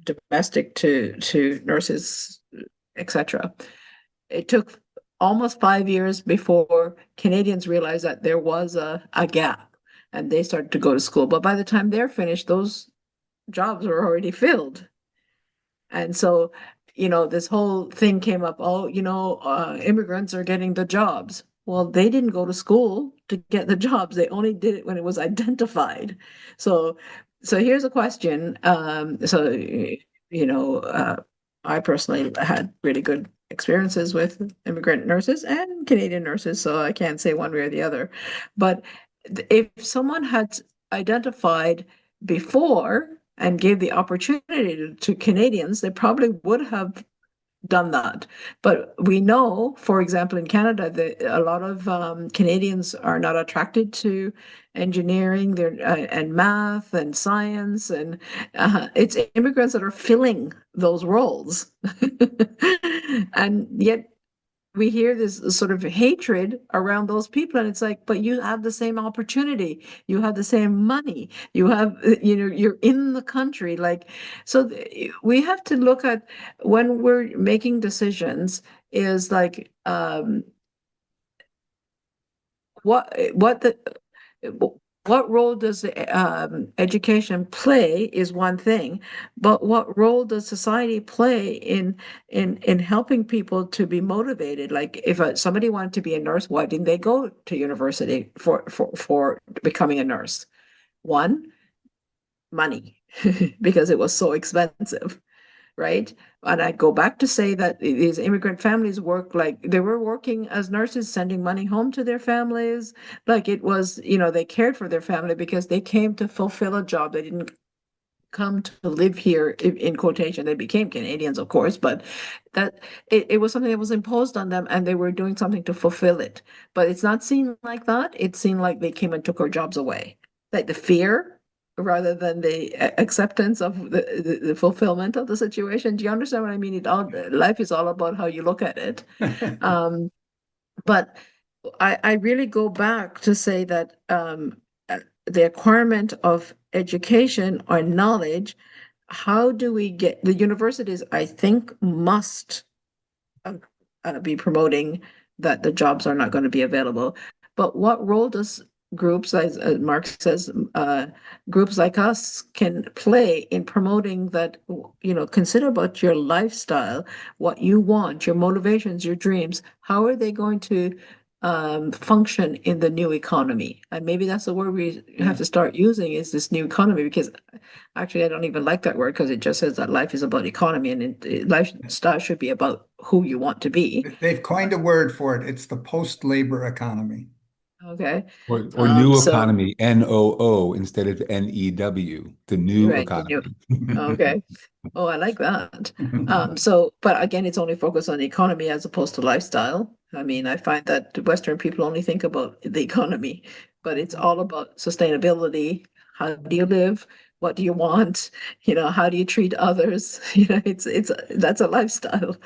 domestic to nurses, etc. It took almost 5 years before Canadians realized that there was a gap and they started to go to school. But by the time they're finished, those jobs were already filled. And so, this whole thing came up, oh, immigrants are getting the jobs. Well, they didn't go to school to get the jobs. They only did it when it was identified. So, so here's a question. I personally had really good experiences with immigrant nurses and Canadian nurses, so I can't say one way or the other. But if someone had identified before and gave the opportunity to Canadians, they probably would have done that. But we know, for example, in Canada, that a lot of Canadians are not attracted to engineering and math and science, and it's immigrants that are filling those roles. And yet we hear this sort of hatred around those people, and it's like, but you have the same opportunity, you have the same money, you have, you're in the country. Like, so we have to look at, when we're making decisions, is like, what the what role does the education play is one thing, but what role does society play in helping people to be motivated? Like, if somebody wanted to be a nurse, why didn't they go to university for becoming a nurse? One, money, because it was so expensive, right? And I go back to say that these immigrant families work, like they were working as nurses, sending money home to their families. Like, it was, they cared for their family because they came to fulfill a job. They didn't come to live here in quotation. They became Canadians, of course, but that it was something that was imposed on them, and they were doing something to fulfill it. But it's not seen like that. It's seen like they came and took our jobs away. Like the fear rather than the acceptance of the fulfillment of the situation. Do you understand what I mean? Life is all about how you look at it. But I really go back to say that the acquirement of education or knowledge, how do we get the universities, I think, must be promoting that the jobs are not going to be available. But what role does groups, as Mark says, groups like us can play in promoting that, consider about your lifestyle, what you want, your motivations, your dreams. How are they going to function in the new economy? And maybe that's the word we have to start using, is this new economy, because actually I don't even like that word, because it just says that life is about economy, and lifestyle should be about who you want to be. They've coined a word for it. It's the post-labor economy. Okay. Or new So economy, NOO instead of NEW, the new right, economy. okay. Oh, I like that. So, but again, it's only focused on the economy as opposed to lifestyle. I mean, I find that Western people only think about the economy, but it's all about sustainability. How do you live? What do you want? How do you treat others? It's that's a lifestyle.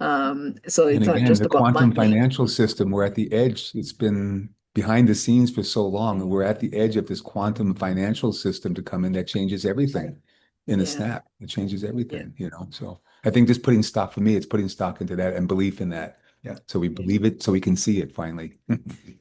So And it's not again, just the about quantum money. financial system, we're at the edge. It's been behind the scenes for so long, and we're at the edge of this quantum financial system to come in that changes everything in a Yeah, snap. It changes yeah. everything. So I think just putting stock, for me, it's putting stock into that and belief in that. Yeah. So we believe it so we can see it finally.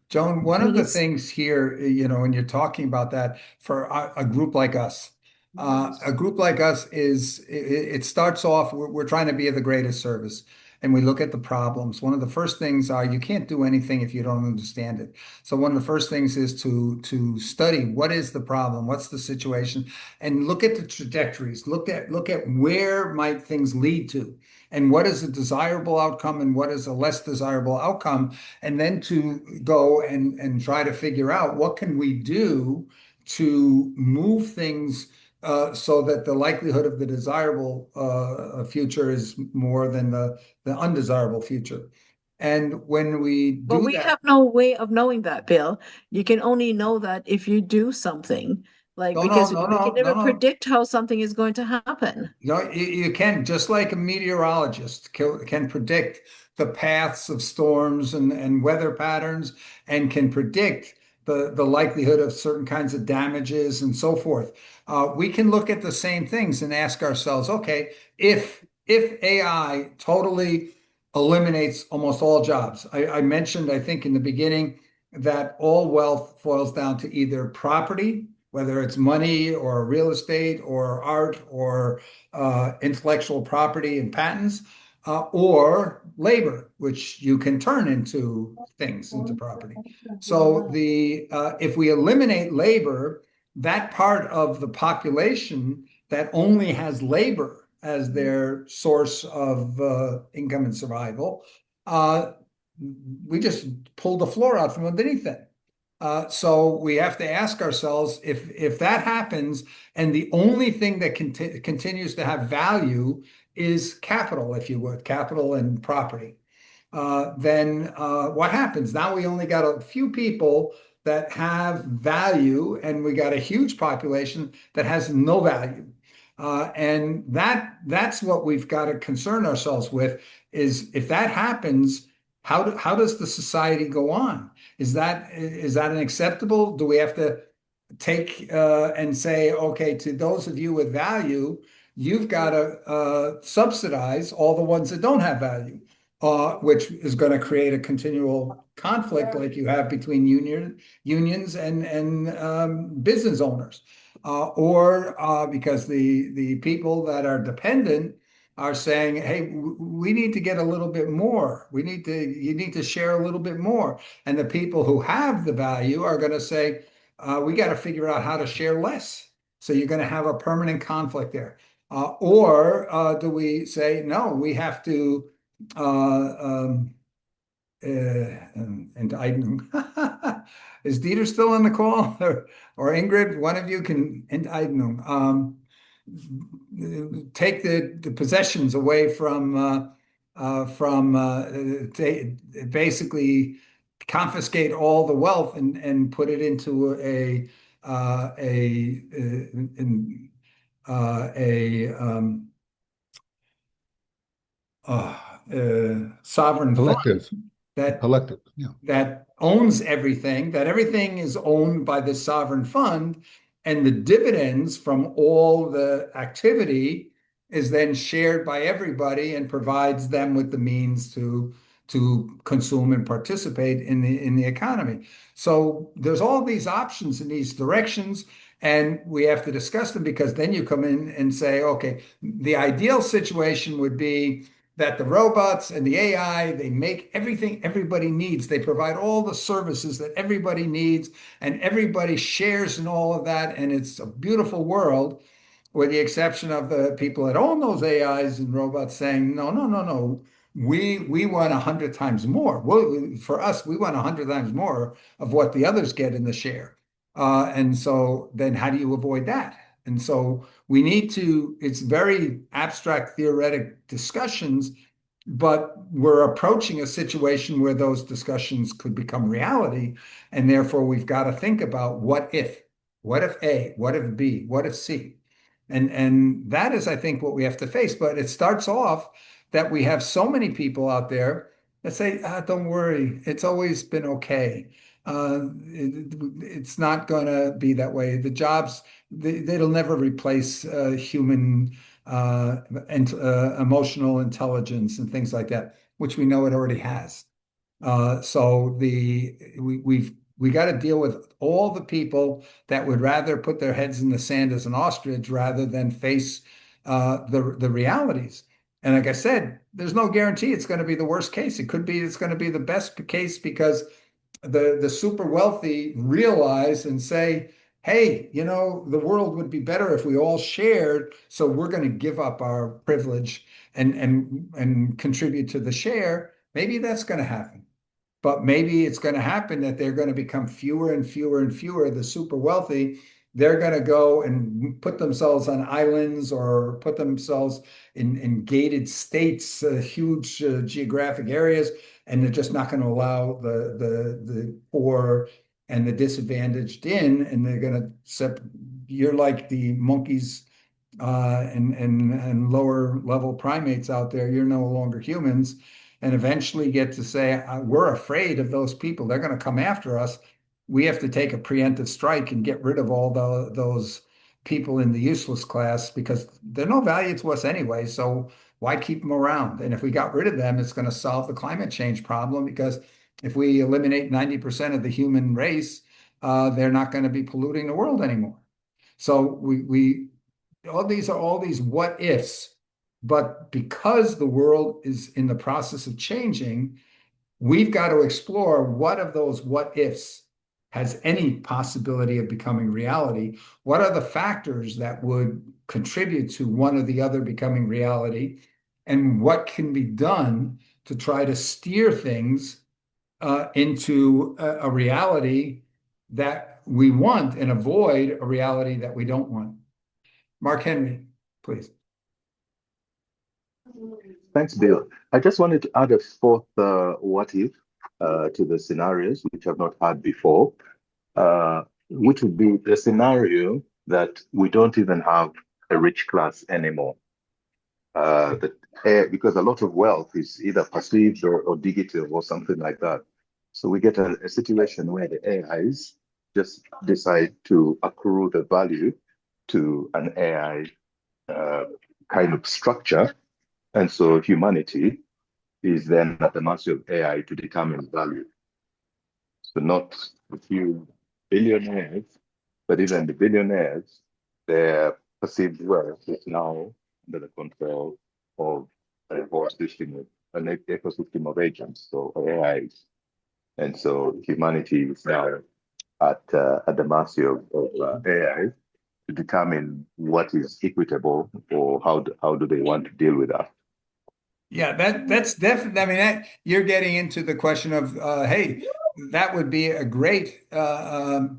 Joan, one I of mean, the it's things here, when you're talking about that, for a group like us, A group like us it starts off, we're trying to be of the greatest service. And we look at the problems. One of the first things are you can't do anything if you don't understand it. So one of the first things is to study what is the problem, what's the situation, and look at the trajectories. Look at where might things lead to, and what is a desirable outcome and what is a less desirable outcome, and then to go and try to figure out what can we do to move things so that the likelihood of the desirable future is more than the undesirable future. And when we But do we that, have no way of knowing that, Bill. You can only know that if you do something, like no, no, because no, we can no, no, never no. predict how something is going to happen. You can, just like a meteorologist can predict the paths of storms and weather patterns and can predict the likelihood of certain kinds of damages and so forth. We can look at the same things and ask ourselves, okay, if AI totally eliminates almost all jobs, I mentioned, I think in the beginning, that all wealth boils down to either property, whether it's money or real estate or art or intellectual property and patents, or labor, which you can turn into things, into property. So if we eliminate labor, that part of the population that only has labor as their source of income and survival, uh, we just pull the floor out from underneath them. So we have to ask ourselves if that happens, and the only thing that continues to have value is capital, if you would, capital and property. Then what happens? Now we only got a few people that have value, and we got a huge population that has no value. And that's what we've got to concern ourselves with, is if that happens, how does the society go on? Is that an acceptable? Do we have to take and say, okay, to those of you with value, you've got to subsidize all the ones that don't have value, which is going to create a continual conflict like you have between unions and business owners, or because the people that are dependent are saying, hey, we need to get a little bit more. You need to share a little bit more. And the people who have the value are going to say, we got to figure out how to share less. So you're going to have a permanent conflict there. Or do we say, no, we have to, and I, is Dieter still on the call? Or Ingrid, one of you can, and I take the possessions away basically confiscate all the wealth and put it into a sovereign fund Collective, that collective, yeah. that owns everything, that everything is owned by this sovereign fund, and the dividends from all the activity is then shared by everybody and provides them with the means to consume and participate in the economy. So there's all these options in these directions, and we have to discuss them, because then you come in and say, okay, the ideal situation would be that the robots and the AI, they make everything everybody needs. They provide all the services that everybody needs, and everybody shares in all of that. And it's a beautiful world, with the exception of the people that own those AIs and robots saying, no, no, no, no. We want 100 times more. For us, we want 100 times more of what the others get in the share. And so then how do you avoid that? And so we need to, it's very abstract theoretic discussions, but we're approaching a situation where those discussions could become reality. And therefore, we've got to think about what if A, what if B, what if C? And that is, I think, what we have to face. But it starts off that we have so many people out there that say, don't worry, it's always been okay. It's not going to be that way. The jobs, they'll never replace human and emotional intelligence and things like that, which we know it already has. So we got to deal with all the people that would rather put their heads in the sand as an ostrich rather than face the realities. And like I said, there's no guarantee it's going to be the worst case. It could be it's going to be the best case because the super wealthy realize and say, hey, the world would be better if we all shared, so we're going to give up our privilege and contribute to the share. Maybe that's going to happen. But maybe it's going to happen that they're going to become fewer and fewer and fewer. The super wealthy, they're going to go and put themselves on islands or put themselves in gated states, huge geographic areas, and they're just not going to allow the poor and the disadvantaged in, and they're going to you're like the monkeys and lower level primates out there. You're no longer humans, and eventually get to say, we're afraid of those people. They're going to come after us. We have to take a preemptive strike and get rid of all those people in the useless class because they're no value to us anyway. So why keep them around? And if we got rid of them, it's going to solve the climate change problem because if we eliminate 90% of the human race, they're not going to be polluting the world anymore. So we all these what ifs, but because the world is in the process of changing, we've got to explore what of those what ifs has any possibility of becoming reality. What are the factors that would contribute to one or the other becoming reality? And what can be done to try to steer things into a reality that we want and avoid a reality that we don't want? Mark Henry, please. Thanks, Bill. I just wanted to add a fourth what if to the scenarios, which I've not had before, which would be the scenario that we don't even have a rich class anymore. Because a lot of wealth is either perceived or digital or something like that. So we get a situation where the AIs just decide to accrue the value to an AI kind of structure. And so humanity is then at the mercy of AI to determine value. So not a few billionaires, but even the billionaires, their perceived wealth is now under the control of a whole system, an ecosystem of agents, so AIs. And so humanity is now at the mercy of AI to determine what is equitable or how do they want to deal with that. Yeah, that's definitely. I mean, you're getting into the question of, hey, that would be a great what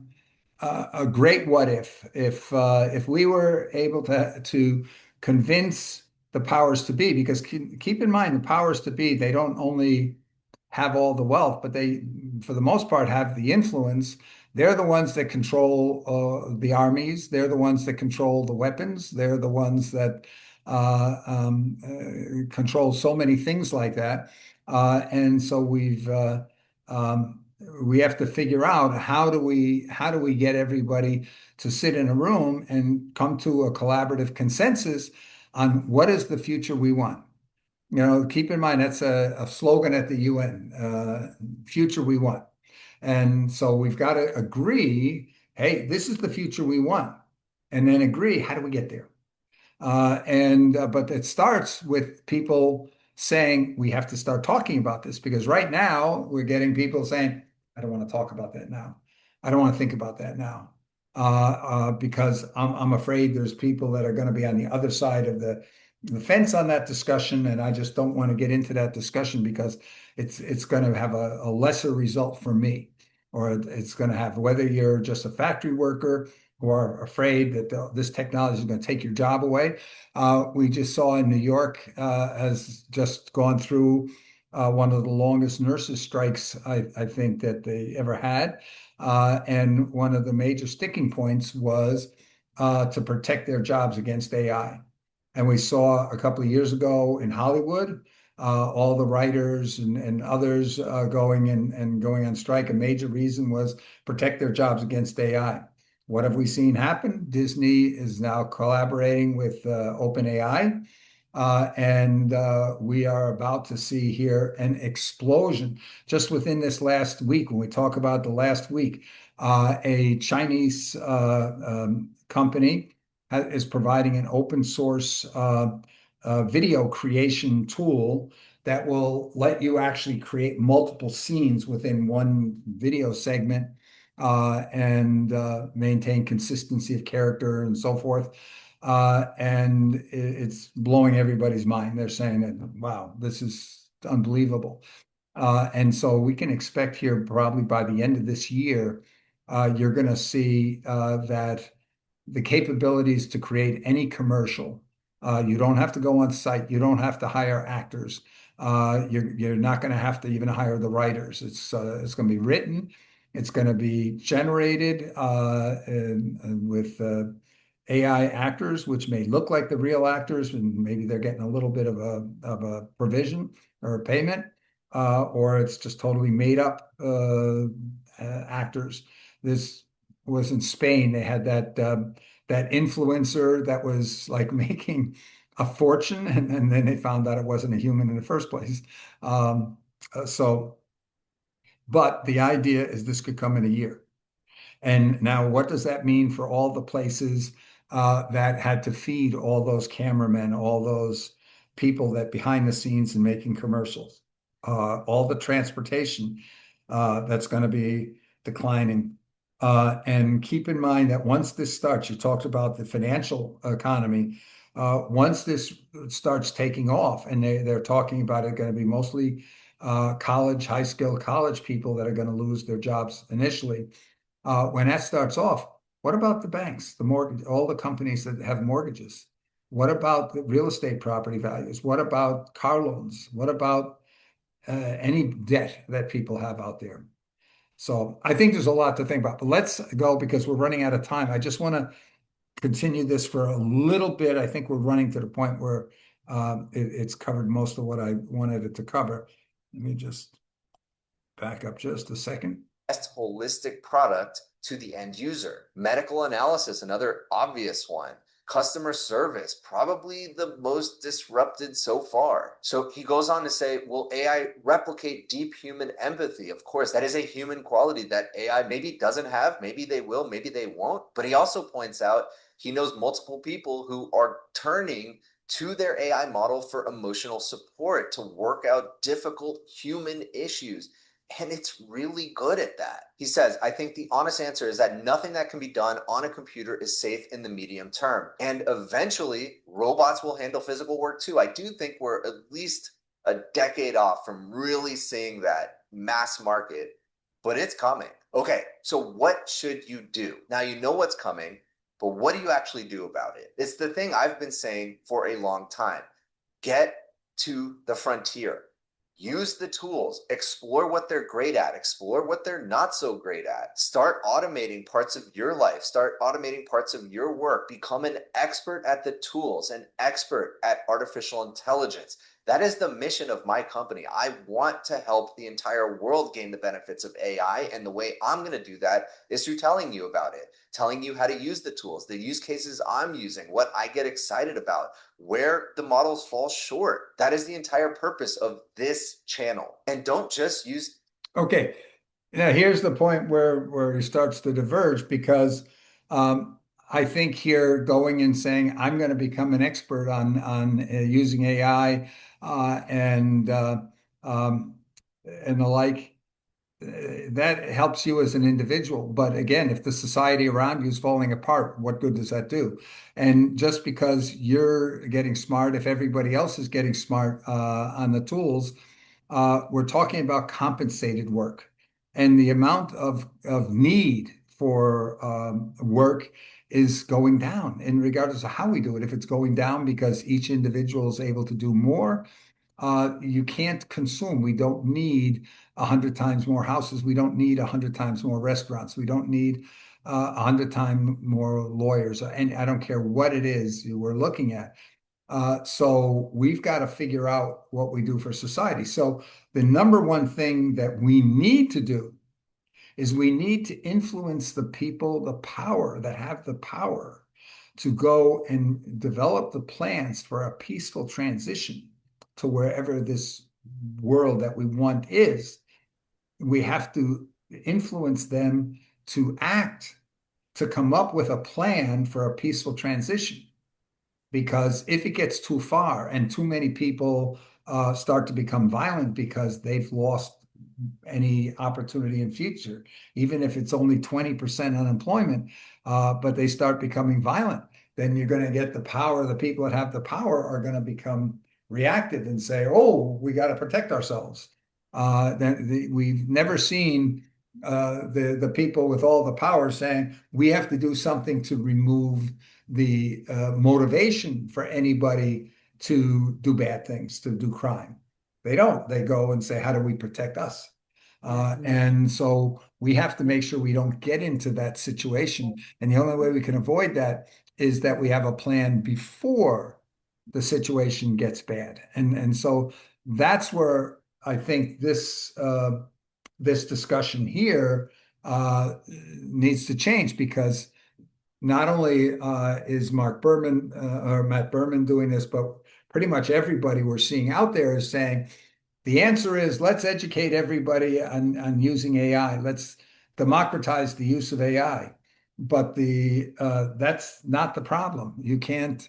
if we were able to convince the powers to be, because keep in mind the powers to be, they don't only have all the wealth, but they, for the most part, have the influence. They're the ones that control the armies. They're the ones that control the weapons. They're the ones that control so many things like that. And so we have to figure out how do we get everybody to sit in a room and come to a collaborative consensus on what is the future we want. Keep in mind that's a slogan at the UN, future we want. And so we've got to agree, hey, this is the future we want. And then agree, how do we get there? But it starts with people saying we have to start talking about this, because right now we're getting people saying, I don't want to talk about that now. I don't want to think about that now. Because I'm afraid there's people that are going to be on the other side of the fence on that discussion, and I just don't want to get into that discussion because it's going to have a lesser result for me, or it's going to have, whether you're just a factory worker who are afraid that this technology is going to take your job away. We just saw in New York has just gone through one of the longest nurses strikes I think that they ever had. And one of the major sticking points was to protect their jobs against AI. And we saw a couple of years ago in Hollywood, all the writers and others going on strike. A major reason was protect their jobs against AI. What have we seen happen? Disney is now collaborating with OpenAI And we are about to see here an explosion just within this last week. When we talk about the last week, a Chinese company is providing an open source video creation tool that will let you actually create multiple scenes within one video segment and maintain consistency of character and so forth. And it's blowing everybody's mind. They're saying that, wow, this is unbelievable. And so we can expect here probably by the end of this year, you're going to see that the capabilities to create any commercial. You don't have to go on site. You don't have to hire actors. You're not going to have to even hire the writers. It's going to be written. It's going to be generated with AI actors, which may look like the real actors, and maybe they're getting a little bit of a provision or a payment, or it's just totally made up actors. This was in Spain. They had that influencer that was like making a fortune, and then they found out it wasn't a human in the first place. So, but the idea is this could come in a year. And now, what does that mean for all the places that had to feed all those cameramen, all those people that behind the scenes and making commercials, all the transportation that's going to be declining. And keep in mind that once this starts, you talked about the financial economy. Once this starts taking off, and they're talking about it going to be mostly high-skilled college people that are going to lose their jobs initially. When that starts off, what about the banks, the mortgage, all the companies that have mortgages? What about the real estate property values? What about car loans? What about any debt that people have out there? So I think there's a lot to think about, but let's go because we're running out of time. I just want to continue this for a little bit. I think we're running to the point where it's covered most of what I wanted it to cover. Let me just back up just a second. Best holistic product to the end user. Medical analysis, another obvious one. Customer service, probably the most disrupted so far. So he goes on to say, will AI replicate deep human empathy? Of course, that is a human quality that AI maybe doesn't have. Maybe they will, maybe they won't. But he also points out he knows multiple people who are turning to their AI model for emotional support to work out difficult human issues. And it's really good at that. He says, I think the honest answer is that nothing that can be done on a computer is safe in the medium term. And eventually, robots will handle physical work too. I do think we're at least a decade off from really seeing that mass market, but it's coming. Okay, so what should you do? Now you know what's coming, but what do you actually do about it? It's the thing I've been saying for a long time. Get to the frontier. Use the tools, explore what they're great at, explore what they're not so great at. Start automating parts of your life, start automating parts of your work. Become an expert at the tools, an expert at artificial intelligence. That is the mission of my company. I want to help the entire world gain the benefits of AI. And the way I'm going to do that is through telling you about it, telling you how to use the tools, the use cases I'm using, what I get excited about, where the models fall short. That is the entire purpose of this channel. And don't just use. Okay. Now here's the point where he starts to diverge because I think here going and saying I'm going to become an expert on using AI and the like, that helps you as an individual. But again, if the society around you is falling apart, what good does that do? And just because you're getting smart, if everybody else is getting smart on the tools, we're talking about compensated work. And the amount of need for work is going down, and regardless of how we do it, if it's going down because each individual is able to do more, you can't consume. We don't need 100 times more houses. We don't need 100 times more restaurants. We don't need 100 times more lawyers. And I don't care what it is we're looking at. So we've got to figure out what we do for society. So the number one thing that we need to do is we need to influence the people, the power that have the power to go and develop the plans for a peaceful transition to wherever this world that we want is, we have to influence them to act, to come up with a plan for a peaceful transition. Because if it gets too far and too many people start to become violent because they've lost any opportunity in future, even if it's only 20% unemployment, but they start becoming violent, then you're going to get the power. The people that have the power are going to become reactive and say, "Oh, we got to protect ourselves." We've never seen the people with all the power saying we have to do something to remove the motivation for anybody to do bad things, to do crime. They don't. They go and say, how do we protect us? And so we have to make sure we don't get into that situation. And the only way we can avoid that is that we have a plan before the situation gets bad. And so that's where I think this discussion here needs to change, because not only is Mark Berman or Matt Berman doing this, but pretty much everybody we're seeing out there is saying the answer is let's educate everybody on using AI. Let's democratize the use of AI. But that's not the problem. You can't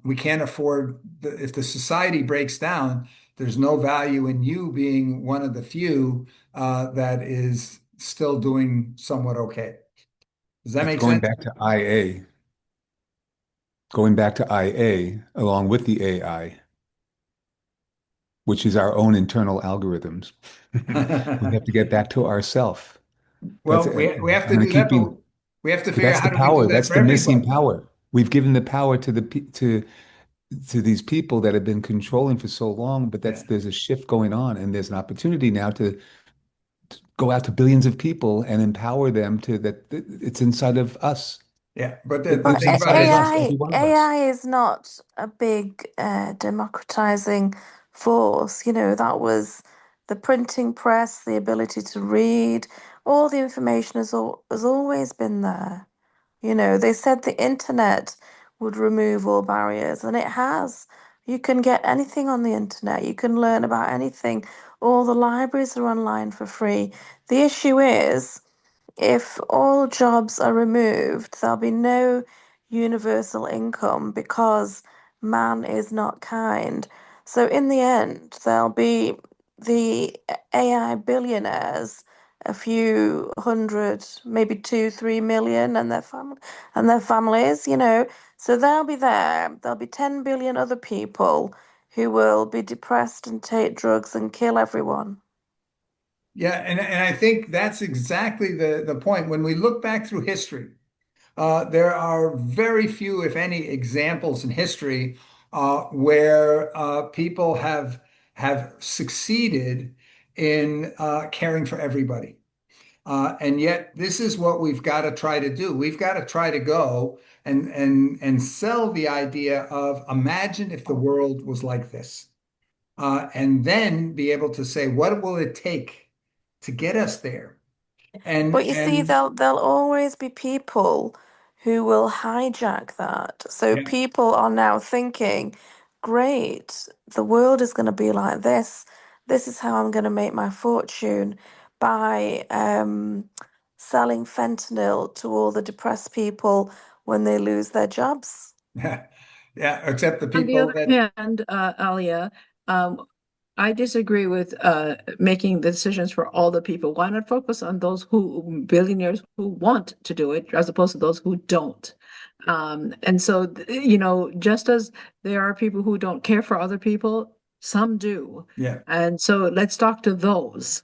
we can't afford if the society breaks down, there's no value in you being one of the few that is still doing somewhat okay. Does that It's make going sense? back to IA, going back to IA along with the AI, which is our own internal algorithms. We have to get back to ourself. That's Well, we have I'm to going to do keep that, but being, we have to but figure that's out how the do we do power. that That's for the missing everybody. power. We've given the power to these people that have been controlling for so long, but Yeah. there's a shift going on, and there's an opportunity now to go out to billions of people and empower them to that it's inside of us. Yeah, but It the lives thing about inside it of is, us, AI every one of us. AI is not a big democratizing force. You know, that was the printing press, the ability to read, all the information has always been there. You know, they said the internet would remove all barriers, and it has. You can get anything on the internet. You can learn about anything. All the libraries are online for free. The issue is, if all jobs are removed, there'll be no universal income because man is not kind. So in the end, there'll be the AI billionaires, a few hundred, maybe 2, 3 million, and their families, you know. So they'll be there. There'll be 10 billion other people who will be depressed and take drugs and kill everyone. yeah, and I think that's exactly the point. When we look back through history, there are very few, if any, examples in history where people have succeeded in caring for everybody. And yet, this is what we've got to try to do. We've got to try to go and sell the idea of imagine if the world was like this, and then be able to say, what will it take to get us there? But you see, And there'll always be people who will hijack that. So yeah, people are now thinking, great, the world is going to be like this. This is how I'm going to make my fortune by selling fentanyl to all the depressed people when they lose their jobs. yeah, yeah, except the On the people other that hand, Alia, I disagree with making the decisions for all the people. Why not focus on those who billionaires who want to do it as opposed to those who don't? And so, you know, just as there are people who don't care for other people, some do. yeah. And so let's talk to those.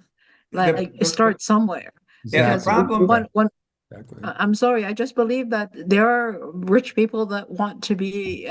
Like start somewhere. Yeah, the Because Exactly. problem, one Exactly. I'm sorry, I just believe that there are rich people that want to be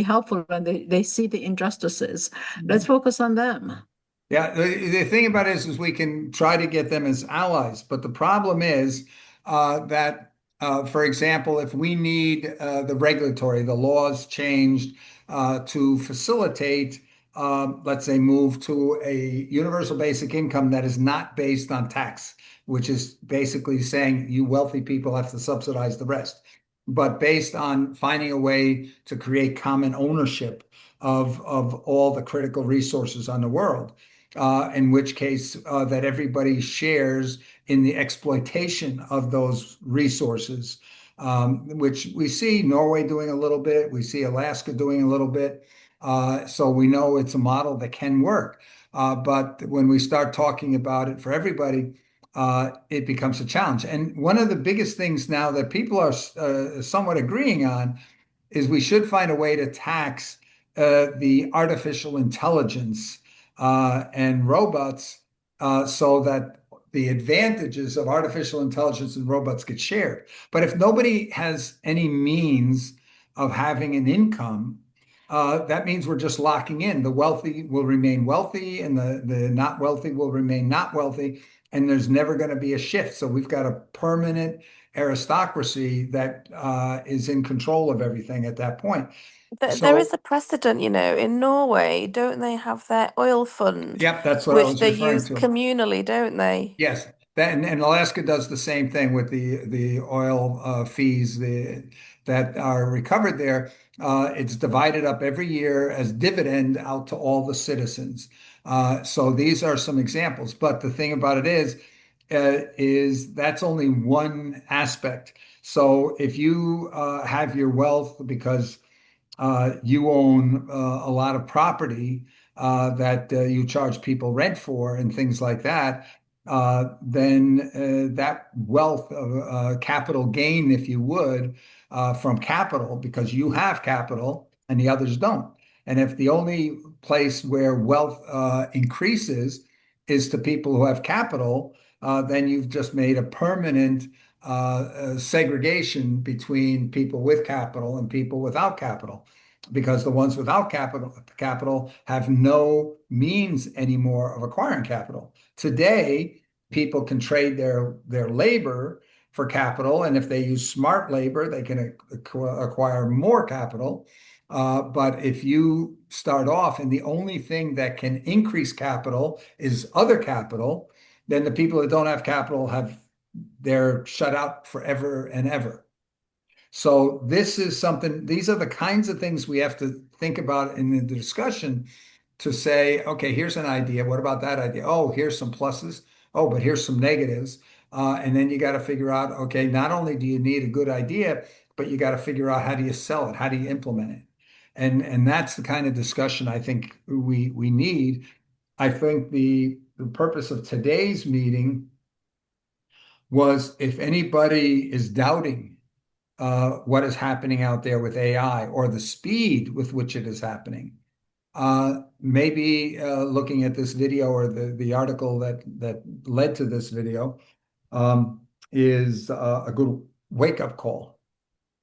helpful and they see the injustices. Let's focus on them. yeah, the thing about it is we can try to get them as allies, but the problem is that, for example, if we need the laws changed to facilitate, let's say, move to a universal basic income that is not based on tax, which is basically saying you wealthy people have to subsidize the rest. but based on finding a way to create common ownership of all the critical resources on the world. In which case, that everybody shares in the exploitation of those resources, which we see Norway doing a little bit, we see Alaska doing a little bit. So we know it's a model that can work. But when we start talking about it for everybody, it becomes a challenge. And one of the biggest things now that people are somewhat agreeing on is we should find a way to tax the artificial intelligence and robots so that the advantages of artificial intelligence and robots get shared. But if nobody has any means of having an income, that means we're just locking in. The wealthy will remain wealthy and the not wealthy will remain not wealthy. And there's never going to be a shift. So we've got a permanent aristocracy that is in control of everything at that point. There is a precedent, in Norway, don't they have their oil fund, Yep, that's what I which was they referring use to. communally, don't they? Yes, and Alaska does the same thing with the oil fees that are recovered there. It's divided up every year as dividend out to all the citizens. So these are some examples. But the thing about it is that's only one aspect. So if you have your wealth because you own a lot of property that you charge people rent for and things like that, then that wealth of capital gain, if you would, from capital, because you have capital and the others don't. And if the only place where wealth increases is to people who have capital, then you've just made a permanent segregation between people with capital and people without capital, because the ones without capital have no means anymore of acquiring capital. Today, people can trade their labor for capital, and if they use smart labor, they can acquire more capital. But if you start off and the only thing that can increase capital is other capital, then the people that don't have capital they're shut out forever and ever. So this is something, these are the kinds of things we have to think about in the discussion to say, okay, here's an idea. What about that idea? Oh, here's some pluses. Oh, but here's some negatives. And then you got to figure out, okay, not only do you need a good idea, but you got to figure out how do you sell it? How do you implement it? And that's the kind of discussion I think we need. I think the purpose of today's meeting was, if anybody is doubting what is happening out there with AI or the speed with which it is happening, maybe looking at this video or the article that led to this video is a good wake-up call.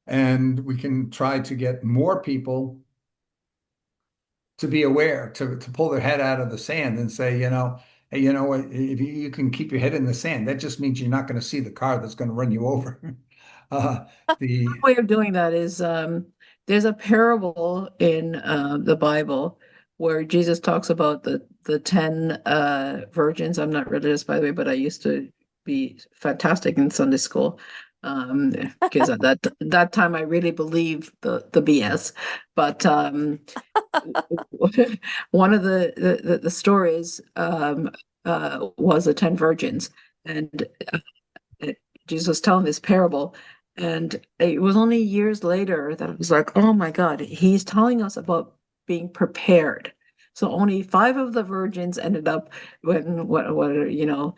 And we can try to get more people to be aware, to pull their head out of the sand and say, hey, you know what, if you can keep your head in the sand, that just means you're not going to see the car that's going to run you over. One way of doing that is there's a parable in the Bible where Jesus talks about the 10 virgins. I'm not religious, by the way, but I used to be fantastic in Sunday school because at that time I really believed the BS. But one of the stories was the 10 virgins, and Jesus was telling this parable. And it was only years later that I was like, oh my God, he's telling us about being prepared. So only 5 of the virgins ended up when the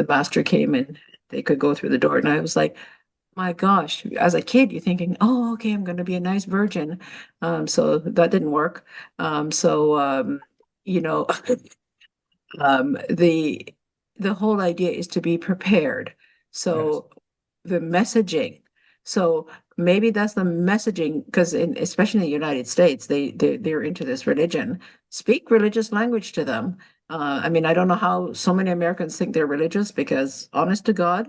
master came and they could go through the door. And I was like, my gosh, as a kid, you're thinking, oh, okay, I'm going to be a nice virgin. So that didn't work. You know, the whole idea is to be prepared. So the messaging. So maybe that's the messaging, because especially in the United States, they're into this religion. Speak religious language to them. I mean, I don't know how so many Americans think they're religious, because honest to God,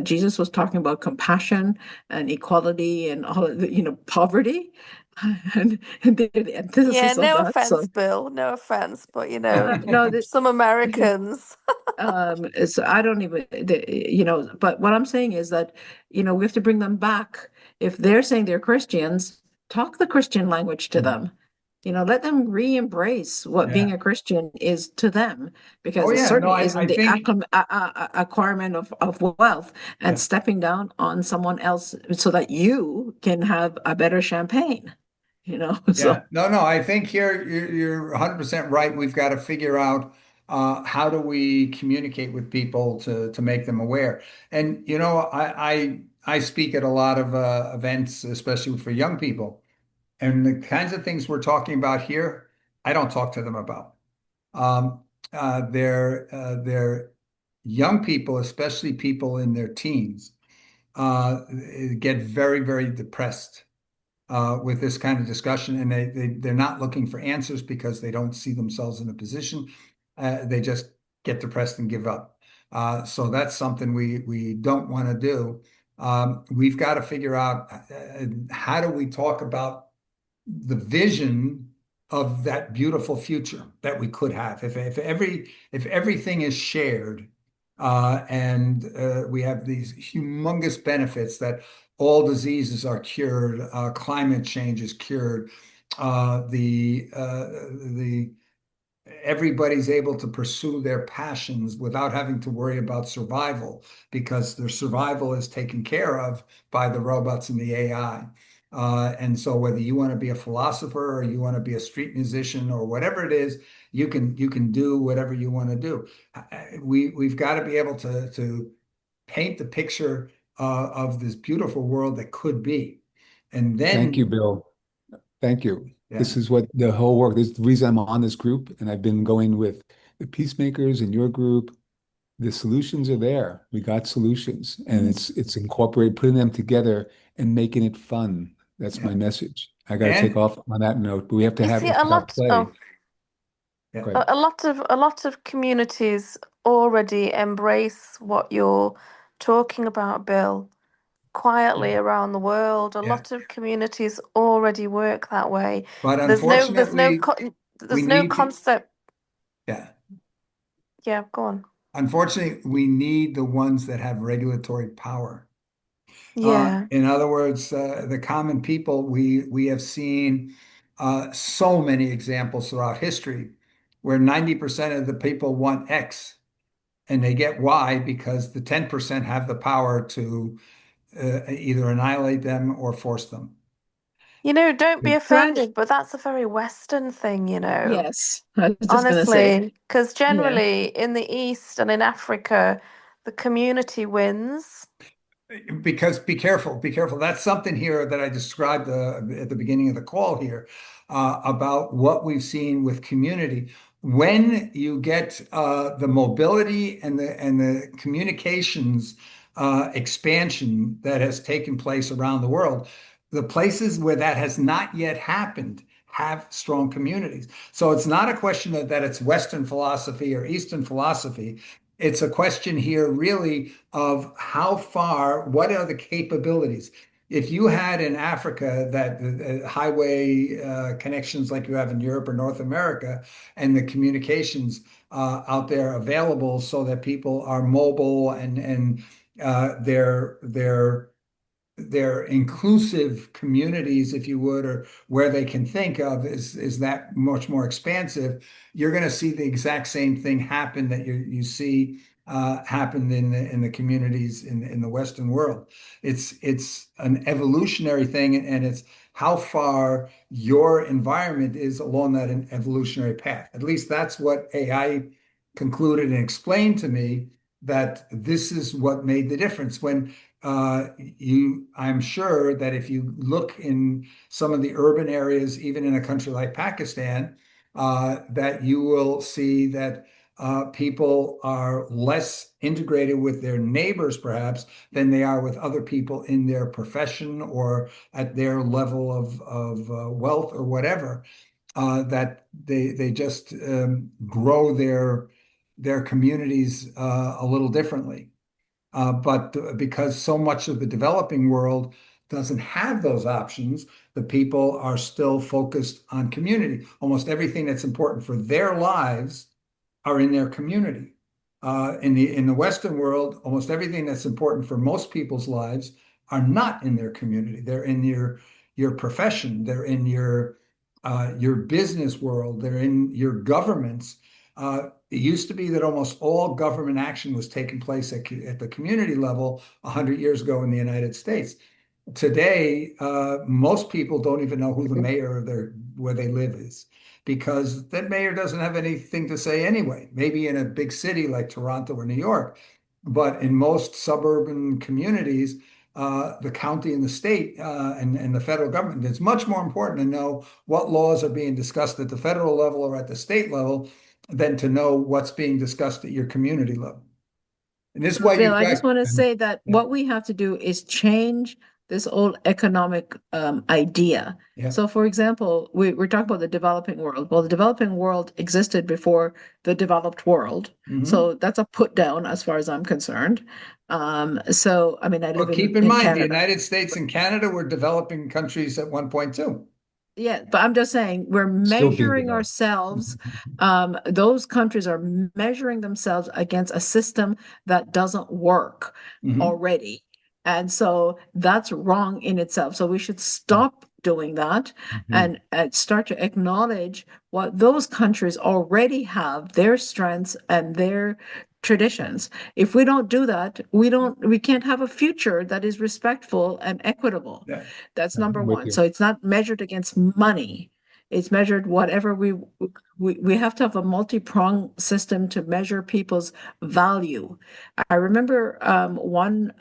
Jesus was talking about compassion and equality and all of the, poverty and the Yeah, antithesis of no that. offense, Bill, no offense, but No, that some Americans. so I don't even, but what I'm saying is that, we have to bring them back. If they're saying they're Christians, talk the Christian language to them. Let them re-embrace what being Yeah. a Christian is to them, because Oh it yeah. No, certainly I isn't the think acquirement of wealth and yeah. stepping down on someone else so that you can have a better champagne, so. Yeah, no, I think here you're 100% right. We've got to figure out how do we communicate with people to make them aware. And I speak at a lot of events, especially for young people, and the kinds of things we're talking about here, I don't talk to them about. Um, they're young people, especially people in their teens, uh, get very, very depressed with this kind of discussion, and they're not looking for answers because they don't see themselves in a position. They just get depressed and give up. So that's something we don't want to do. We've got to figure out how do we talk about the vision of that beautiful future that we could have if everything is shared and we have these humongous benefits that all diseases are cured, climate change is cured, the everybody's able to pursue their passions without having to worry about survival because their survival is taken care of by the robots and the AI. And so whether you want to be a philosopher or you want to be a street musician or whatever it is, you can do whatever you want to do. We've got to be able to paint the picture of this beautiful world that could be. And Thank you, then, Bill. Thank you. yeah, This is what the whole work, this is the reason I'm on this group, and I've been going with the peacemakers in your group. The solutions are there. We got solutions, and Mhm. it's incorporated, putting them together and making it fun. That's my Yeah. message. I got to take And off on that note, but we have to You have see, it about play. yeah. Go ahead. a lot of communities already embrace what you're talking about, Bill. Quietly around the world, a Yeah. lot of communities already work that way. But There's no there's no unfortunately, we there's no need to, concept. yeah. Yeah, go on. Unfortunately, we need the ones that have regulatory power. Yeah. In other words, the common people, we have seen so many examples throughout history where 90% of the people want X and they get Y because the 10% have the power to either annihilate them or force them. Don't be Right. offended, but that's a very Western thing. Yes, I was just gonna say, Honestly, because yeah. generally in the East and in Africa, the community wins. Because be careful. That's something here that I described at the beginning of the call here about what we've seen with community. When you get the mobility and the communications expansion that has taken place around the world, the places where that has not yet happened have strong communities. So it's not a question that it's Western philosophy or Eastern philosophy. It's a question here really of how far, what are the capabilities? If you had in Africa that highway connections like you have in Europe or North America, and the communications out there available so that people are mobile and they're inclusive communities, if you would, or where they can think of is that much more expansive, you're going to see the exact same thing happen that you see happen in the communities in the Western world. It's an evolutionary thing, and it's how far your environment is along that evolutionary path. At least that's what AI concluded and explained to me, that this is what made the difference. When I'm sure that if you look in some of the urban areas, even in a country like Pakistan, that you will see that people are less integrated with their neighbors, perhaps, than they are with other people in their profession or at their level of wealth or whatever. That they just grow their communities a little differently. But because so much of the developing world doesn't have those options, the people are still focused on community. Almost everything that's important for their lives are in their community. In the Western world, almost everything that's important for most people's lives are not in their community. They're in your profession. They're in your business world. They're in your governments. It used to be that almost all government action was taking place at the community level 100 years ago in the United States. Today, most people don't even know who the mayor of where they live is because that mayor doesn't have anything to say anyway. Maybe in a big city like Toronto or New York, but in most suburban communities, the county and the state and the federal government, it's much more important to know what laws are being discussed at the federal level or at the state level than to know what's being discussed at your community level. And this is why Bill, you've I just got, want to say that yeah, what we have to do is change this old economic idea. yeah. So, for example, we're talking about the developing world. Well, the developing world existed before the developed world. Mhm. So that's a put down as far as I'm concerned. So, I mean, I Well, live keep in in mind, the Canada. United States and Canada were developing countries at one point too. Yeah, but I'm just saying we're Still being measuring developed. ourselves. Those countries are measuring themselves against a system that doesn't work Mhm. already. And so that's wrong in itself. So we should stop doing that and start to acknowledge what those countries already have, their strengths and their traditions. If we don't do that, we can't have a future that is respectful and equitable. Yeah. That's I'm number with one. you. So it's not measured against money. It's measured whatever we have to have a multi-pronged system to measure people's value. I remember uh, one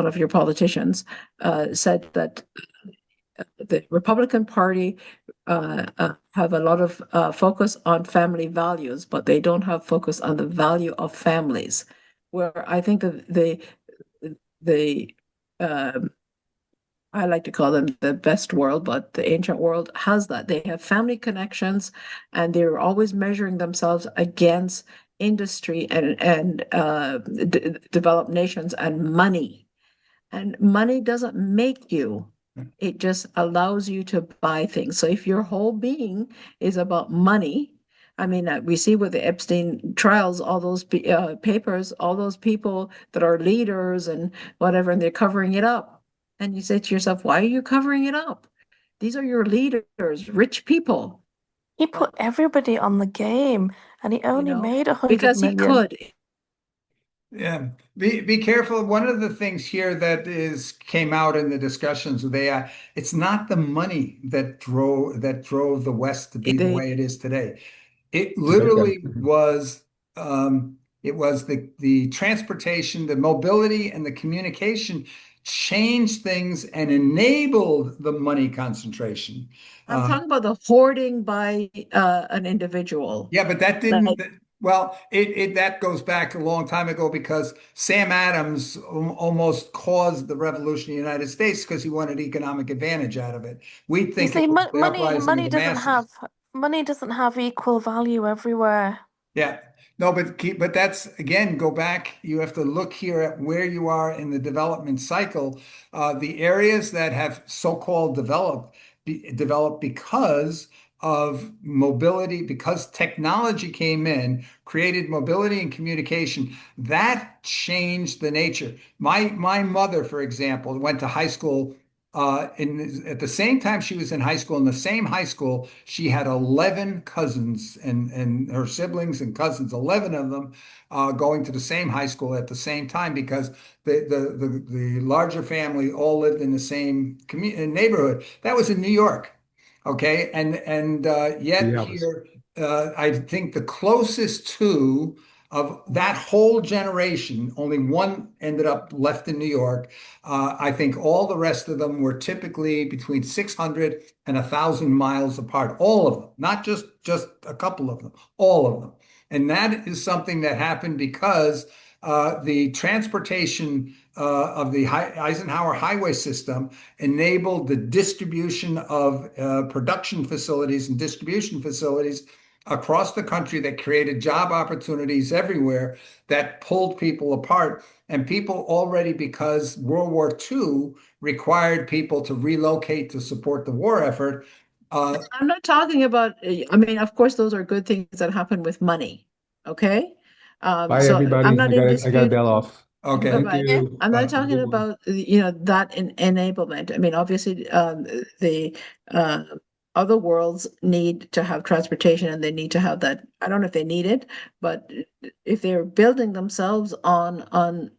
of your politicians said that the Republican Party have a lot of focus on family values, but they don't have focus on the value of families. Where I think that the I like to call them the best world, but the ancient world has that. They have family connections, and they're always measuring themselves against industry and developed nations and money. And money doesn't make you, it just allows you to buy things. So if your whole being is about money, I mean, we see with the Epstein trials, all those papers, all those people that are leaders and whatever, and they're covering it up. And you say to yourself, why are you covering it up? These are your leaders, rich people. He put everybody on the game and he only made 100 because he million. could. Yeah, be careful. One of the things here that came out in the discussions with AI, it's not the money that drove the West to be the way it is today. It literally was the transportation, the mobility, and the communication changed things and enabled the money concentration. I'm talking about the hoarding by an individual. Yeah, but that didn't. Well, that goes back a long time ago because Sam Adams almost caused the revolution in the United States because he wanted economic advantage out of it. We You think see, it was the money uprising of the masses. money doesn't have equal value everywhere. Yeah. No, but that's again, go back. You have to look here at where you are in the development cycle. The areas that have so-called developed because of mobility, because technology came in, created mobility and communication. That changed the nature. My mother, for example, went to high school at the same time she was in high school, in the same high school, she had 11 cousins and her siblings and cousins, 11 of them going to the same high school at the same time because the larger family all lived in the same neighborhood. That was in New York. Okay. And yet Yeah, here, I think the closest to of that whole generation, only one ended up left in New York. I think all the rest of them were typically between 600 and 1,000 miles apart. All of them, not just a couple of them, all of them. And that is something that happened because the transportation of the Eisenhower highway system enabled the distribution of production facilities and distribution facilities across the country that created job opportunities everywhere that pulled people apart. And people already, because World War II required people to relocate to support the war effort. I'm not talking about, I mean, of course, those are good things that happen with money. Okay. Bye, So I'm everybody. not in I got a dispute. bell off. Okay. Thank Bye-bye. you. I'm not Have a talking good one. about, that enablement. I mean, obviously, the other worlds need to have transportation and they need to have that. I don't know if they need it, but if they're building themselves on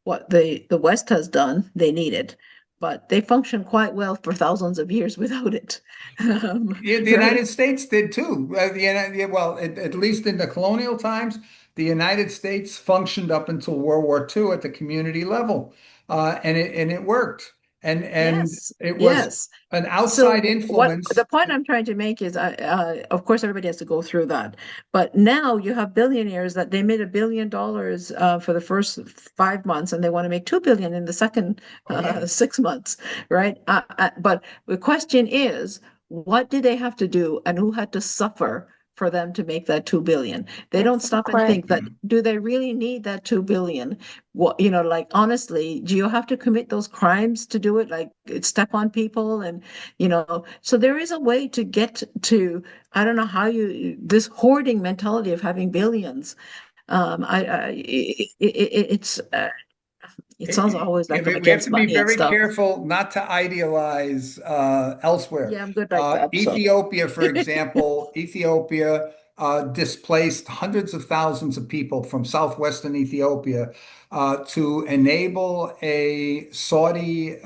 what the West has done, they need it. But they function quite well for thousands of years without it. Yeah, the Right? United States did too. Yeah, well, at least in the colonial times, the United States functioned up until World War II at the community level, and it worked, and Yes, it was yes. an So outside what influence. the point I'm trying to make is, of course, everybody has to go through that, but now you have billionaires that they made $1 billion for the first 5 months, and they want to make 2 billion in the second Oh yeah. 6 months, right? But the question is, what did they have to do, and who had to suffer for them to make that 2 billion? They don't stop and Exactly. think that, do they really need that 2 billion? What, like honestly, do you have to commit those crimes to do it? Like step on people and so there is a way to get to, I don't know how this hoarding mentality of having billions. It sounds always Yeah, like I'm we have against to be money and very stuff. careful not to idealize elsewhere. Yeah, I'm good like that. So Ethiopia, for example, Ethiopia displaced hundreds of thousands of people from southwestern Ethiopia to enable a Saudi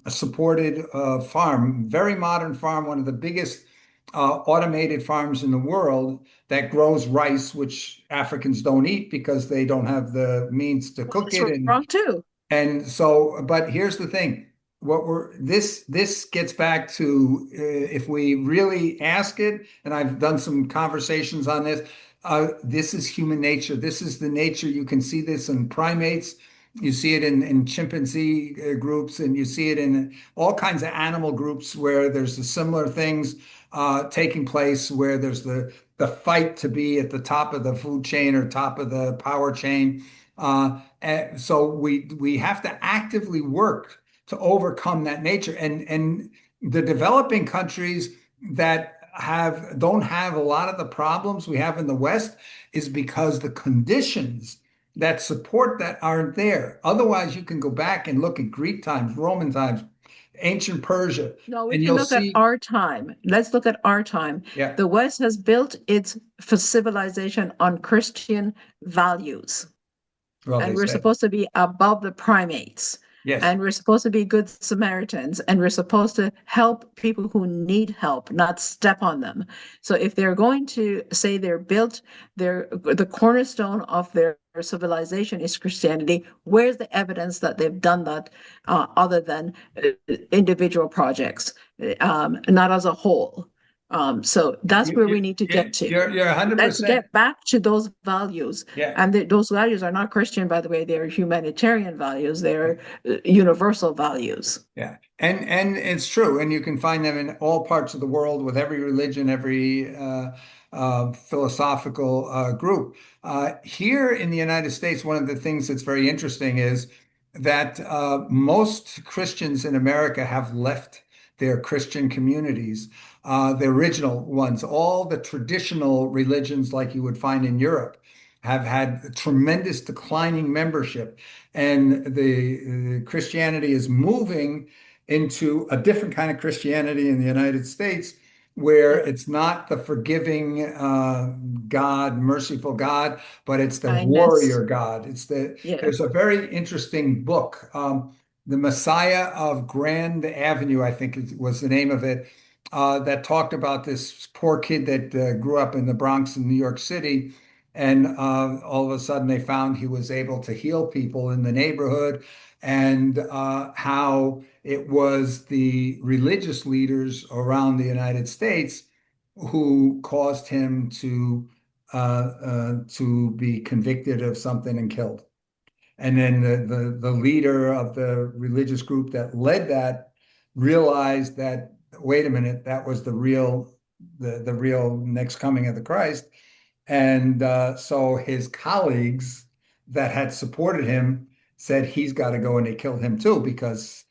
supported farm, very modern farm, one of the biggest automated farms in the world that grows rice, which Africans don't eat because they don't have the means to cook that's it. wrong too. And so, but here's the thing. This gets back to if we really ask it, and I've done some conversations on this, this is human nature. This is the nature. You can see this in primates. You see it in chimpanzee groups, and you see it in all kinds of animal groups where there's the similar things taking place, where there's the fight to be at the top of the food chain or top of the power chain. And so we have to actively work to overcome that nature. And the developing countries that don't have a lot of the problems we have in the West is because the conditions that support that aren't there. Otherwise, you can go back and look at Greek times, Roman times, ancient Persia, No, we and can you'll look at see, our time. Let's look at our time. yeah, The West has built its civilization on Christian values. well, they And we're say, supposed to be above the primates. yes. And we're supposed to be good Samaritans. And we're supposed to help people who need help, not step on them. So if they're going to say the cornerstone of their civilization is Christianity, where's the evidence that they've done that other than individual projects, not as a whole? So that's where we need to get to. You're Let's 100%. get back to those values. Yeah. And those values are not Christian, by the way. They're humanitarian values. They're universal values. Yeah, and it's true, and you can find them in all parts of the world with every religion, every philosophical group. Here in the United States, one of the things that's very interesting is that most Christians in America have left their Christian communities, the original ones. All the traditional religions, like you would find in Europe, have had tremendous declining membership, and the Christianity is moving into a different kind of Christianity in the United States, where Yeah. it's not the forgiving God, merciful God, but it's the Kindness. warrior God. Yeah. There's a very interesting book, The Messiah of Grand Avenue, I think was the name of it, that talked about this poor kid that grew up in the Bronx in New York City. And all of a sudden, they found he was able to heal people in the neighborhood, and how it was the religious leaders around the United States who caused him to be convicted of something and killed. And then the leader of the religious group that led that realized that, wait a minute, that was the real the real next coming of the Christ. And so his colleagues that had supported him said he's got to go, and they killed him too because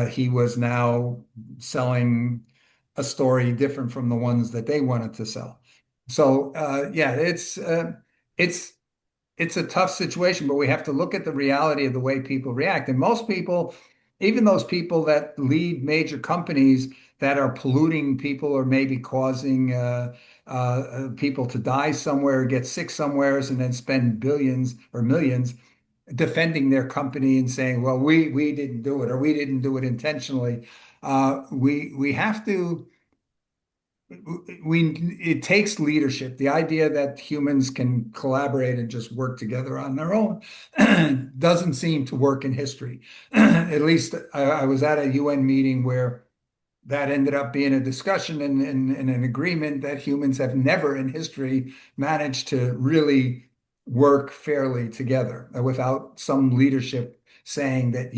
he was now selling a story different from the ones that they wanted to sell. So yeah, it's it's a tough situation, but we have to look at the reality of the way people react. And most people, even those people that lead major companies that are polluting people or maybe causing people to die somewhere, get sick somewheres, and then spend billions or millions defending their company and saying, "Well, we didn't do it, or we didn't do it intentionally." We have to it takes leadership. The idea that humans can collaborate and just work together on their own doesn't seem to work in history. At least I was at a UN meeting where that ended up being a discussion and an agreement that humans have never in history managed to really work fairly together without some leadership saying that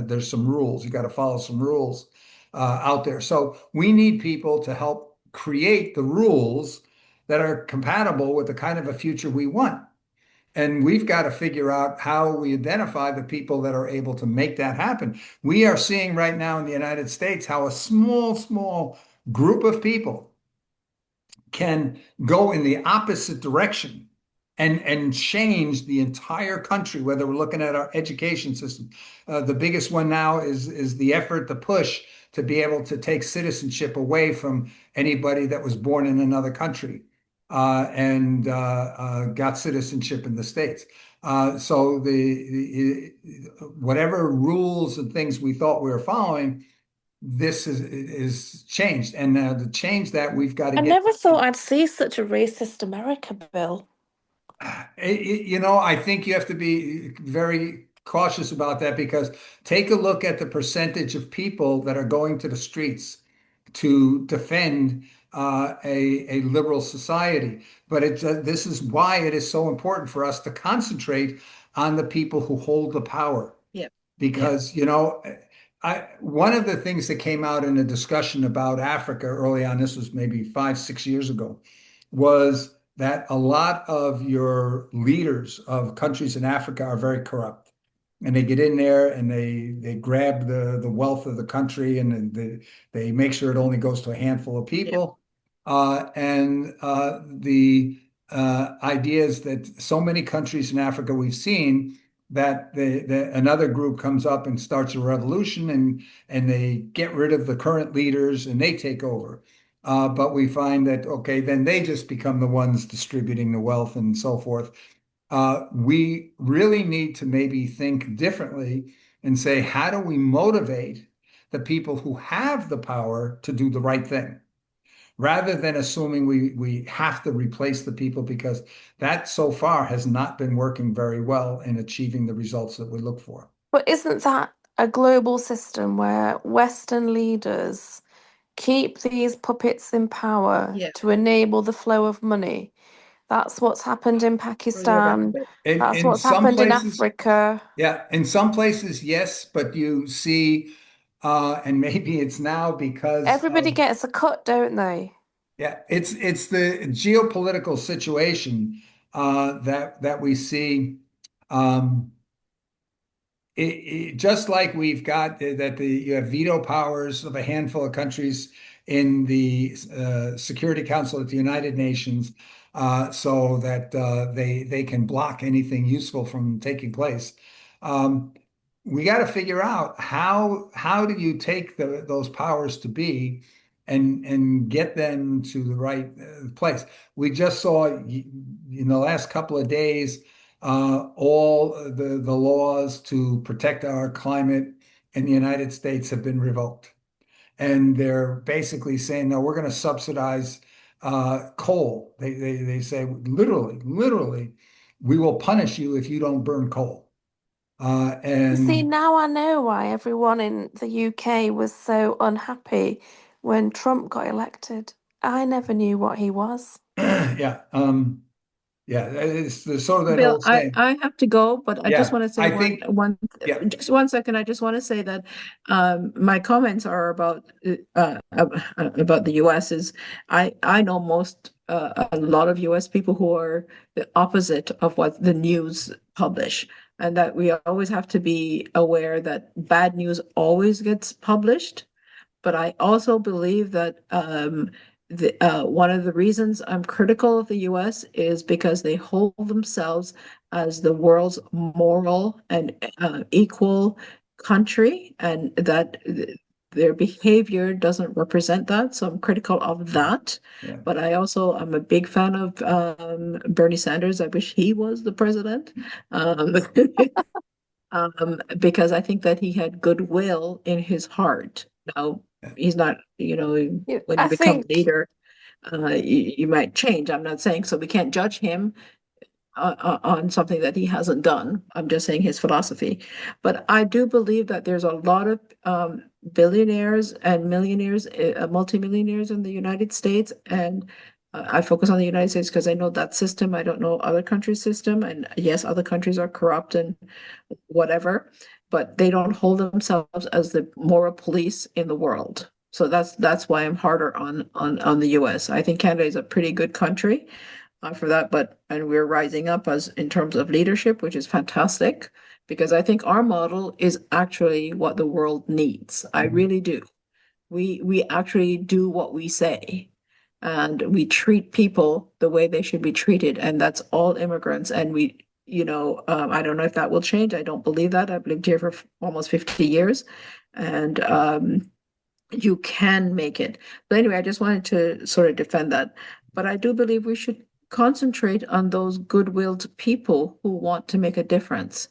there's some rules, you got to follow some rules out there. So we need people to help create the rules that are compatible with the kind of a future we want. And we've got to figure out how we identify the people that are able to make that happen. We are seeing right now in the United States how a small group of people can go in the opposite direction and change the entire country, whether we're looking at our education system. The biggest one now is the effort, the push to be able to take citizenship away from anybody that was born in another country and got citizenship in the States. So whatever rules and things we thought we were following, this is changed. And to change that, we've got to I get. never thought I'd see such a racist America, Bill. I think you have to be very cautious about that because take a look at the percentage of people that are going to the streets to defend a liberal society. But this is why it is so important for us to concentrate on the people who hold the power. Yep. Because, one of the things that came out in a discussion about Africa early on, this was maybe 5, 6 years ago, was that a lot of your leaders of countries in Africa are very corrupt. And they get in there and they grab the wealth of the country and they make sure it only goes to a handful of people. And the idea is that so many countries in Africa we've seen that another group comes up and starts a revolution and they get rid of the current leaders and they take over. But we find that, okay, then they just become the ones distributing the wealth and so forth. We really need to maybe think differently and say, how do we motivate the people who have the power to do the right thing? Rather than assuming we have to replace the people because that so far has not been working very well in achieving the results that we look for. But isn't that a global system where Western leaders keep these puppets in power to enable the flow of money? That's what's happened in Pakistan. That's In what's some happened in places, Africa. yeah, in some places, yes, but you see, and maybe it's now because Everybody gets a cut, don't they? yeah, it's the geopolitical situation that we see. Um, just like we've got that you have veto powers of a handful of countries in the Security Council at the United Nations, so that they can block anything useful from taking place. We got to figure out how do you take those powers to be and get them to the right place. We just saw in the last couple of days all the laws to protect our climate in the United States have been revoked. And they're basically saying, no, we're going to subsidize coal. They say literally, we will punish you if you don't burn coal. You see, And now I know why everyone in the UK was so unhappy when Trump got elected. I never knew what he was. yeah, Yeah, it's the sort of that Bill, old saying. I have to go, but I just Yeah, want to say I think, yeah, just 1 second. I just want to say that my comments are about the US is I know a lot of US people who are the opposite of what the news publish, and that we always have to be aware that bad news always gets published. But I also believe that one of the reasons I'm critical of the US is because they hold themselves as the world's moral and equal country, and that their behavior doesn't represent that. So I'm critical of that. yeah. But I also am a big fan of Bernie Sanders. I wish he was the president. Because I think that he had goodwill in his heart. Now, he's not, when I you become a think leader, you might change. I'm not saying so we can't judge him on something that he hasn't done. I'm just saying his philosophy. But I do believe that there's a lot of billionaires and millionaires, multimillionaires in the United States. And I focus on the United States because I know that system. I don't know other countries' system. And yes, other countries are corrupt and whatever, but they don't hold themselves as the moral police in the world. So that's why I'm harder on the US. I think Canada is a pretty good country for that, and we're rising up as in terms of leadership, which is fantastic because I think our model is actually what the world needs. I really do. We actually do what we say, and we treat people the way they should be treated, and that's all immigrants. And I don't know if that will change. I don't believe that. I've lived here for almost 50 years, and you can make it. But anyway, I just wanted to sort of defend that. But I do believe we should concentrate on those good-willed people who want to make a difference,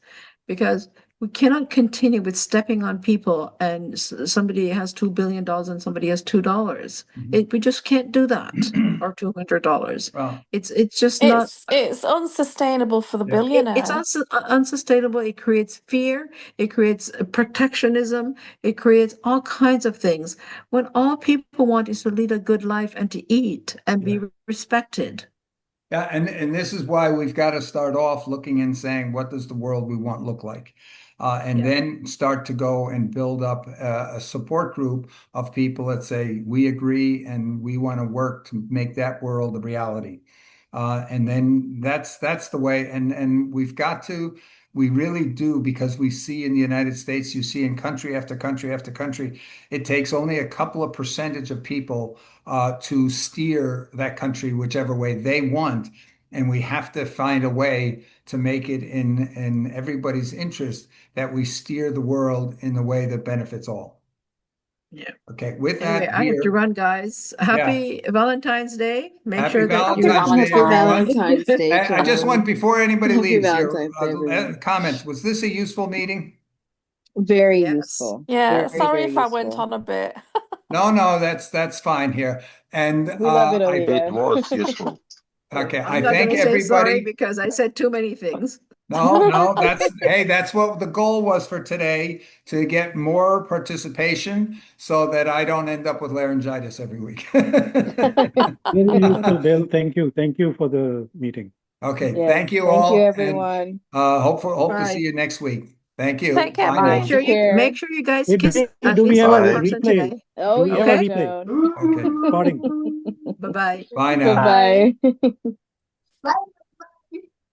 because we cannot continue with stepping on people and somebody has $2 billion and somebody has $2. We just can't do that, or $200. Well, It's just not. it's unsustainable for the Yeah. It's billionaire. unsustainable. It creates fear. It creates protectionism. It creates all kinds of things when all people want is to lead a good life and to eat and be respected. Yeah, and this is why we've got to start off looking and saying, what does the world we want look like? And then start to go and build up a support group of people that say, we agree and we want to work to make that world a reality. And then that's the way. And we really do, because we see in the United States, you see in country after country after country, it takes only a couple of percentage of people to steer that country whichever way they want. And we have to find a way to make it in everybody's interest that we steer the world in the way that benefits all. Yeah. Okay. With Anyway, that, I have to here, run, guys. Happy Valentine's Day. Make Happy sure that you Valentine's Day, everyone. Valentine's Day to I just want, everyone. before anybody Happy leaves here, Valentine's Day, everyone. comments. Was this a useful meeting? Very Yes. useful. Yeah, Very, sorry very if I went useful. on a bit. No, that's fine here. And We love it, It Olivia. was useful. okay, I'm I not going thank to say sorry everybody. because I said too many things. No, that's what the goal was for today, to get more participation so that I don't end up with laryngitis every week. Very useful, Bill. Thank you. Thank you for the meeting. Okay, Yes, thank you thank you, all, and everyone. hope to Bye. see you next week. Thank you. Take care. Bye now. Bye. Take care. Make sure you guys Hey, kiss Bill, at do we least have one a Bye. person replay? today. Oh, Do we have yeah, a replay? Joan. Okay, Recording. Bye-bye. bye now. Bye-bye. Bye.